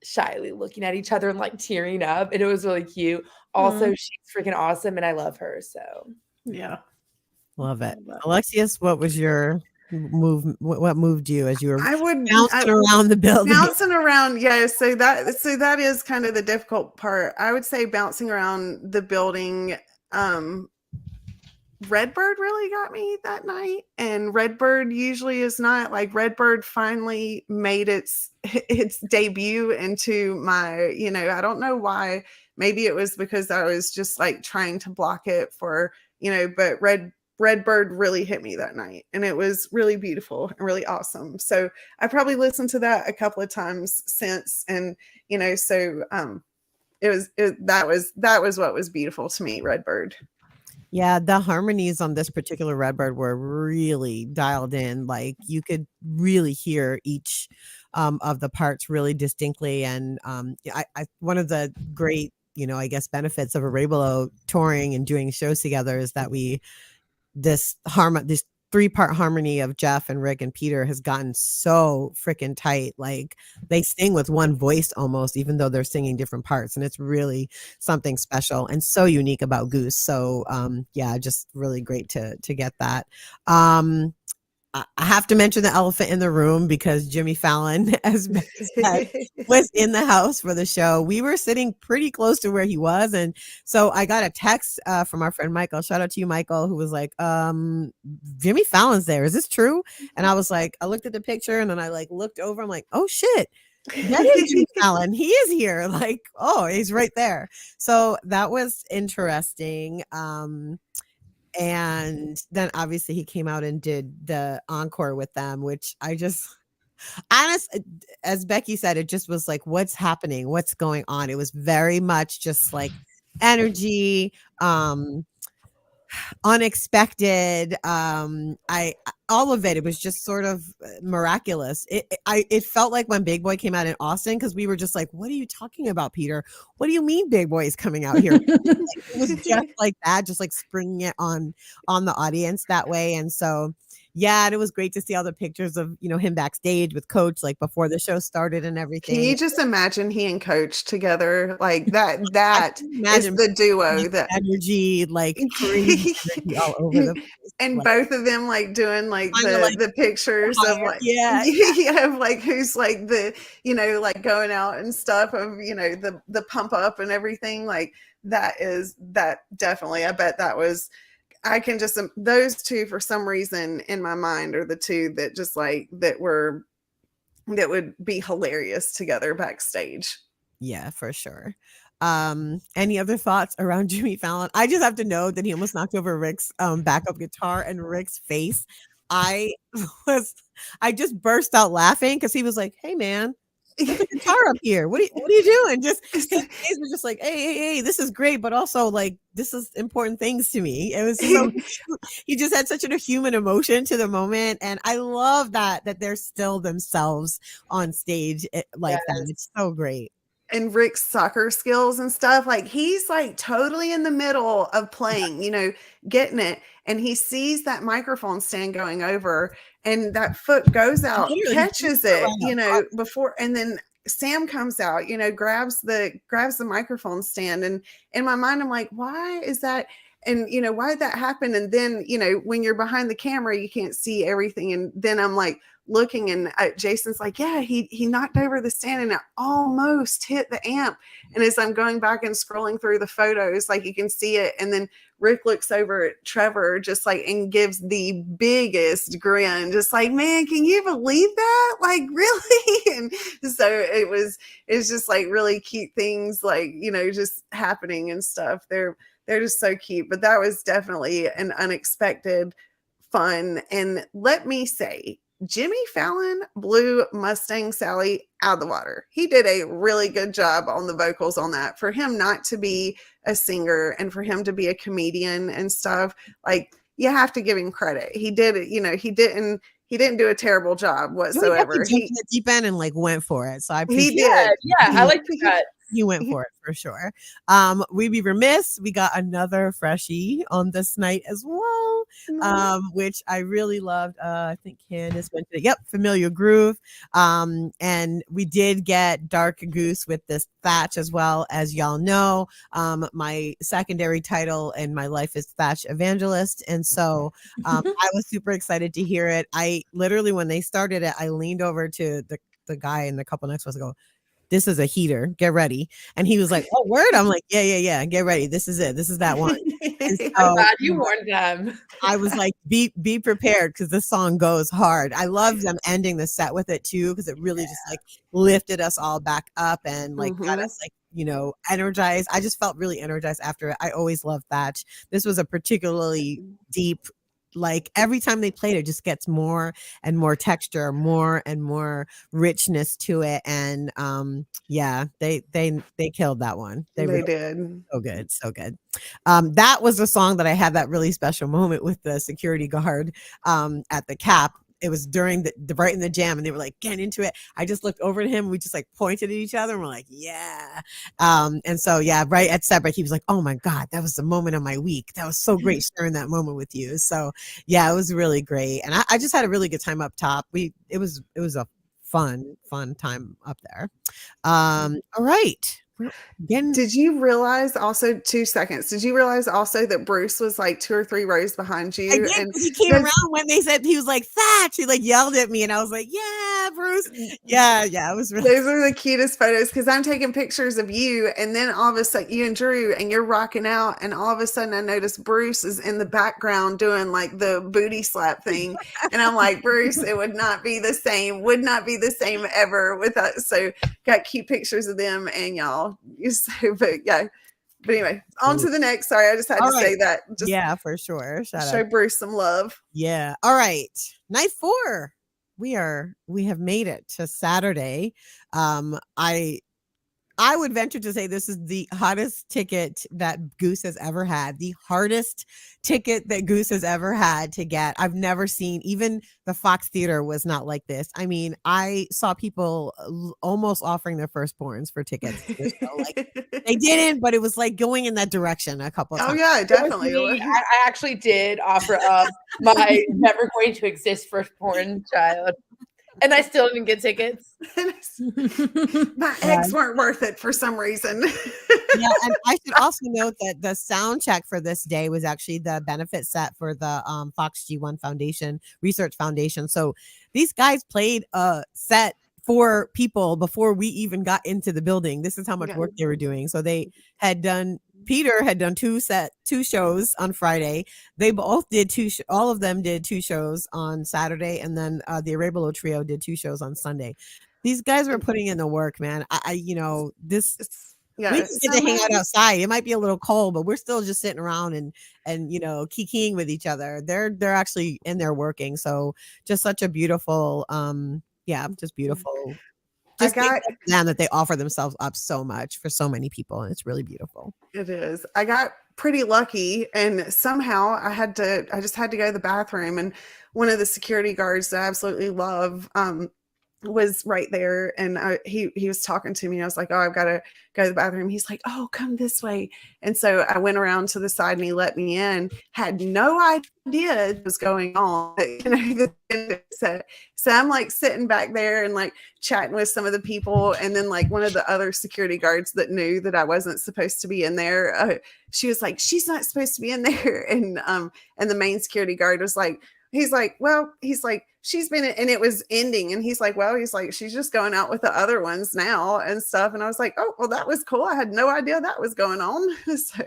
shyly looking at each other and like tearing up, and it was really cute. Also, she's freaking awesome, and I love her. So Yeah, love it. Alexius, what was your move? What moved you as you were bouncing around the building? Bouncing around, yeah. So that is kind of the difficult part. I would say bouncing around the building. Redbird really got me that night, and Redbird usually is not. Like Redbird finally made its debut into my, I don't know why. Maybe it was because I was just like trying to block it for, but Redbird really hit me that night, and it was really beautiful and really awesome. So I probably listened to that a couple of times since, and so that was what was beautiful to me, Redbird. Yeah, the harmonies on this particular Redbird were really dialed in. Like you could really hear each of the parts really distinctly. And I one of the great, I guess benefits of a Rainbow touring and doing shows together is that this 3-part harmony of Jeff and Rick and Peter has gotten so freaking tight. Like they sing with one voice almost, even though they're singing different parts. And it's really something special and so unique about Goose. So yeah, just really great to get that. I have to mention the elephant in the room because Jimmy Fallon, as Becky said, was in the house for the show. We were sitting pretty close to where he was. And so I got a text from our friend Michael. Shout out to you, Michael, who was like, Jimmy Fallon's there. Is this true? And I was like, I looked at the picture and then I like looked over. I'm like, oh shit. That is Jimmy Fallon. He is here. Like, oh, he's right there. So that was interesting. And then obviously he came out and did the encore with them, which I just as Becky said, it just was like, what's happening? What's going on? It was very much just like energy, unexpected. All of it was just sort of miraculous. It felt like when Big Boy came out in Austin, because we were just like, what are you talking about, Peter? What do you mean Big Boy is coming out here? It was just like that, just like springing it on the audience that way. And so yeah, and it was great to see all the pictures of him backstage with Coach, like before the show started and everything. Can you just imagine he and Coach together like that? That is the duo, that energy, like crazy energy all over the place. And like, both of them like doing like the pictures of like of like who's like the like going out and stuff of the pump up and everything. Like that definitely, I bet that was. I can just, those two for some reason in my mind are the two that just like that would be hilarious together backstage. Yeah, for sure. Any other thoughts around Jimmy Fallon? I just have to know that he almost knocked over Rick's backup guitar, and Rick's face. I just burst out laughing because he was like, hey man, put the guitar up here. What are you doing? Just his face was just like, hey, this is great, but also like this is important things to me. It was so he just had such a human emotion to the moment, and I love that they're still themselves on stage like that. It's so great. And Rick's soccer skills and stuff, like he's like totally in the middle of playing, getting it, and he sees that microphone stand going over, and that foot goes out, catches it, before, and then Sam comes out, grabs the microphone stand, and in my mind I'm like, why is that? And why did that happen? And then when you're behind the camera you can't see everything, and then I'm like looking, and Jason's like, yeah, he knocked over the stand and it almost hit the amp. And as I'm going back and scrolling through the photos, like you can see it, and then Rick looks over at Trevor just like and gives the biggest grin, just like, man, can you believe that? Like really? And so it's just like really cute things, like just happening and stuff. They're just so cute. But that was definitely an unexpected fun. And let me say, Jimmy Fallon blew Mustang Sally out of the water. He did a really good job on the vocals on that. For him not to be a singer and for him to be a comedian and stuff, like you have to give him credit. He did it, he he didn't do a terrible job No, he whatsoever. jumped in the deep end and like went for it. So I He appreciate did. Yeah, I like that. he went for it for sure. We'd be remiss. We got another freshie on this night as well, which I really loved. I think Candace mentioned it. Yep, Familiar Groove. And we did get Dark Goose with this Thatch as well, as y'all know. My secondary title in my life is Thatch Evangelist, and so I was super excited to hear it. I literally, when they started it, I leaned over to the guy in the couple next to us and go, "This is a heater. Get ready." And he was like, "Oh, word." I'm like, yeah. Get ready. This is it. This is that one. And so, I'm glad you warned them. I was like, be prepared, because this song goes hard. I love them ending the set with it too, because it really just like lifted us all back up and like got us like, energized. I just felt really energized after it. I always love Thatch. This was a particularly deep, like every time they played it just gets more and more texture, more and more richness to it. And they killed that one. They really did. so good. That was the song that I had that really special moment with the security guard at the Cap. It was during the right in the jam, and they were like getting into it. I just looked over to him. We just like pointed at each other and we're like, yeah. And so, right at set break, he was like, "Oh my God, that was the moment of my week. That was so great sharing that moment with you." So yeah, it was really great. And I just had a really good time up top. It was a fun time up there. All right. Did you realize also 2 seconds? Did you realize also that Bruce was like 2 or 3 rows behind you? I did, and he came around when they said, he was like, "Thatch." He like yelled at me, and I was like, "Yeah, Bruce." Yeah. It was really. Those are the cutest photos, because I'm taking pictures of you, and then all of a sudden you and Drew, and you're rocking out, and all of a sudden I notice Bruce is in the background doing like the booty slap thing, and I'm like, Bruce, it would not be the same ever without. So got cute pictures of them and y'all. But anyway, on to the next. Sorry, I just had to say that. Just for sure. Show Bruce some love. Yeah. All right. Night 4. We have made it to Saturday. I would venture to say this is the hottest ticket that Goose has ever had, the hardest ticket that Goose has ever had to get. I've never seen, even the Fox Theater was not like this. I mean, I saw people almost offering their firstborns for tickets. Like, they didn't, but it was like going in that direction a couple of times. Oh yeah, definitely. I actually did offer up my never going to exist firstborn child. And I still didn't get tickets. My eggs weren't worth it for some reason. And I should also note that the sound check for this day was actually the benefit set for the Fox G1 Foundation, Research Foundation. So these guys played a set for people before we even got into the building. This is how much work they were doing. So they had done. Peter had done 2 shows on Friday. They both did all of them did 2 shows on Saturday, and then the Arabolo Trio did 2 shows on Sunday. These guys were putting in the work, man. We just get to hang out outside. It might be a little cold, but we're still just sitting around and kikiing with each other. They're actually in there working. So just such a beautiful, just beautiful. Just them that they offer themselves up so much for so many people, and it's really beautiful. It is. I got pretty lucky, and somehow I just had to go to the bathroom, and one of the security guards that I absolutely love was right there, and he was talking to me. I was like, "Oh, I've got to go to the bathroom." He's like, "Oh, come this way." And so I went around to the side, and he let me in. Had no idea what was going on. So I'm like sitting back there and like chatting with some of the people, and then like one of the other security guards that knew that I wasn't supposed to be in there, she was like, "She's not supposed to be in there," and the main security guard was like, he's like, "She's been," and it was ending, and he's like, "She's just going out with the other ones now and stuff." And I was like, "Oh, well, that was cool. I had no idea that was going on." So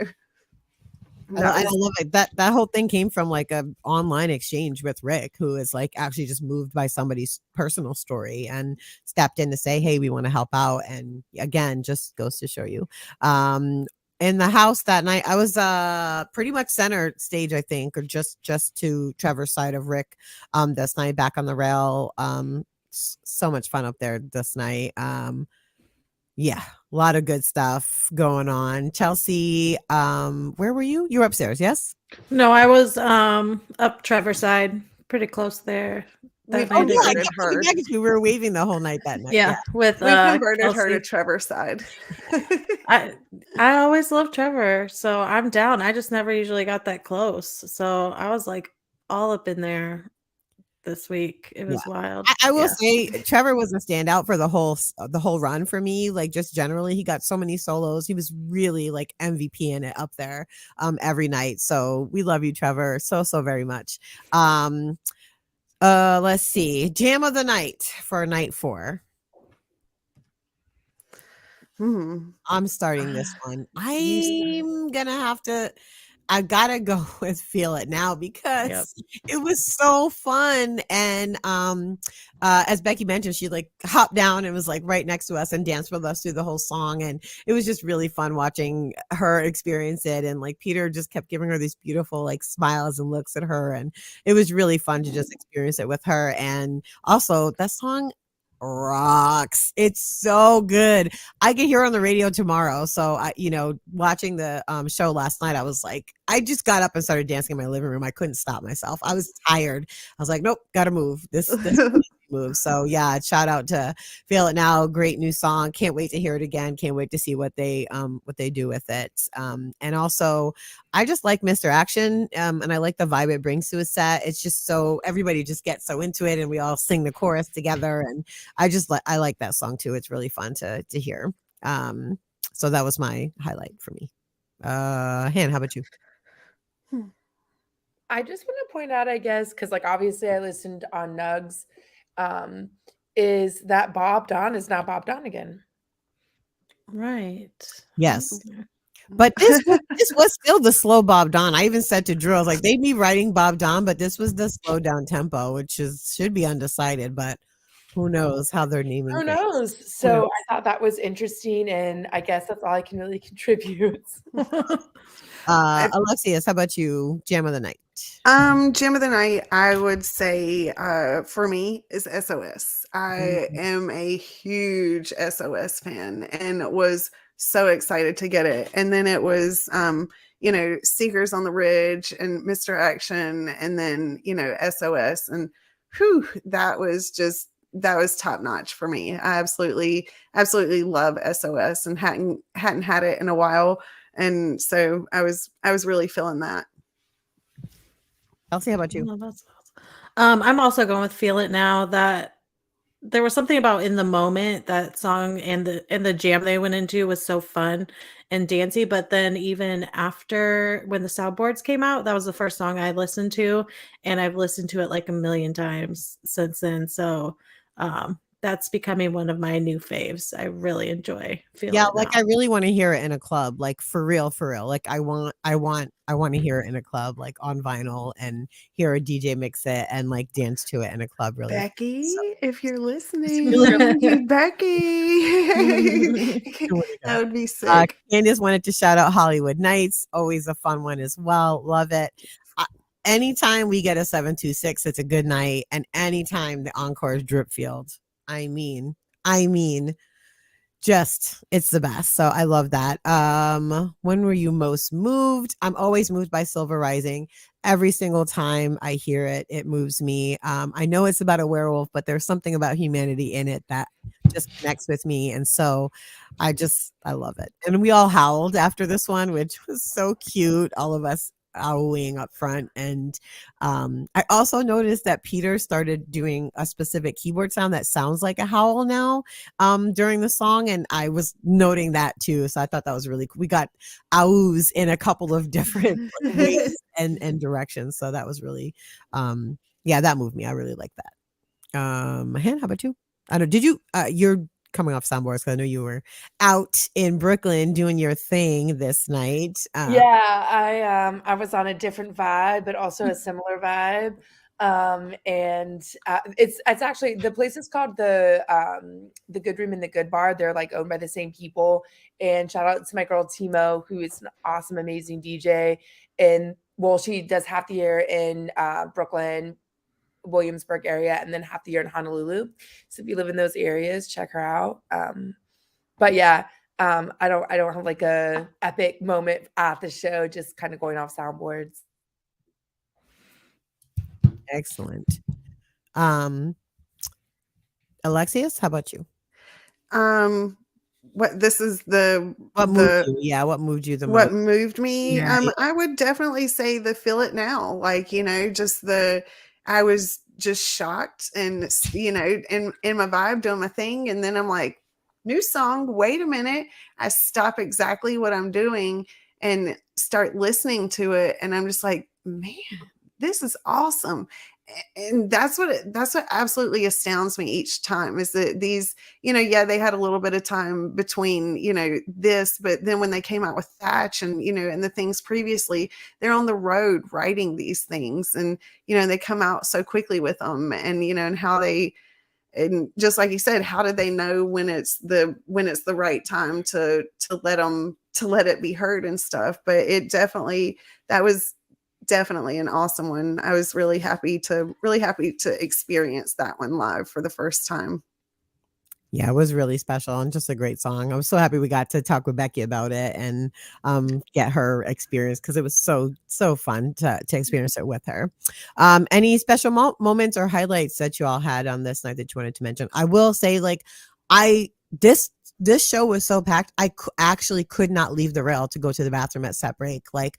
I love it. That whole thing came from like a online exchange with Rick, who is like actually just moved by somebody's personal story and stepped in to say, "Hey, we want to help out." And again, just goes to show you. In the house that night, I was pretty much center stage, I think, or just to Trevor's side of Rick this night, back on the rail. So much fun up there this night. A lot of good stuff going on. Chelsea, where were you? You were upstairs, yes? No, I was up Trevor's side, pretty close there. We've that night. converted I her. guess we were waving the whole night that night. Yeah, with We've converted her to Kelsey. Trevor's side. I always love Trevor, so I'm down. I just never usually got that close. So I was like all up in there this week. It was wild. I will Yeah. say Trevor was a standout for the whole run for me. Like just generally, he got so many solos. He was really like MVP in it up there every night. So we love you, Trevor, so very much. Let's see. Jam of the night for night 4. I'm starting this one. I gotta go with Feel It Now because it was so fun. And as Becky mentioned, she like hopped down and was like right next to us and danced with us through the whole song. And it was just really fun watching her experience it. And like Peter just kept giving her these beautiful like smiles and looks at her. And it was really fun to just experience it with her. And also that song rocks. It's so good. I can hear her on the radio tomorrow. So I, watching the show last night, I was like, I just got up and started dancing in my living room. I couldn't stop myself. I was tired. I was like, nope, gotta move. This move. So yeah, shout out to Feel It Now. Great new song. Can't wait to hear it again. Can't wait to see what they do with it. And also I just like Mr. Action. And I like the vibe it brings to a set. It's just so everybody just gets so into it and we all sing the chorus together. And I like that song too. It's really fun to hear. So that was my highlight for me. Han, how about you? I just want to point out, I guess, because like obviously I listened on Nugs, is that Bob Don is not Bob Don again. Right. Yes. But this was still the slow Bob Don. I even said to Drew, I was like, they'd be writing Bob Don, but this was the slow down tempo, which should be undecided, but who knows how they're naming Who things. knows? So I thought that was interesting, and I guess that's all I can really contribute. Alexius, how about you? Jam of the night. Jam of the night, I would say for me is SOS. I am a huge SOS fan and was so excited to get it. And then it was Seekers on the Ridge and Mr. Action and then SOS, and that was top notch for me. I absolutely love SOS and hadn't had it in a while. And so I was really feeling that. Elsie, how about you? I'm also going with Feel It Now. That there was something about In the Moment, that song and the jam they went into was so fun and dancey. But then even after when the soundboards came out, that was the first song I listened to, and I've listened to it like a million times since then. So that's becoming one of my new faves. I really enjoy Feel It Now. I really want to hear it in a club, like for real. Like I want to hear it in a club, like on vinyl, and hear a DJ mix it and like dance to it in a club. Really, Becky, if you're listening, Becky, that would be sick. Candice wanted to shout out Hollywood Nights, always a fun one as well. Love it. Anytime we get a 726, it's a good night, and anytime the encore is Dripfield. I mean, just it's the best. So I love that. When were you most moved? I'm always moved by Silver Rising. Every single time I hear it, it moves me. I know it's about a werewolf, but there's something about humanity in it that just connects with me. And so I love it. And we all howled after this one, which was so cute. All of us owling up front. And I also noticed that Peter started doing a specific keyboard sound that sounds like a howl now during the song, and I was noting that too. So I thought that was really cool. We got ows in a couple of different ways and directions, so that was really that moved me. I really like that. Han, how about you? I don't, did you you're coming off soundboards because I know you were out in Brooklyn doing your thing this night. I was on a different vibe, but also a similar vibe. And it's actually, the place is called the Good Room and the Good Bar. They're like owned by the same people. And shout out to my girl Timo, who is an awesome, amazing DJ. And well, she does half the year in Brooklyn, Williamsburg area, and then half the year in Honolulu. So if you live in those areas, check her out. But yeah, I don't have like a epic moment at the show, just kind of going off soundboards. Excellent. Alexius, how about you? What this is the What moved you? Yeah, what moved you the most? what moved me, Yeah, I would definitely say the Feel It Now, like, just I was just shocked and, in my vibe doing my thing. And then I'm like, new song, wait a minute. I stop exactly what I'm doing and start listening to it. And I'm just like, man, this is awesome. And that's what absolutely astounds me each time is that these, yeah, they had a little bit of time between, this, but then when they came out with Thatch and, and the things previously, they're on the road writing these things, and, they come out so quickly with them, and, and how they, and just like you said, how did they know when it's the right time to let it be heard and stuff. But that was definitely an awesome one. I was really happy to experience that one live for the first time. Yeah, it was really special and just a great song. I was so happy we got to talk with Becky about it and get her experience, because it was so fun to experience it with her. Any special moments or highlights that you all had on this night that you wanted to mention? I will say, like, this show was so packed, I actually could not leave the rail to go to the bathroom at set break. Like,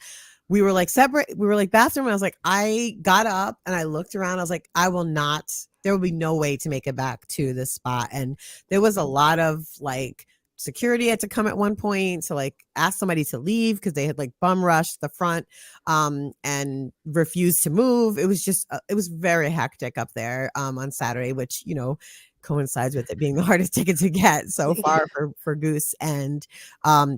we were like bathroom. And I was like, I got up and I looked around. I was like, there will be no way to make it back to this spot. And there was a lot of like security had to come at one point to like ask somebody to leave because they had like bum rushed the front and refused to move. It was just, it was very hectic up there on Saturday, which, coincides with it being the hardest ticket to get so far for Goose. And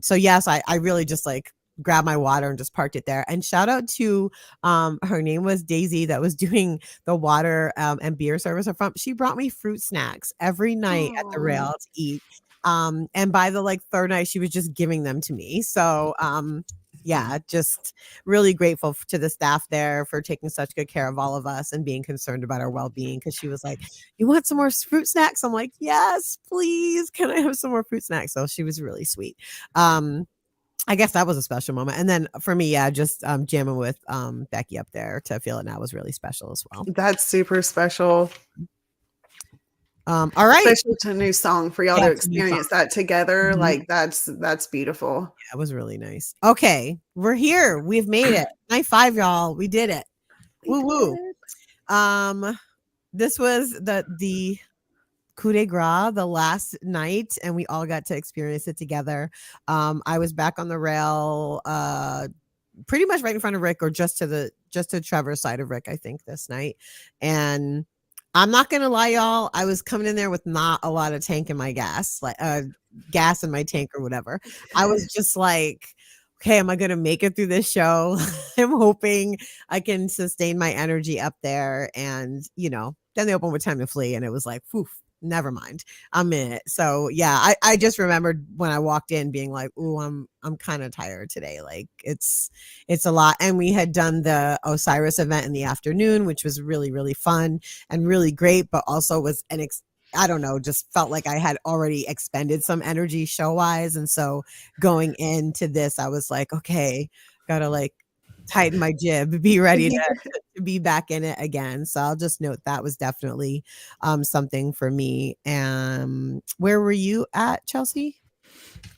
so yes, I really just like grabbed my water and just parked it there. And shout out to her name was Daisy, that was doing the water and beer service up front. She brought me fruit snacks every night at the rail to eat. And by the like third night, she was just giving them to me. So yeah, just really grateful to the staff there for taking such good care of all of us and being concerned about our well-being, because she was like, you want some more fruit snacks? I'm like, yes, please, can I have some more fruit snacks? So she was really sweet. I guess that was a special moment. And then for me, yeah, just jamming with Becky up there to Feel It Now was really special as well. That's super special. All right. Especially to a new song for y'all to experience that together. Mm-hmm. Like that's beautiful. Yeah, it was really nice. Okay, we're here. We've made it. Night 5, y'all. We did it. Woo woo. This was the coup de grace, the last night, and we all got to experience it together. I was back on the rail pretty much right in front of Rick, or just to Trevor's side of Rick, I think, this night. And I'm not gonna lie, y'all, I was coming in there with not a lot of tank in my gas, like gas in my tank or whatever. I was just like, okay, am I gonna make it through this show? I'm hoping I can sustain my energy up there. And then they opened with Time to Flee, and it was like, poof, never mind, I'm in it. So yeah, I just remembered when I walked in being like, ooh, I'm kind of tired today. Like it's a lot. And we had done the Osiris event in the afternoon, which was really, really fun and really great, but also was I don't know, just felt like I had already expended some energy show wise. And so going into this, I was like, okay, gotta like tighten my jib, be ready to be back in it again. So I'll just note that was definitely something for me. And where were you at, Chelsea?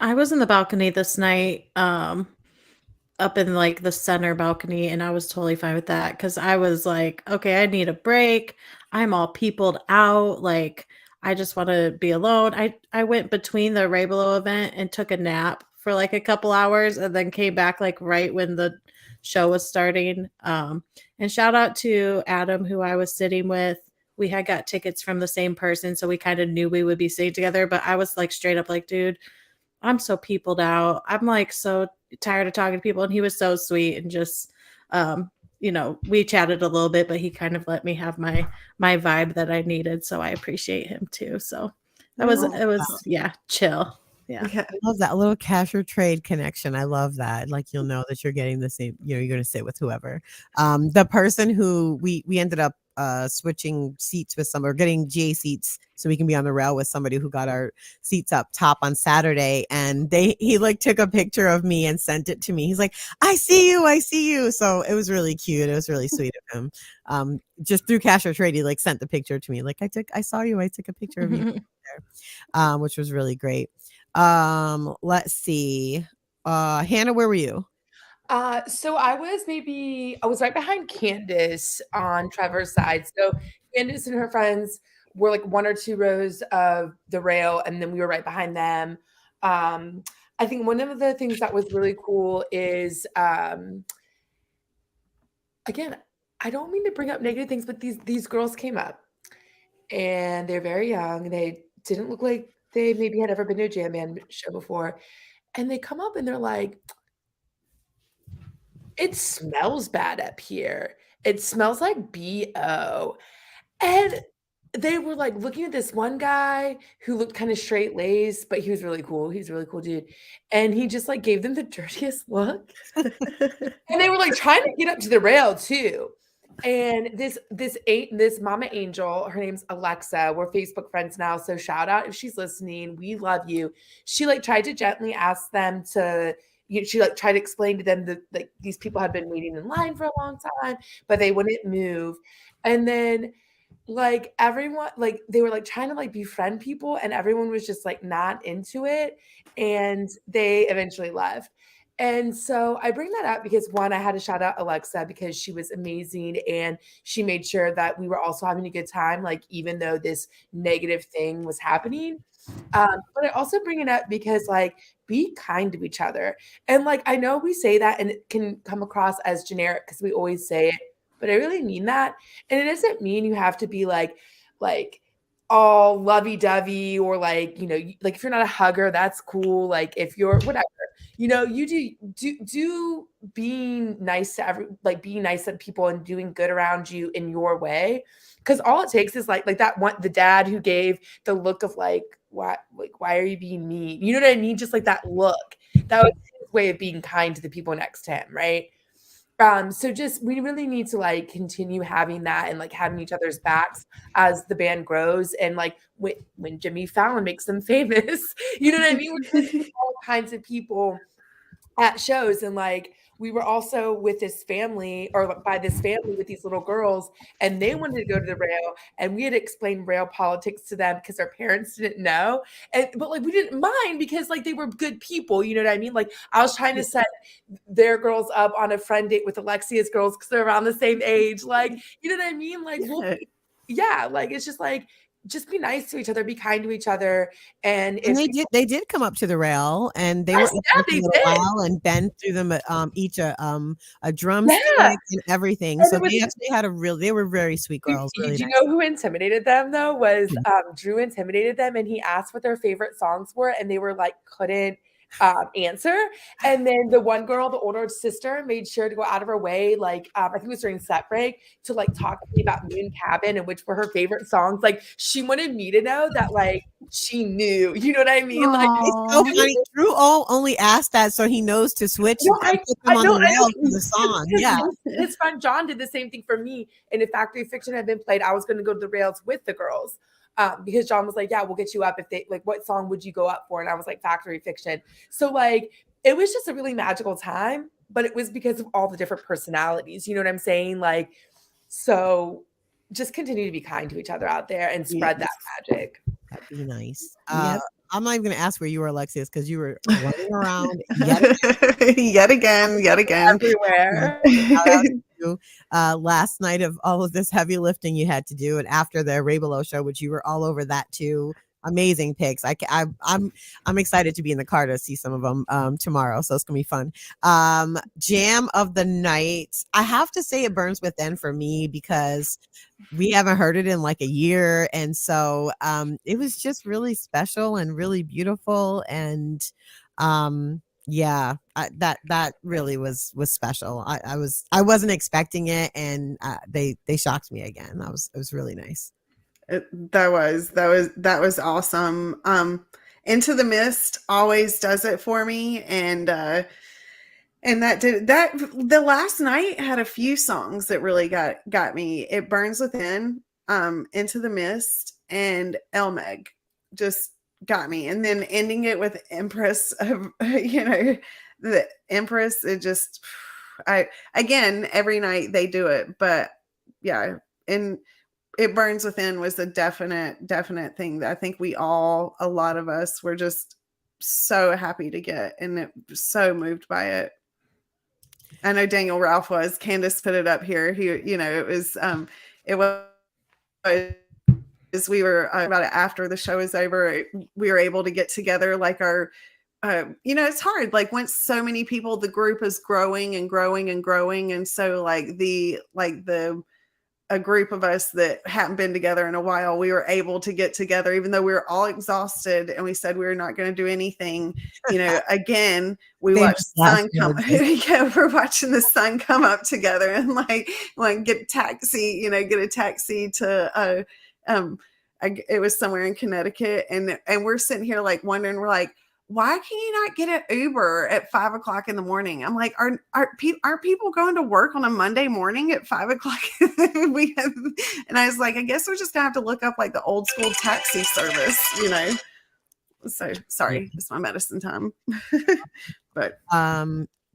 I was in the balcony this night, up in like the center balcony, and I was totally fine with that because I was like, okay, I need a break. I'm all peopled out. Like, I just want to be alone. I went between the Ray Below event and took a nap for like a couple hours, and then came back like right when the show was starting. And shout out to Adam, who I was sitting with. We had got tickets from the same person, so we kind of knew we would be sitting together. But I was like straight up like, dude, I'm so peopled out. I'm like so tired of talking to people. And he was so sweet and just, we chatted a little bit, but he kind of let me have my vibe that I needed. So I appreciate him too. So it was chill. Yeah. I love that, a little cash or trade connection. I love that. Like, you'll know that you're getting the same, you're going to sit with whoever. The person who we ended up switching seats with some, or getting GA seats so we can be on the rail with somebody who got our seats up top on Saturday. And he like took a picture of me and sent it to me. He's like, I see you. So it was really cute. It was really sweet of him. Just through Cash or Trade, he like sent the picture to me. Like, I saw you. I took a picture of you there, which was really great. Let's see. Hannah, where were you? So I was right behind Candace on Trevor's side. So Candace and her friends were like 1 or 2 rows of the rail, and then we were right behind them. I think one of the things that was really cool is, again, I don't mean to bring up negative things, but these girls came up, and they're very young. They didn't look like they maybe had ever been to a jam band show before, and they come up and they're like, it smells bad up here. It smells like BO. And they were like looking at this one guy who looked kind of straight laced, but he was really cool. He's a really cool dude. And he just like gave them the dirtiest look. And they were like trying to get up to the rail too. And this mama angel, her name's Alexa. We're Facebook friends now. So shout out if she's listening. We love you. She like tried to gently ask them to, she like tried to explain to them that like these people had been waiting in line for a long time, but they wouldn't move. And then like everyone, like they were like trying to like befriend people, and everyone was just like not into it. And they eventually left. And so I bring that up because one, I had to shout out Alexa because she was amazing and she made sure that we were also having a good time, like even though this negative thing was happening. But I also bring it up because like be kind to each other. And like I know we say that and it can come across as generic because we always say it, but I really mean that. And it doesn't mean you have to be like all lovey-dovey or like, you know, like if you're not a hugger, that's cool. Like if you're whatever, you know, you do being nice to being nice to people and doing good around you in your way. Cause all it takes is like that one, the dad who gave the look of like, why are you being mean? You know what I mean? Just like that look, that was his way of being kind to the people next to him. Right. So just, we really need to like continue having that and like having each other's backs as the band grows. And like when Jimmy Fallon makes them famous, you know what I mean? We're just all kinds of people at shows. And like, we were also with this family or by this family with these little girls, and they wanted to go to the rail, and we had explained rail politics to them because their parents didn't know. But like, we didn't mind because like they were good people. You know what I mean? Like I was trying to set their girls up on a friend date with Alexia's girls because they're around the same age. Like, you know what I mean? Like, yeah, like it's just like, just be nice to each other, be kind to each other. And they did come up to the rail, and they were they a while, and Ben threw them each a drumstick and everything. And so they actually had they were very sweet girls. Did you know who intimidated them though? Was Drew intimidated them, and he asked what their favorite songs were, and they were like couldn't answer. And then the one girl, the older sister, made sure to go out of her way, like I think it was during set break, to like talk to me about Moon Cabin and which were her favorite songs. Like she wanted me to know that like she knew, you know what I mean? Like it's so funny. Drew only asked that so he knows to switch and put them on the rail for the song. Yeah. His friend John did the same thing for me. And if Factory Fiction had been played, I was going to go to the rails with the girls. Because John was like, yeah, we'll get you up if they like, what song would you go up for? And I was like, Factory Fiction. So like, it was just a really magical time, but it was because of all the different personalities. You know what I'm saying? Like, so just continue to be kind to each other out there and spread that magic. That'd be nice. I'm not even going to ask where you were, Alexis, because you were running around yet again. Everywhere. Last night of all of this heavy lifting you had to do, and after the Ray Below show, which you were all over that too. Amazing pics. I'm excited to be in the car to see some of them tomorrow, so it's gonna be fun. Jam of the night. I have to say it burns within for me because we haven't heard it in like a year, and so it was just really special and really beautiful, and yeah, that really was special. I wasn't expecting it, and they shocked me again. It was really nice. That was awesome. Into the Mist always does it for me, and And that the last night had a few songs that really got me. It Burns Within, Into the Mist, and Elmeg just got me. And then ending it with Empress of, the Empress, it just, again, every night they do it, but yeah. And It Burns Within was a definite thing that I think a lot of us were just so happy to get, and so moved by it. I know Daniel Ralph was. Candace put it up here. It was, we were about it after the show was over. We were able to get together like our, it's hard. Like once so many people, the group is growing and growing and growing. And so a group of us that hadn't been together in a while, we were able to get together, even though we were all exhausted, and we said we were not going to do anything. Again, we watched the sun come. Yeah, we're watching the sun come up together, and get a taxi. Get a taxi to. It was somewhere in Connecticut, and we're sitting here wondering. We're like, why can you not get an Uber at 5 o'clock in the morning? I'm like, aren't people going to work on a Monday morning at 5 o'clock? And I was like, I guess we're just gonna have to look up the old school taxi service, So sorry, it's my medicine time. But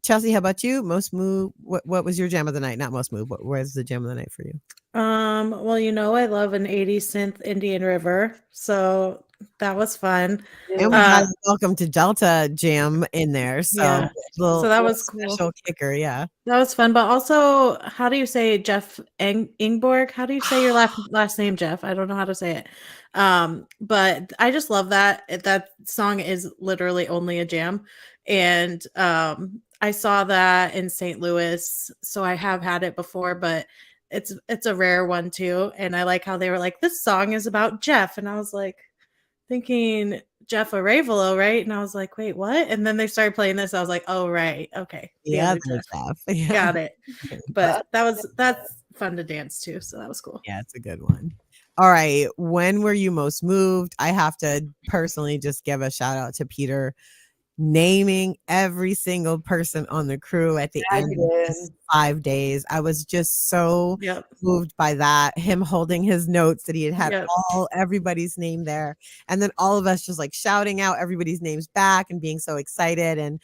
Chelsea, how about you? Most move. What was your jam of the night? Not most move. What was the jam of the night for you? Well, I love an 80s synth Indian River, so that was fun. And we had Welcome to Delta jam in there, so so that was cool. Special kicker, yeah. That was fun, but also, how do you say Jeff Ingborg? How do you say your last name, Jeff? I don't know how to say it. But I just love that. That song is literally only a jam, and I saw that in St. Louis, so I have had it before, but it's a rare one too. And I like how they were like, this song is about Jeff, and I was like thinking Jeff Aravalo, right? And I was like, wait, what? And then they started playing this. I was like, oh, right, okay, yeah, Jeff. Yeah. Got it. But that's fun to dance to, so that was cool. Yeah, it's a good one. All right, when were you most moved? I have to personally just give a shout out to Peter naming every single person on the crew at the end of this 5 days. I was just so moved by that. Him holding his notes that he had everybody's name there, and then all of us just shouting out everybody's names back and being so excited. And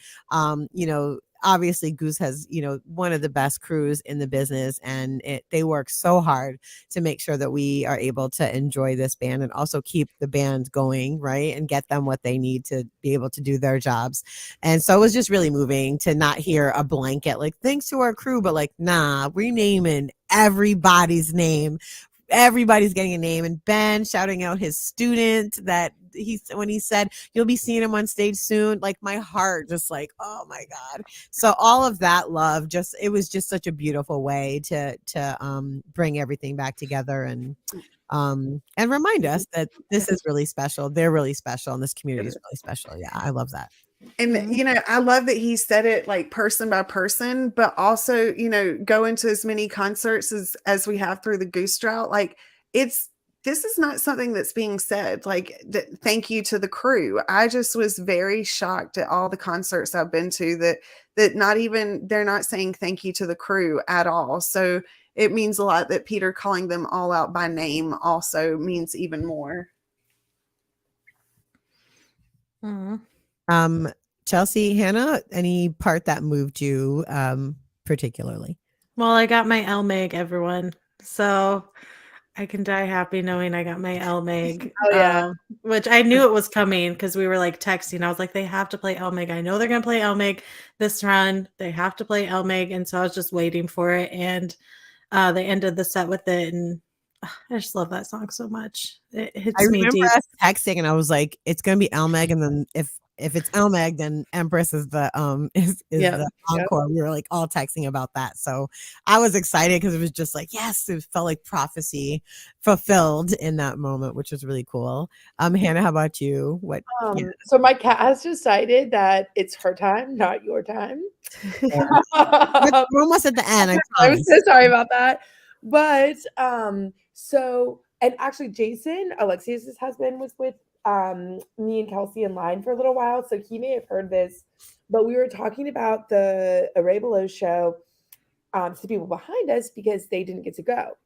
obviously Goose has one of the best crews in the business, and they work so hard to make sure that we are able to enjoy this band and also keep the band going, right, and get them what they need to be able to do their jobs. And so it was just really moving to not hear a blanket thanks to our crew, but nah, we're naming everybody's name. Everybody's getting a name. And Ben shouting out his student that when he said you'll be seeing him on stage soon, my heart just oh my God. So all of that love, it was just such a beautiful way to bring everything back together and remind us that this is really special. They're really special, and this community is really special. Yeah, I love that. And I love that he said it person by person, but also go into as many concerts as we have through the Goose Drought. This is not something that's being said thank you to the crew. I just was very shocked at all the concerts I've been to that they're not saying thank you to the crew at all. So it means a lot that Peter calling them all out by name also means even more. Chelsea, Hannah, any part that moved you particularly? Well, I got my Elmeg, everyone, so I can die happy knowing I got my Elmeg. Oh yeah, which I knew it was coming because we were texting. I was like, they have to play Elmeg. I know they're gonna play Elmeg this run. They have to play Elmeg, and so I was just waiting for it. And they ended the set with it, and I just love that song so much. It hits me deep. I remember us texting, and I was like, it's gonna be Elmeg, and then if it's Elmeg, then Empress is the the encore. We were all texting about that. So I was excited because it was just yes, it felt like prophecy fulfilled in that moment, which was really cool. Hannah, how about you? What? So my cat has decided that it's her time, not your time. We're almost at the end. I'm so sorry about that. But and actually Jason, Alexius's husband, was with me and Kelsey in line for a little while, so he may have heard this, but we were talking about the Array Below show to the people behind us because they didn't get to go.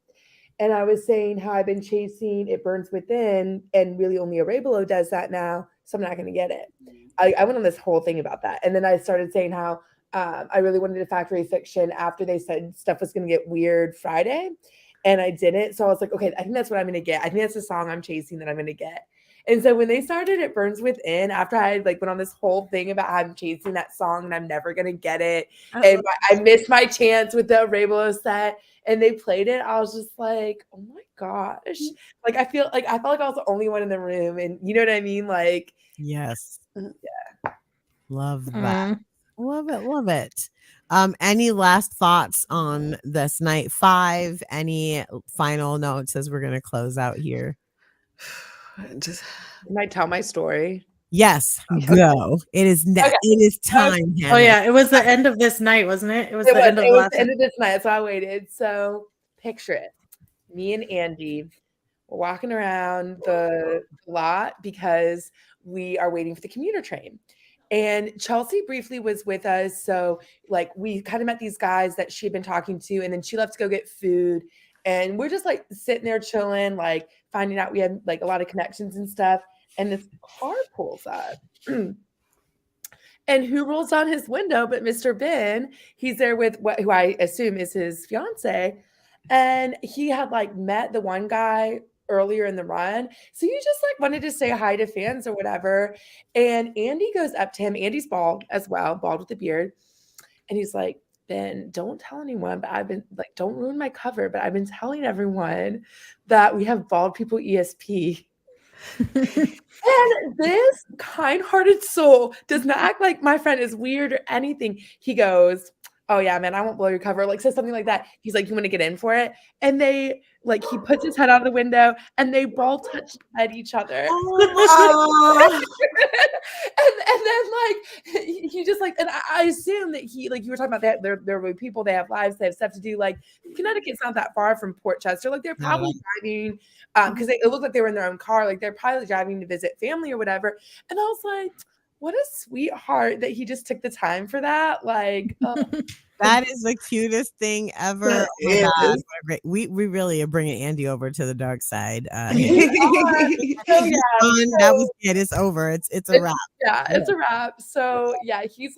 And I was saying how I've been chasing It Burns Within, and really only Array Below does that now, so I'm not going to get it. I went on this whole thing about that. And then I started saying how I really wanted a Factory Fiction after they said stuff was going to get weird Friday, and I didn't. So I was like, okay, I think that's what I'm going to get. I think that's the song I'm chasing that I'm going to get. And so when they started It Burns Within, after I like went on this whole thing about how I'm chasing that song and I'm never going to get it, and I missed my chance with the Array Below set, and they played it, I was just like, oh my gosh. Like, I felt like I was the only one in the room. And you know what I mean? Like, yes. Yeah. Love that. Love it. Love it. Any last thoughts on this night 5? Any final notes as we're going to close out here? Can I tell my story? Yes, go. It is it is time. Oh yeah, it was the end of this night, wasn't it? It was the end of the end of this night, so I waited. So picture it. Me and Andy were walking around the lot because we are waiting for the commuter train. And Chelsea briefly was with us. So like we kind of met these guys that she had been talking to, and then she left to go get food. And we're just like sitting there chilling, like finding out we had like a lot of connections and stuff. And this car pulls up. And who rolls down his window but Mr. Ben? He's there with who I assume is his fiance. And he had like met the one guy earlier in the run. So he just like wanted to say hi to fans or whatever. And Andy goes up to him. Andy's bald as well, bald with a beard. And he's like, Ben, don't tell anyone, but I've been like, don't ruin my cover, but I've been telling everyone that we have bald people ESP. And this kind-hearted soul does not act like my friend is weird or anything. He goes, oh yeah, man, I won't blow your cover. Like says something like that. He's like, you want to get in for it? And they like, he puts his head out of the window and they ball touch at each other. Oh. and then like, he just like, and I assume that he, like you were talking about that, they're people, they have lives, they have stuff to do. Like Connecticut's not that far from Port Chester. Like they're probably driving, because it looked like they were in their own car. Like they're probably driving to visit family or whatever. And I was like, what a sweetheart that he just took the time for that. Like, that is the cutest thing ever. Oh my God. We really are bringing Andy over to the dark side. That was it. It's over. It's a wrap. Yeah, it's a wrap. So yeah, he's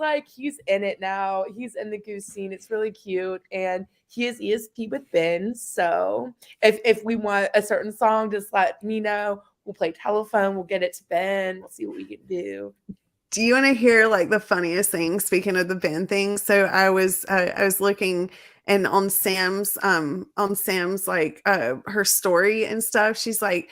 in it now. He's in the Goose scene. It's really cute, and he is ESP with Ben. So if we want a certain song, just let me know. We'll play telephone. We'll get it to Ben. We'll see what we can do. Do you want to hear like the funniest thing? Speaking of the Ben thing, so I was looking and on Sam's like her story and stuff. She's like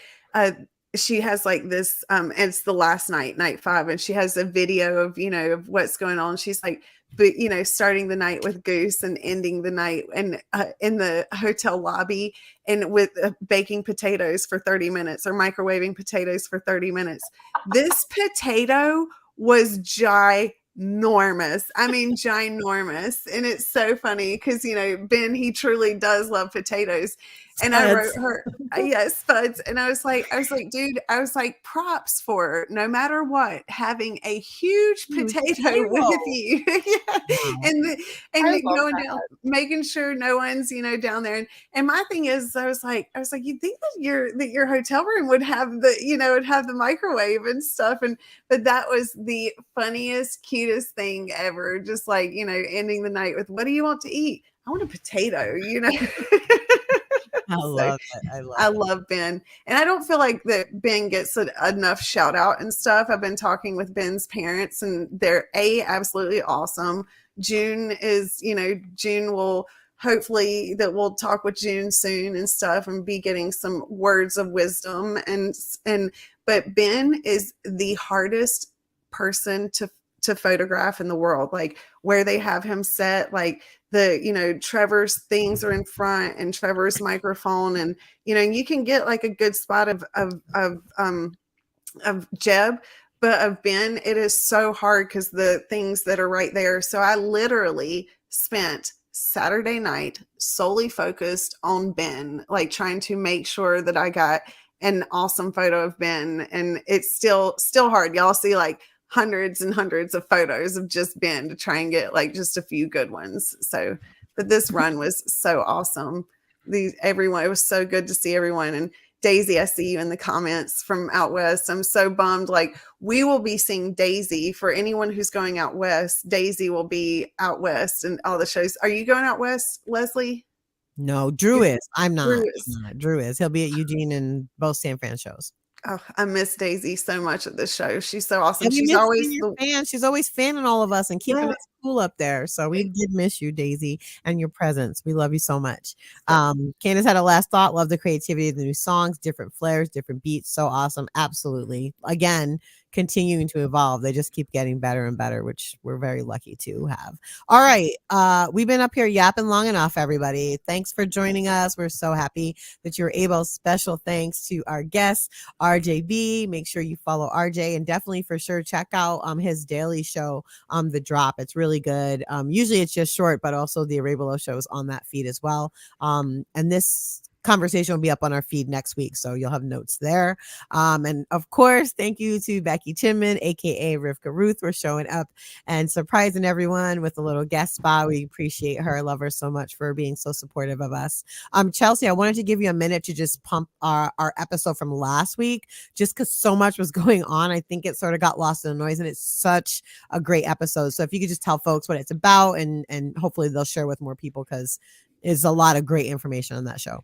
she has like this it's the last night 5, and she has a video of of what's going on. She's like, but starting the night with Goose and ending the night and in the hotel lobby and with baking potatoes for 30 minutes or microwaving potatoes for 30 minutes. This potato was ginormous. I mean, ginormous. And it's so funny because, Ben, he truly does love potatoes. And I wrote her, yes, Spuds. And I was like, dude, props for no matter what, having a huge potato with you. And going down, making sure no one's, down there. And my thing is, I was like, you think that your hotel room would have the microwave and stuff. But that was the funniest, cutest thing ever. Just like, ending the night with, what do you want to eat? I want a potato, I love it. I love Ben. And I don't feel like that Ben gets enough shout out and stuff. I've been talking with Ben's parents and they're absolutely awesome. June will hopefully that we'll talk with June soon and stuff and be getting some words of wisdom but Ben is the hardest person to photograph in the world. Like where they have him set, like Trevor's things are in front and Trevor's microphone, and you can get like a good spot of Jeb, but of Ben it is so hard because the things that are right there. So I literally spent Saturday night solely focused on Ben, like trying to make sure that I got an awesome photo of Ben. And it's still hard. Y'all see like hundreds and hundreds of photos of just Ben to try and get like just a few good ones. So, but this run was so awesome. Everyone, it was so good to see everyone. And Daisy, I see you in the comments from out west. I'm so bummed. Like, we will be seeing Daisy for anyone who's going out west. Daisy will be out west and all the shows. Are you going out west, Leslie? No, Drew is. I'm not. Drew Drew is. He'll be at Eugene and both San Fran shows. Oh, I miss Daisy so much at this show. She's so awesome. And She's always your fan. She's always fanning all of us and keeping Yeah. us cool up there. So we did miss you, Daisy, and your presence. We love you so much. Candace had a last thought. Love the creativity of the new songs, different flares, different beats. So awesome. Absolutely. Again, continuing to evolve. They just keep getting better and better, which we're very lucky to have. All right. We've been up here yapping long enough, everybody. Thanks for joining us. We're so happy that you're able. Special thanks to our guest, RJB. Make sure you follow RJ, and definitely for sure check out his daily show, The Drop. It's really good. Usually it's just short, but also the Arabelo show is on that feed as well. And this conversation will be up on our feed next week, so you'll have notes there. And of course, thank you to Becky Chinman, aka Rivka Ruth, for showing up and surprising everyone with a little guest spot. We appreciate her. Love her so much for being so supportive of us. Chelsea, I wanted to give you a minute to just pump our episode from last week, just because so much was going on. I think it sort of got lost in the noise, and it's such a great episode. So if you could just tell folks what it's about, and hopefully they'll share with more people, because there's a lot of great information on that show.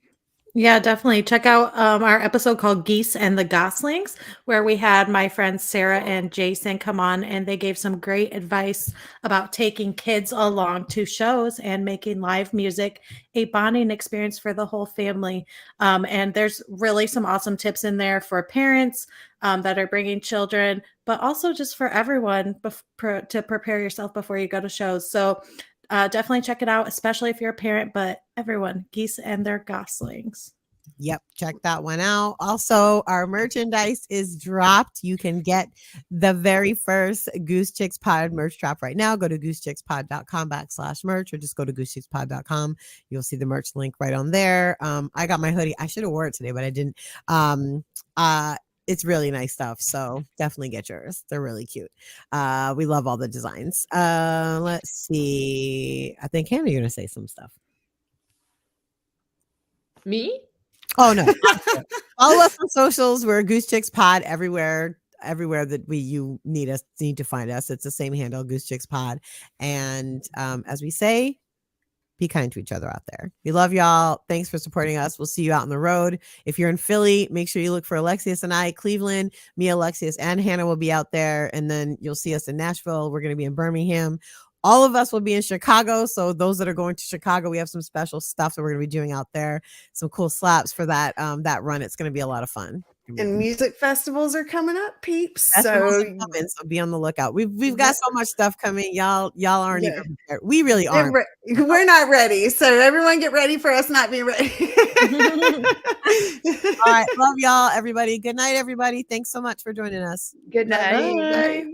Yeah, definitely. Check out our episode called Geese and the Goslings, where we had my friends Sarah and Jason come on, and they gave some great advice about taking kids along to shows and making live music a bonding experience for the whole family. And there's really some awesome tips in there for parents that are bringing children, but also just for everyone to prepare yourself before you go to shows. So definitely check it out, especially if you're a parent, but everyone, Geese and their Goslings. Yep, check that one out. Also, our merchandise is dropped. You can get the very first Goose Chicks Pod merch drop right now. Go to goosechickspod.com/merch, or just go to goosechickspod.com. You'll see the merch link right on there. I got my hoodie. I should have wore it today, but I didn't. It's really nice stuff. So definitely get yours. They're really cute. We love all the designs. Let's see. I think, Hannah, you're going to say some stuff. Me? Oh, no. Follow us on socials. We're Goose Chicks Pod everywhere that you need to find us. It's the same handle, Goose Chicks Pod. And as we say, be kind to each other out there. We love y'all. Thanks for supporting us. We'll see you out on the road. If you're in Philly, make sure you look for Alexius and I. Cleveland, me, Alexius, and Hannah will be out there. And then you'll see us in Nashville. We're going to be in Birmingham. All of us will be in Chicago. So those that are going to Chicago, we have some special stuff that we're going to be doing out there. Some cool slaps for that run. It's going to be a lot of fun. And music festivals are coming up, peeps. So be on the lookout. We've got so much stuff coming. Y'all aren't even prepared. We really aren't. We're not ready. So everyone get ready for us not being ready. All right. Love y'all, everybody. Good night, everybody. Thanks so much for joining us. Good night. Bye.